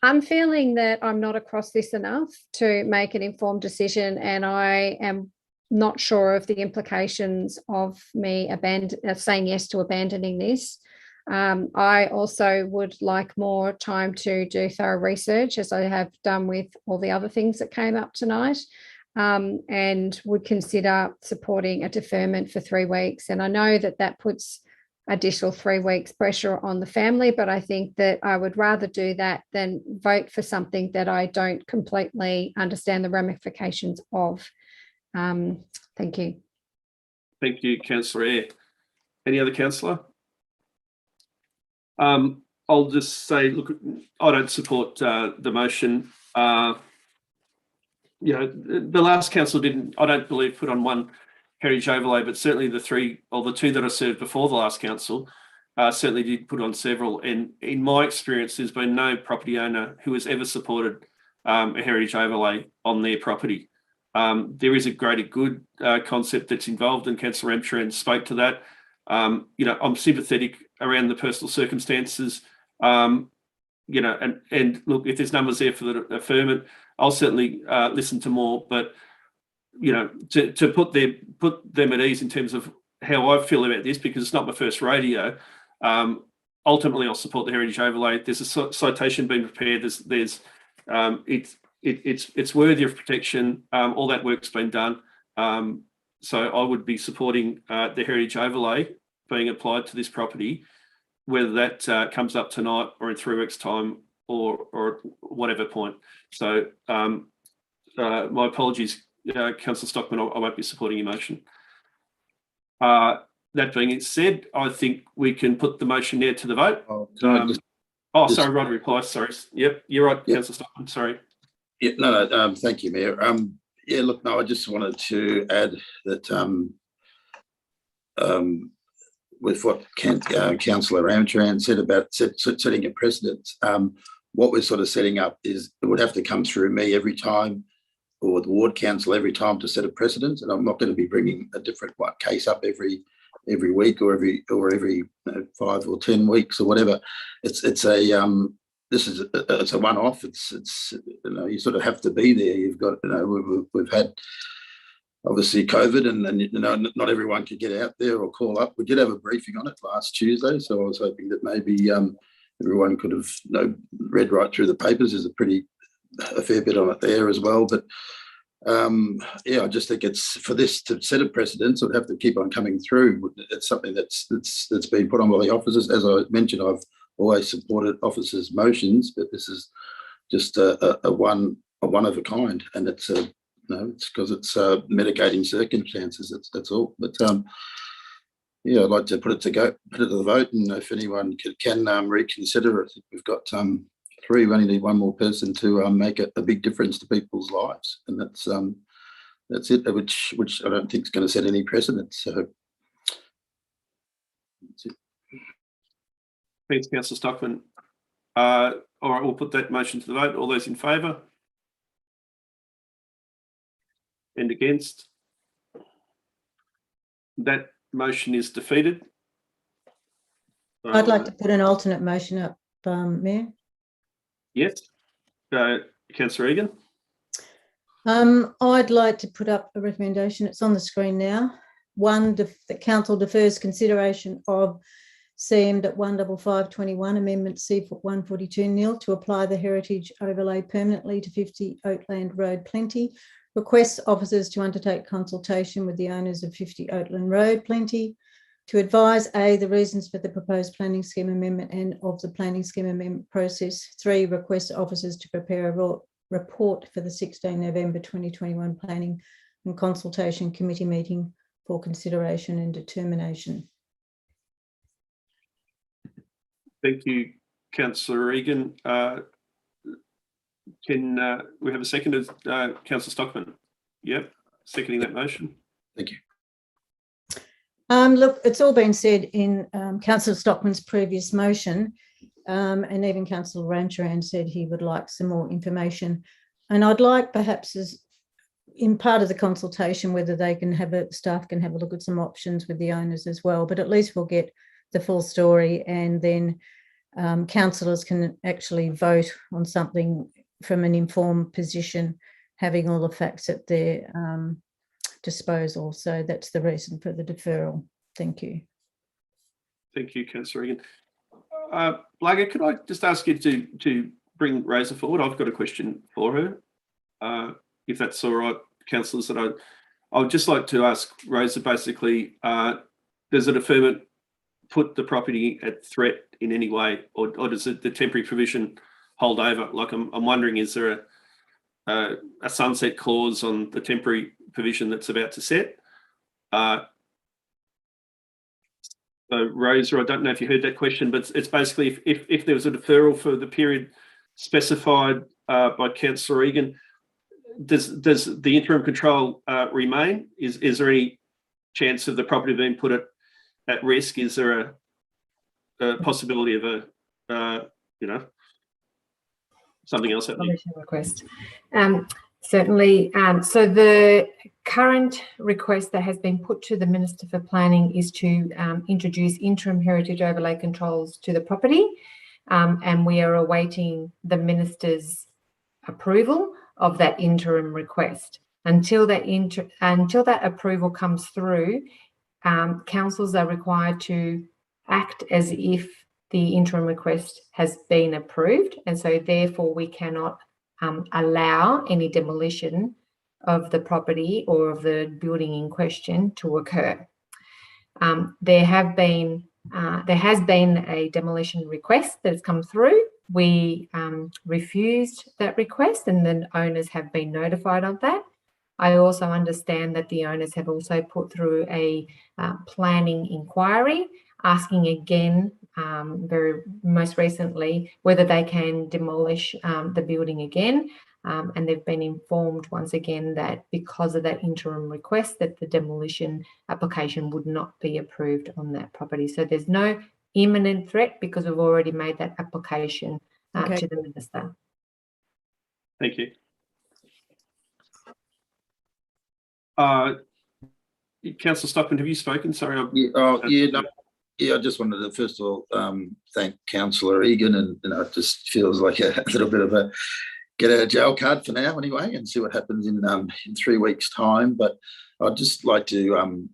I'm feeling that I'm not across this enough to make an informed decision, and I am not sure of the implications of me saying yes to abandoning this. I also would like more time to do thorough research, as I have done with all the other things that came up tonight, and would consider supporting a deferment for 3 weeks. And I know that that puts additional 3 weeks pressure on the family, but I think that I would rather do that than vote for something that I don't completely understand the ramifications of. Thank you. Thank you, Councillor Eyre. Any other councillor? I'll just say, look, I don't support the motion. You know, the last council didn't, I don't believe, put on one heritage overlay, but certainly the 3 or the 2 that I served before the last council certainly did put on several. And in my experience, there's been no property owner who has ever supported a heritage overlay on their property. There is a greater good concept that's involved, and Councillor Emtran spoke to that. You know, I'm sympathetic around the personal circumstances. You know, and look, if there's numbers there for the deferment, I'll certainly listen to more. But you know, to put them at ease in terms of how I feel about this, because it's not my first rodeo. Ultimately, I'll support the heritage overlay. There's a citation being prepared. It's worthy of protection. All that work's been done. So I would be supporting the heritage overlay being applied to this property, whether that comes up tonight or in 3 weeks' time or whatever point. So my apologies, Councillor Stockman, I won't be supporting your motion. That being said, I think we can put the motion there to the vote. Sorry, right to reply. Sorry. Yep, you're right, yep. Councillor Stockman. Sorry. Yeah, no, thank you, Mayor. Yeah, look, no, I just wanted to add that with what Councillor Amtran said about setting a precedent, what we're sort of setting up is it would have to come through me every time, or the ward council every time, to set a precedent. And I'm not going to be bringing a different case up every week or every 5 or 10 weeks or whatever. It's a one-off. It's you know, you sort of have to be there. You've got, you know, we've had obviously COVID, and you know, not everyone could get out there or call up. We did have a briefing on it last Tuesday, so I was hoping that maybe everyone could have, you know, read right through the papers. There's a fair bit on it there as well. But yeah, I just think it's, for this to set a precedent, it would have to keep on coming through. It's something that's been put on by the officers. As I mentioned, I've always supported officers' motions, but this is just a one of a kind, and it's it's because it's mitigating circumstances. That's all. But yeah, I'd like to put it to the vote, and if anyone can reconsider it, we've got 3. We only need one more person to make a big difference to people's lives, and that's it. Which I don't think is going to set any precedent. So that's it. Thanks, Councillor Stockman. All right, we'll put that motion to the vote. All those in favour? And against? That motion is defeated. I'd like to put an alternate motion up, Mayor. Yes. Councillor Egan. I'd like to put up a recommendation. It's on the screen now. 1, the council defers consideration of CM.15521 Amendment C142 to apply the heritage overlay permanently to 50 Oatland Road, Plenty. Requests officers to undertake consultation with the owners of 50 Oatland Road, Plenty, to advise A, the reasons for the proposed planning scheme amendment and of the planning scheme amendment process. 3, request officers to prepare a report for the 16 November 2021 Planning and Consultation Committee meeting for consideration and determination. Thank you, Councillor Egan. Can we have a second as Councillor Stockman? Yep, seconding that motion. Thank you. Look, it's all been said in Councillor Stockman's previous motion. and even Councillor Rancharan said he would like some more information. And I'd like perhaps as in part of the consultation, whether they can have staff can have a look at some options with the owners as well, but at least we'll get the full story, and then councillors can actually vote on something from an informed position, having all the facts at their disposal. So that's the reason for the deferral. Thank you. Thank you, Councillor Egan. Blaga, could I just ask you to bring Rosa forward? I've got a question for her, if that's all right, councillors. That I would just like to ask Rosa, basically, does the deferment put the property at threat in any way, or does the temporary provision hold over? Like, I'm wondering, is there a sunset clause on the temporary provision that's about to set? So Rosa, I don't know if you heard that question, but it's basically if there was a deferral for the period specified by Councillor Egan, does the interim control remain? Is there any chance of the property being put at risk? Is there a possibility of something else happening? Request. Certainly. So the current request that has been put to the Minister for Planning is to introduce interim heritage overlay controls to the property, and we are awaiting the Minister's approval of that interim request. Until that approval comes through, councils are required to act as if the interim request has been approved, and so therefore we cannot allow any demolition of the property or of the building in question to occur. There has been a demolition request that has come through. We refused that request, and the owners have been notified of that. I also understand that the owners have also put through a planning inquiry, asking again, very most recently, whether they can demolish the building again. And they've been informed once again that because of that interim request, that the demolition application would not be approved on that property. So there's no imminent threat because we've already made that application to the Minister. Thank you. Councillor Stockman, have you spoken? Sorry. I just wanted to first of all thank Councillor Egan, and it just feels like a little bit of a get out of jail card for now, anyway, and see what happens in 3 weeks' time. But I'd just like to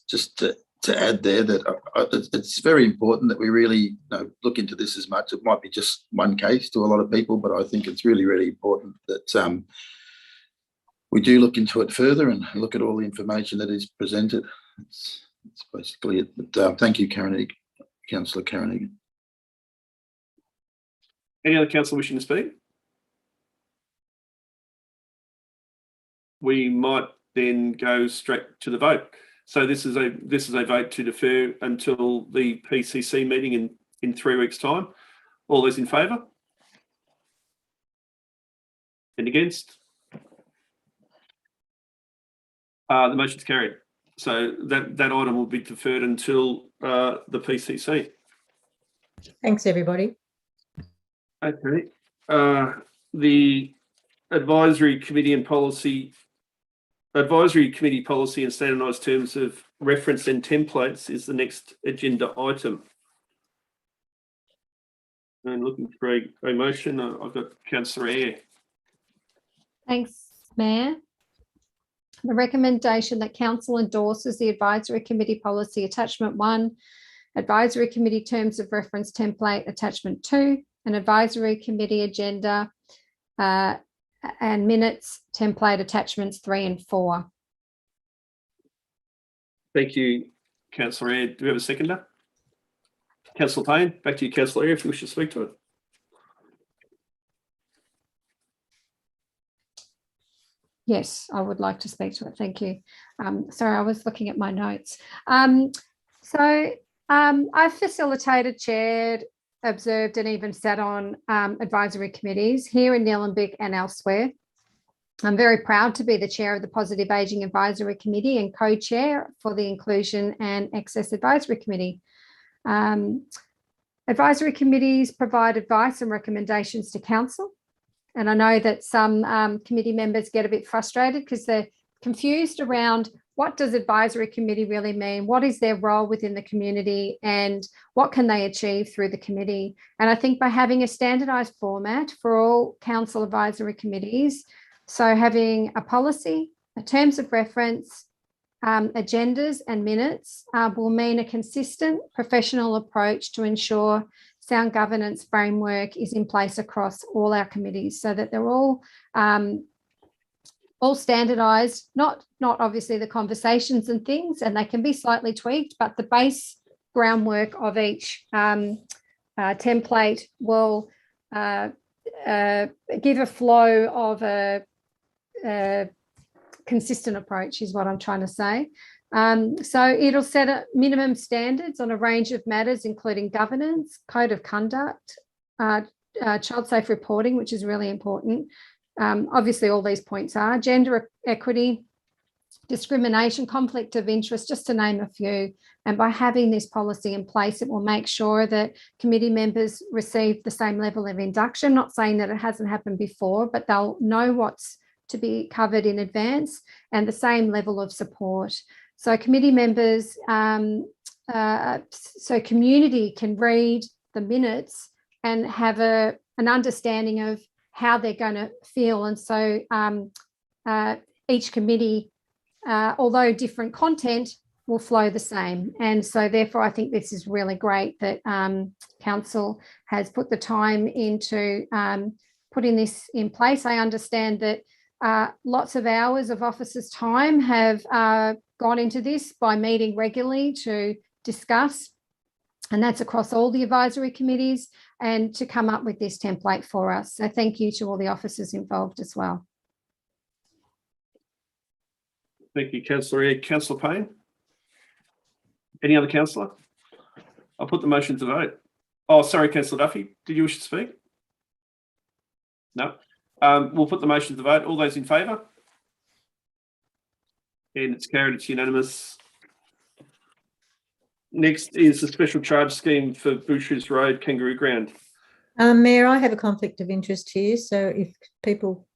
just to add there that it's very important that we really look into this as much. It might be just one case to a lot of people, but I think it's really, really important that we do look into it further and look at all the information that is presented. It's basically it. But thank you, Councillor Karen Egan. Any other councillor wishing to speak? We might then go straight to the vote. So this is a vote to defer until the PCC meeting in 3 weeks' time. All those in favour? And against? The motion's carried. So that item will be deferred until the PCC. Thanks, everybody. Okay. The advisory committee policy and standardised terms of reference and templates is the next agenda item. And looking for a motion, I've got Councillor Eyre. Thanks, Mayor. The recommendation that Council endorses the Advisory Committee Policy Attachment 1, Advisory Committee Terms of Reference Template Attachment 2, and Advisory Committee Agenda and Minutes Template Attachments 3 and 4. Thank you, Councillor Eyre. Do we have a seconder? Councillor Payne, back to you, Councillor Eyre, if you wish to speak to it. Yes, I would like to speak to it. Thank you. Sorry, I was looking at my notes. I've facilitated, chaired, observed, and even sat on advisory committees here in Nilembic and elsewhere. I'm very proud to be the chair of the Positive Ageing Advisory Committee and co-chair for the Inclusion and Access Advisory Committee. Advisory committees provide advice and recommendations to council. And I know that some committee members get a bit frustrated because they're confused around what does advisory committee really mean? What is their role within the community and what can they achieve through the committee? And I think by having a standardised format for all council advisory committees, so having a policy, a terms of reference, agendas and minutes will mean a consistent professional approach to ensure sound governance framework is in place across all our committees so that they're all standardised, not obviously the conversations and things, and they can be slightly tweaked, but the base groundwork of each template will give a flow of a consistent approach is what I'm trying to say. So it'll set minimum standards on a range of matters, including governance, code of conduct, child safe reporting, which is really important. Obviously, all these points are gender equity, discrimination, conflict of interest, just to name a few. And by having this policy in place, it will make sure that committee members receive the same level of induction. Not saying that it hasn't happened before, but they'll know what's to be covered in advance and the same level of support. So committee members, so community can read the minutes and have an understanding of how they're going to feel. And so each committee, although different content, will flow the same. And so therefore, I think this is really great that council has put the time into putting this in place. I understand that lots of hours of officers' time have gone into this by meeting regularly to discuss, and that's across all the advisory committees, and to come up with this template for us. So thank you to all the officers involved as well. Thank you, Councillor Ed. Councillor Payne? Any other councillor? I'll put the motion to vote. Oh, sorry, Councillor Duffy. Did you wish to speak? No. We'll put the motion to vote. All those in favour? And it's carried. It's unanimous. Next is the special charge scheme for Bushes Road, Kangaroo Ground. Mayor, I have a conflict of interest here, so if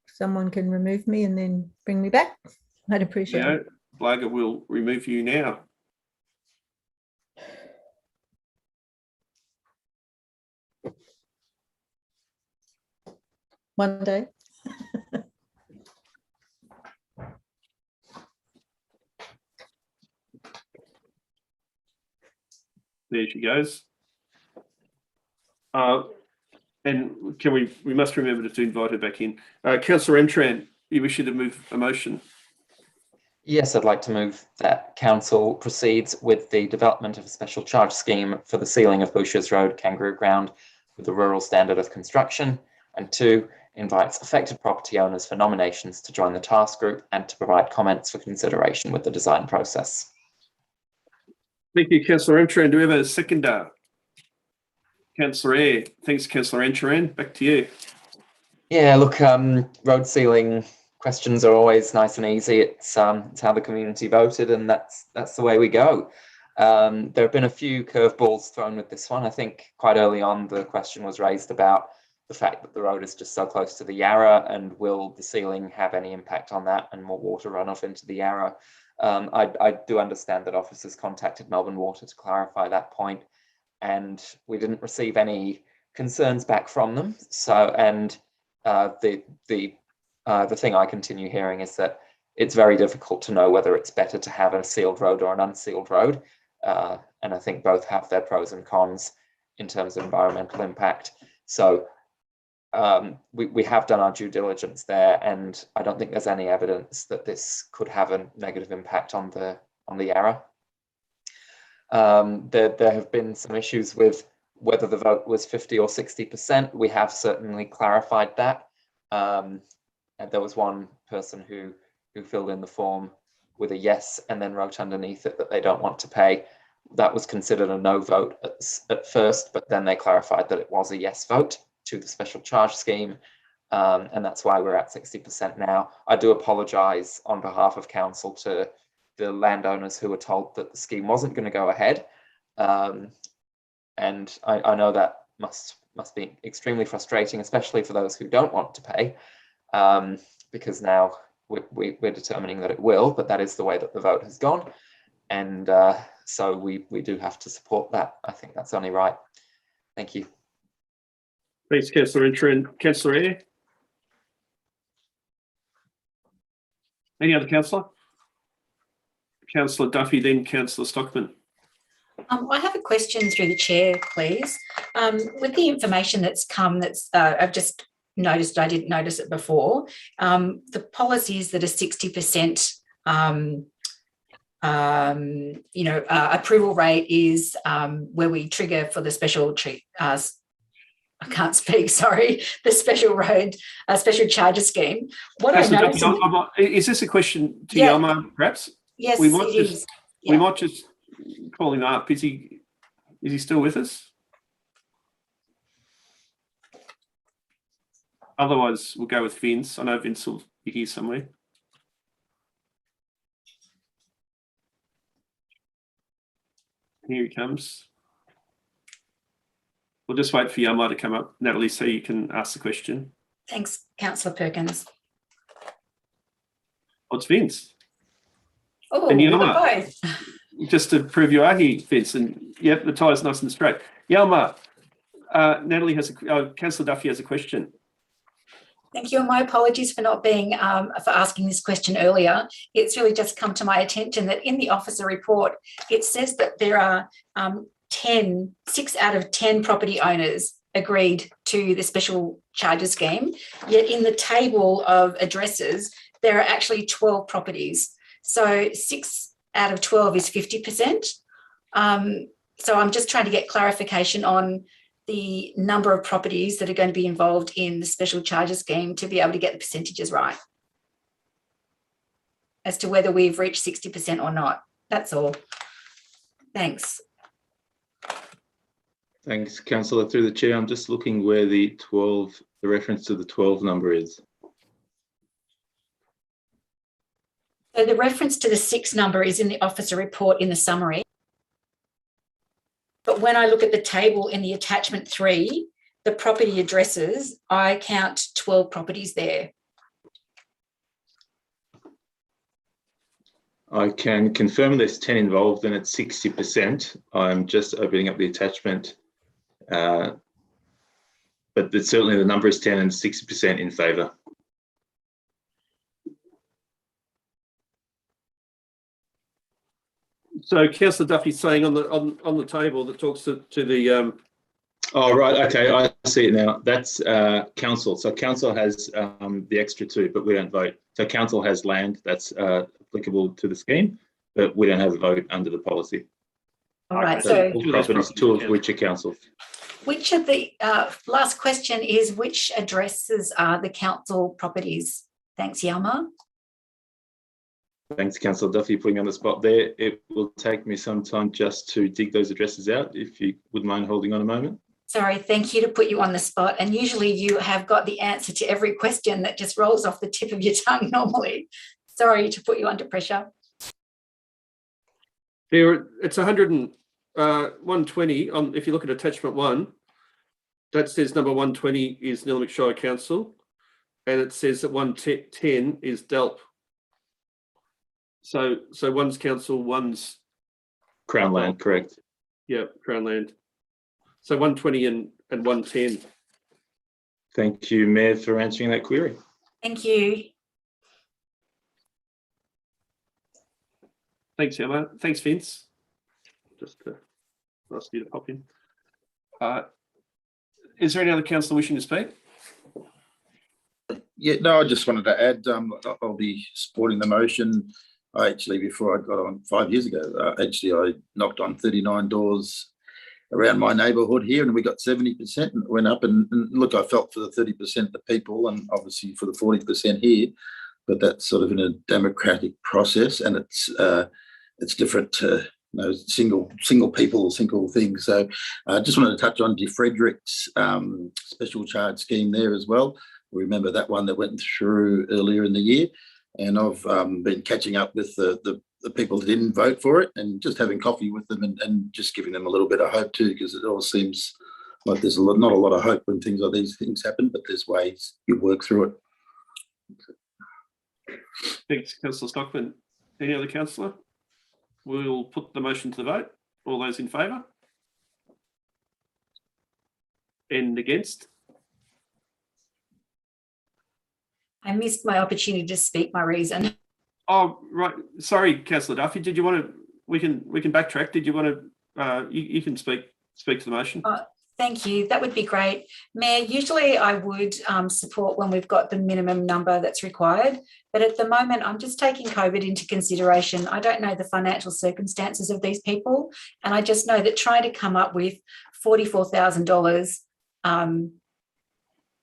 someone can remove me and then bring me back, I'd appreciate it. Blaga will remove you now. One day. There she goes. And can we must remember to invite her back in. Councillor Entran, you wish to move a motion? Yes, I'd like to move that council proceeds with the development of a special charge scheme for the sealing of Bushes Road, Kangaroo Ground with the rural standard of construction, and 2, invites affected property owners for nominations to join the task group and to provide comments for consideration with the design process. Thank you, Councillor Entran. Do we have a seconder? Councillor Eyre. Thanks, Councillor Entran. Back to you. Yeah, look, road sealing questions are always nice and easy. It's how the community voted, and that's the way we go. There have been a few curveballs thrown with this one. I think quite early on the question was raised about the fact that the road is just so close to the Yarra, and will the sealing have any impact on that and more water runoff into the Yarra? I do understand that officers contacted Melbourne Water to clarify that point, and we didn't receive any concerns back from them. So, and the thing I continue hearing is that it's very difficult to know whether it's better to have a sealed road or an unsealed road. And I think both have their pros and cons in terms of environmental impact. So we have done our due diligence there, and I don't think there's any evidence that this could have a negative impact on the Yarra. There have been some issues with whether the vote was 50 or 60%. We have certainly clarified that. And there was one person who filled in the form with a yes and then wrote underneath it that they don't want to pay. That was considered a no vote at first, but then they clarified that it was a yes vote to the special charge scheme. And that's why we're at 60% now. I do apologise on behalf of council to the landowners who were told that the scheme wasn't going to go ahead. And I know that must be extremely frustrating, especially for those who don't want to pay, because now we're determining that it will, but that is the way that the vote has gone. And so we do have to support that. I think that's only right. Thank you. Thanks, Councillor Intrin. Councillor Eyre? Any other councillor? Councillor Duffy, then Councillor Stockman. I have a question through the chair, please. With the information that's come, I've just noticed, I didn't notice it before. The policies that are 60%, approval rate is where we trigger for the special treat. I can't speak. Sorry, the special charger scheme. What I noticed, is this a question to Yeah. Yarra, perhaps? Yes, we might it just is. we might just call him up. Is he still with us? Otherwise, we'll go with Vince. I know Vince will be here somewhere. Here he comes. We'll just wait for Yarra to come up, Natalie, so you can ask the question. Thanks, Councillor Perkins. Oh, it's Vince. Oh, And we Yarra, got both. just to prove you are here, Vince, and yep, the tie's nice and straight. Yarra, Natalie has Councillor Duffy has a question. Thank you, and my apologies for not being for asking this question earlier. It's really just come to my attention that in the officer report, it says that there are 6 out of 10 property owners agreed to the special charger scheme. Yet in the table of addresses, there are actually 12 properties. So 6 out of 12 is 50%. So I'm just trying to get clarification on the number of properties that are going to be involved in the special charger scheme to be able to get the percentages right as to whether we've reached 60% or not. That's all. Thanks. Thanks, Councillor. Through the chair, I'm just looking where the reference to the 12 number is. So the reference to the 6 number is in the officer report in the summary. But when I look at the table in the attachment 3, the property addresses, I count 12 properties there. I can confirm there's 10 involved and it's 60%. I'm just opening up the attachment. But certainly the number is 10 and 60% in favour. So Councillor Duffy's saying on the table that talks to the Oh, right. Okay. I see it now. That's council. So council has the extra 2, but we don't vote. So council has land that's applicable to the scheme, but we don't have a vote under the policy. All right. So So properties, 2 of which are council. which of the last question is which addresses are the council properties? Thanks, Yarra. Thanks, Councillor Duffy, putting me on the spot there. It will take me some time just to dig those addresses out, if you wouldn't mind holding on a moment. Sorry, thank you to put you on the spot. And usually you have got the answer to every question that just rolls off the tip of your tongue normally. Sorry to put you under pressure. it's 120 on. If you look at attachment 1, that says number 120 is Nilembic Shire Council, and it says that 110 is DELP. So one's council, one's Crown land, correct. Yeah, Crown land. So 120 and 110. Thank you, Mayor, for answering that query. Thank you. Thanks, Emma. Thanks, Vince. Just ask you to pop in. Is there any other councillor wishing to speak? Yeah, no, I just wanted to add, I'll be supporting the motion. I actually, before I got on 5 years ago, I knocked on 39 doors around my neighbourhood here, and we got 70%, and it went up. And look, I felt for the 30% of the people, and obviously for the 40% here, but that's sort of in a democratic process, and it's different to single people or single things. So I just wanted to touch on De Frederick's special charge scheme there as well. We remember that one that went through earlier in the year. And I've been catching up with the the people that didn't vote for it, and just having coffee with them and just giving them a little bit of hope too, because it all seems like there's not a lot of hope when things like these things happen, but there's ways you work through it. Thanks, Councillor Stockman. Any other councillor? We'll put the motion to the vote. All those in favour? And against? I missed my opportunity to speak my reason. Oh, right. Sorry, Councillor Duffy. Did you want to? We can backtrack. Did you want to? You can speak to the motion. Thank you. That would be great. Mayor, usually I would support when we've got the minimum number that's required, but at the moment I'm just taking COVID into consideration. I don't know the financial circumstances of these people, and I just know that trying to come up with $44,000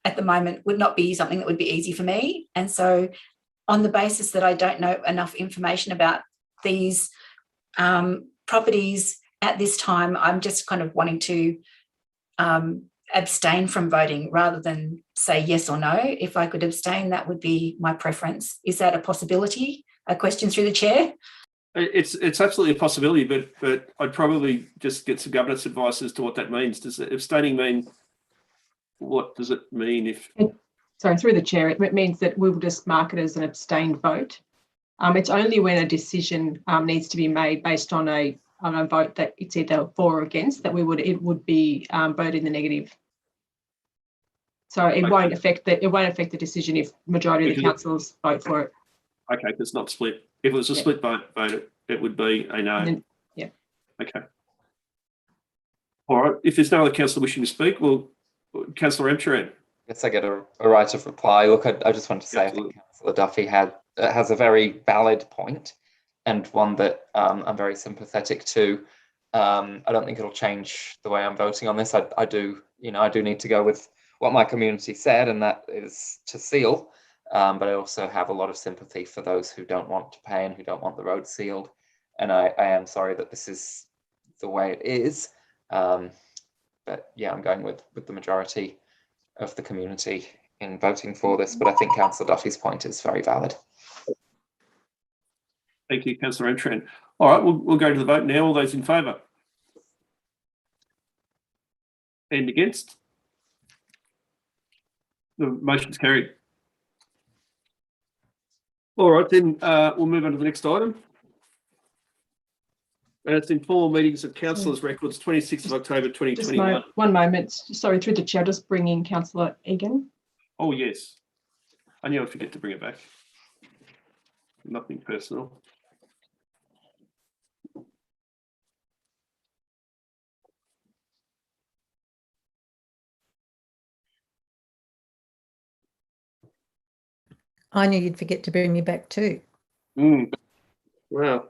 at the moment would not be something that would be easy for me. And so on the basis that I don't know enough information about these properties at this time, I'm just kind of wanting to abstain from voting rather than say yes or no. If I could abstain, that would be my preference. Is that a possibility? A question through the chair? It's absolutely a possibility, but I'd probably just get some governance advice as to what that means. Does abstaining mean? What does it mean if? Sorry, through the chair, it means that we will just mark it as an abstained vote. It's only when a decision needs to be made based on a vote that it's either for or against that it would be voted in the negative. So it won't affect the decision if majority of the councillors vote for it. Okay, if it's not split. If it was a split vote, it would be a no. Then, yeah. Okay. All right. If there's no other councillor wishing to speak, well, Councillor Emsharan. Yes, I get a right of reply. Look, I just want to say I think Councillor Duffy has a very valid point, and one that I'm very sympathetic to. I don't think it'll change the way I'm voting on this. I do need to go with what my community said, and that is to seal. But I also have a lot of sympathy for those who don't want to pay and who don't want the road sealed. And I am sorry that this is the way it is. But yeah, I'm going with the majority of the community in voting for this. But I think Councillor Duffy's point is very valid. Thank you, Councillor Emsharan. All right, we'll go to the vote now. All those in favour? And against? The motion's carried. All right, then we'll move on to the next item. And it's informal meetings of councillors' records, 26th of October 2021. Just one moment. Sorry, through the chair, just bring in Councillor Egan. Oh, yes. I knew I'd forget to bring it back. Nothing personal. I knew you'd forget to bring me back too. Wow.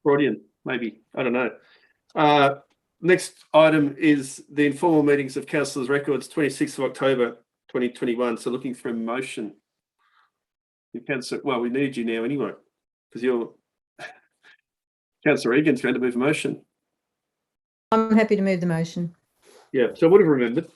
Freudian, maybe. I don't know. Next item is the informal meetings of councillors' records, 26th of October 2021. So looking for a motion. Well, we need you now anyway, because you're Councillor Egan's going to move a motion. I'm happy to move the motion. Yeah, so what have you remembered?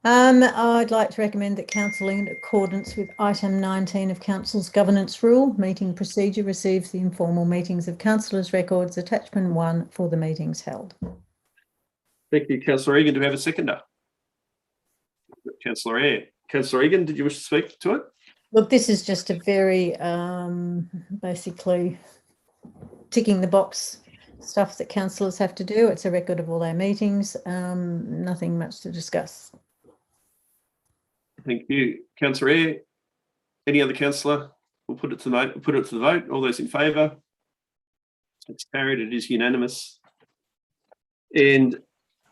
I'd like to recommend that council, in accordance with item 19 of council's governance rule, meeting procedure, receives the informal meetings of councillors' records, attachment 1 for the meetings held. Thank you, Councillor Egan. Do we have a seconder? Councillor Eyre. Councillor Egan, did you wish to speak to it? Look, this is just a very basically ticking the box stuff that councillors have to do. It's a record of all our meetings. Nothing much to discuss. Thank you, Councillor Eyre. Any other councillor? We'll put it to the vote. All those in favour? It's carried. It is unanimous. And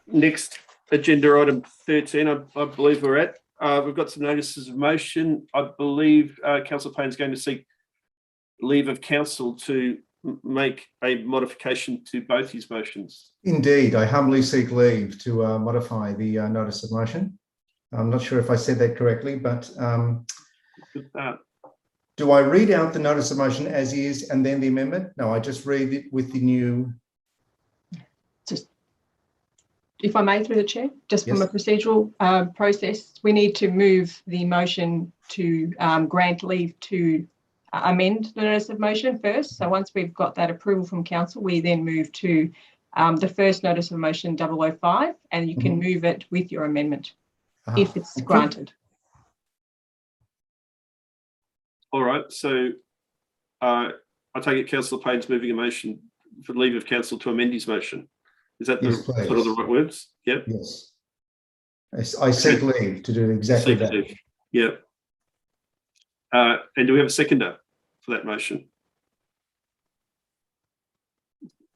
next agenda item 13, I believe we're at. We've got some notices of motion. I believe Councillor Payne is going to seek leave of council to make a modification to both his motions. Indeed, I humbly seek leave to modify the notice of motion. I'm not sure if I said that correctly, but do I read out the notice of motion as is and then the amendment? No, I just read it with the new. Just, if I may, through the chair, just from a procedural process, we need to move the motion to grant leave to amend the notice of motion first. So once we've got that approval from council, we then move to the first notice of motion 005, and you can move it with your amendment if it's granted. All right. So I take it Councillor Payne's moving a motion for leave of council to amend his motion. Is that Yes, sort of the right words? Yep. Yes. I seek leave to do exactly that. Leave. Yep. And do we have a seconder for that motion?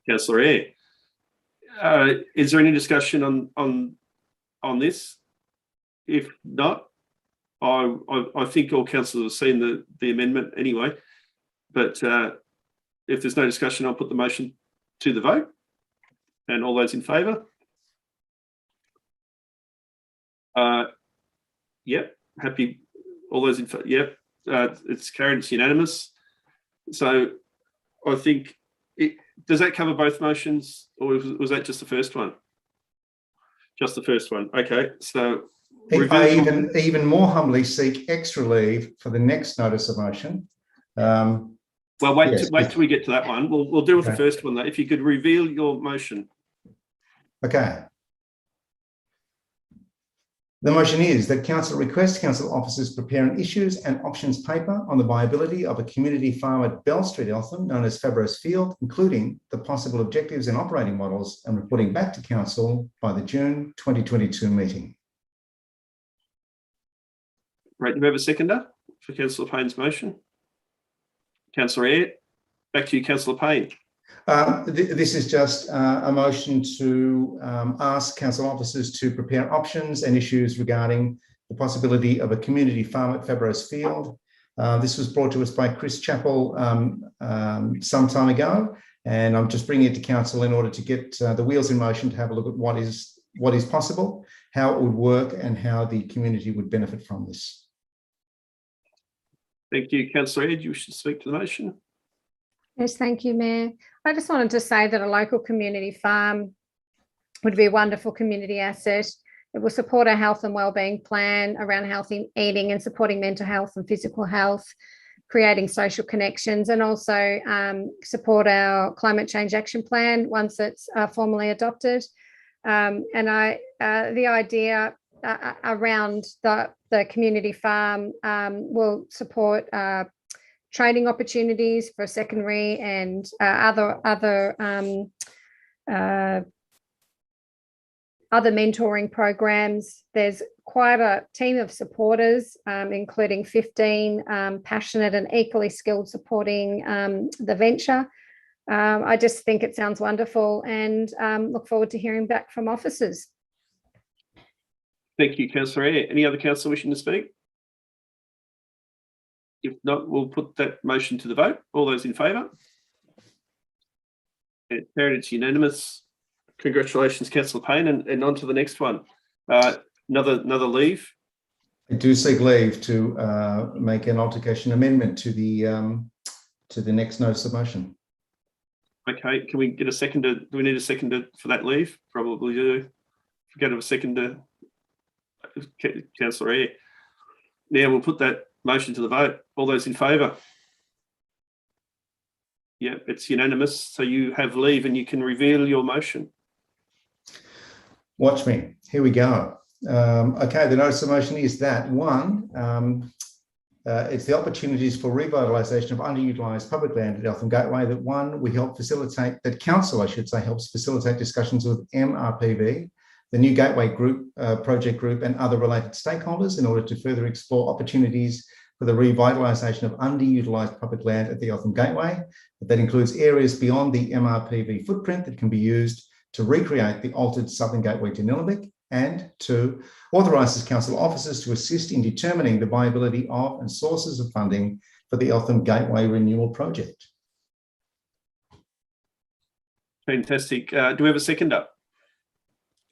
Councillor Eyre. Is there any discussion on this? If not, I think all councillors have seen the amendment anyway. But if there's no discussion, I'll put the motion to the vote. And all those in favour? Yep. Happy. All those in favour? Yep. It's carried. It's unanimous. So I think does that cover both motions, or was that just the first one? Just the first one. Okay. So I even more humbly seek extra leave for the next notice of motion. Well, wait till we get to that one. We'll deal with the first one though. If you could reveal your motion. Okay. The motion is that council requests council officers prepare an issues and options paper on the viability of a community farm at Bell Street, Eltham, known as Fabros Field, including the possible objectives and operating models, and reporting back to council by the June 2022 meeting. Right, do we have a seconder for Councillor Payne's motion? Councillor Eyre, back to you, Councillor Payne. This is just a motion to ask council officers to prepare options and issues regarding the possibility of a community farm at Fabros Field. This was brought to us by Chris Chappell some time ago, and I'm just bringing it to council in order to get the wheels in motion to have a look at what is possible, how it would work, and how the community would benefit from this. Thank you, Councillor Eyre. You should speak to the motion. Yes, thank you, Mayor. I just wanted to say that a local community farm would be a wonderful community asset. It will support our health and wellbeing plan around healthy eating and supporting mental health and physical health, creating social connections, and also support our climate change action plan once it's formally adopted. The idea around the community farm will support training opportunities for secondary and other mentoring programs. There's quite a team of supporters, including 15 passionate and equally skilled supporting the venture. I just think it sounds wonderful, and look forward to hearing back from officers. Thank you, Councillor Eyre. Any other councillor wishing to speak? If not, we'll put that motion to the vote. All those in favour? It's unanimous. Congratulations, Councillor Payne, and on to the next one. Another leave. I do seek leave to make an altercation amendment to the next notice of motion. Okay, can we get a seconder? Do we need a seconder for that leave? Probably do. If we go to a seconder, Councillor Eyre. Now we'll put that motion to the vote. All those in favour? Yeah, it's unanimous. So you have leave and you can reveal your motion. Watch me. Here we go. Okay, the notice of motion is that one, it's the opportunities for revitalisation of underutilised public land at Eltham Gateway. That one, we help facilitate, that council, I should say, helps facilitate discussions with MRPV, the new Gateway Group, project group, and other related stakeholders in order to further explore opportunities for the revitalisation of underutilised public land at the Eltham Gateway. That includes areas beyond the MRPV footprint that can be used to recreate the altered Southern Gateway to Nilembic, and two, authorises council officers to assist in determining the viability of and sources of funding for the Eltham Gateway Renewal Project. Fantastic. Do we have a seconder?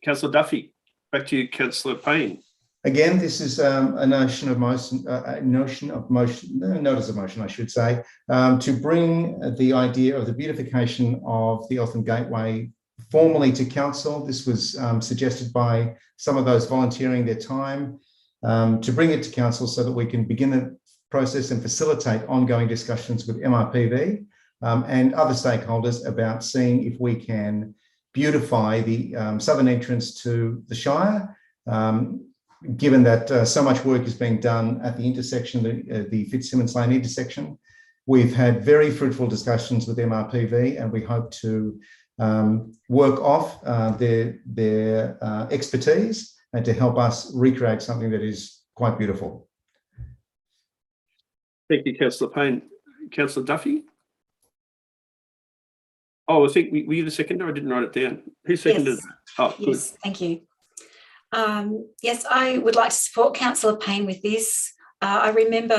Councillor Duffy, back to you, Councillor Payne. Again, this is a notice of motion, I should say, to bring the idea of the beautification of the Eltham Gateway formally to council. This was suggested by some of those volunteering their time to bring it to council so that we can begin the process and facilitate ongoing discussions with MRPV and other stakeholders about seeing if we can beautify the southern entrance to the Shire, given that so much work is being done at the intersection, the Fitzsimmons Lane intersection. We've had very fruitful discussions with MRPV, and we hope to work off their expertise and to help us recreate something that is quite beautiful. Thank you, Councillor Payne. Councillor Duffy? Oh, I think, were you the seconder? I didn't write it down. Who seconded? Yes. Oh, good. Yes, thank you. Yes, I would like to support Councillor Payne with this. I remember,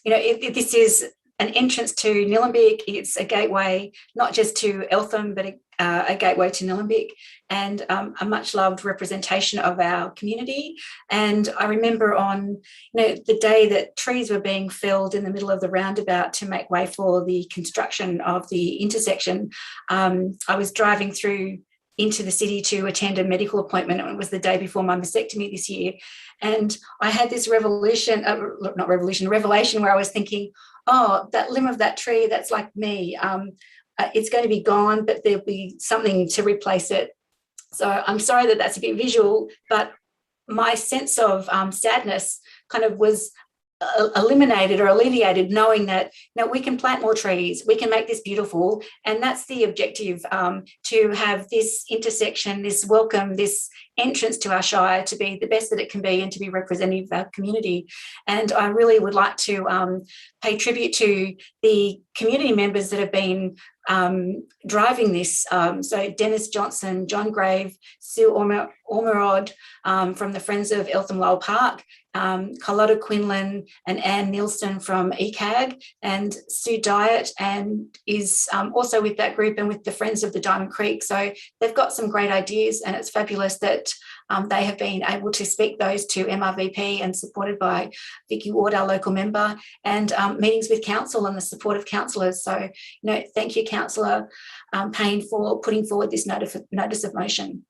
this is an entrance to Nilembic. It's a gateway, not just to Eltham, but a gateway to Nilembic, and a much loved representation of our community. And I remember on, the day that trees were being felled in the middle of the roundabout to make way for the construction of the intersection, I was driving through into the city to attend a medical appointment. It was the day before my mastectomy this year. And I had this revelation where I was thinking, oh, that limb of that tree, that's like me. It's going to be gone, but there'll be something to replace it. So I'm sorry that that's a bit visual, but my sense of sadness kind of was eliminated or alleviated, knowing that we can plant more trees, we can make this beautiful, and that's the objective, to have this intersection, this welcome, this entrance to our Shire to be the best that it can be and to be representative of our community. And I really would like to pay tribute to the community members that have been driving this. So Dennis Johnson, John Grave, Sue Ormerod from the Friends of Eltham Lowell Park, Carlotta Quinlan and Anne Nielsen from ECAG, and Sue Diet and is also with that group and with the Friends of the Diamond Creek. So they've got some great ideas, and it's fabulous that they have been able to speak those to MRVP and supported by Vicky Ward, our local member, and meetings with council and the support of councillors. So, thank you, Councillor Payne, for putting forward this notice of motion.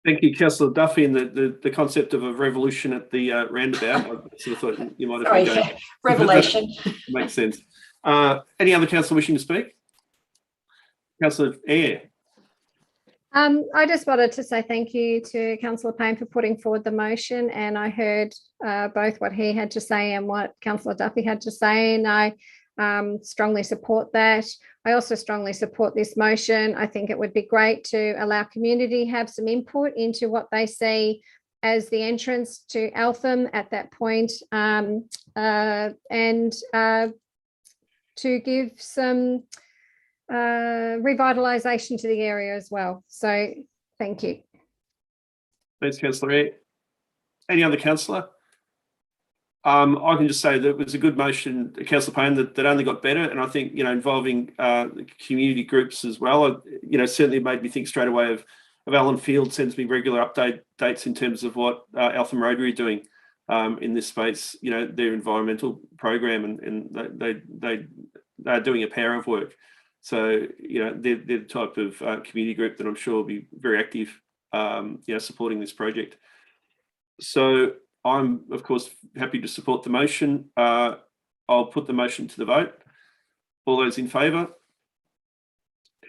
Thank you, Councillor Duffy, and the concept of a revolution at the roundabout. I sort of thought you might have been going. Revelation. Makes sense. Any other councillor wishing to speak? Councillor Eyre. I just wanted to say thank you to Councillor Payne for putting forward the motion, and I heard both what he had to say and what Councillor Duffy had to say, and I strongly support that. I also strongly support this motion. I think it would be great to allow community have some input into what they see as the entrance to Eltham at that point, and to give some revitalisation to the area as well. So thank you. Thanks, Councillor Eyre. Any other councillor? I can just say that it was a good motion, Councillor Payne, that only got better. And I think, involving community groups as well, certainly made me think straight away of Alan Field sends me regular updates in terms of what Eltham Rotary are doing in this space, their environmental program, and they're doing a power of work. So, they're the type of community group that I'm sure will be very active, supporting this project. So I'm, of course, happy to support the motion. I'll put the motion to the vote. All those in favour?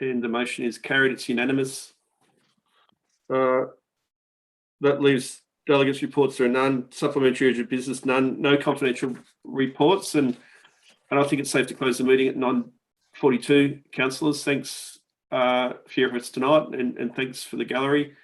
And the motion is carried. It's unanimous. That leaves delegates' reports. There are none. Supplementary urgent business, none. No confidential reports. And I think it's safe to close the meeting at 9:42. Councillors, thanks for your efforts tonight, and thanks for the gallery.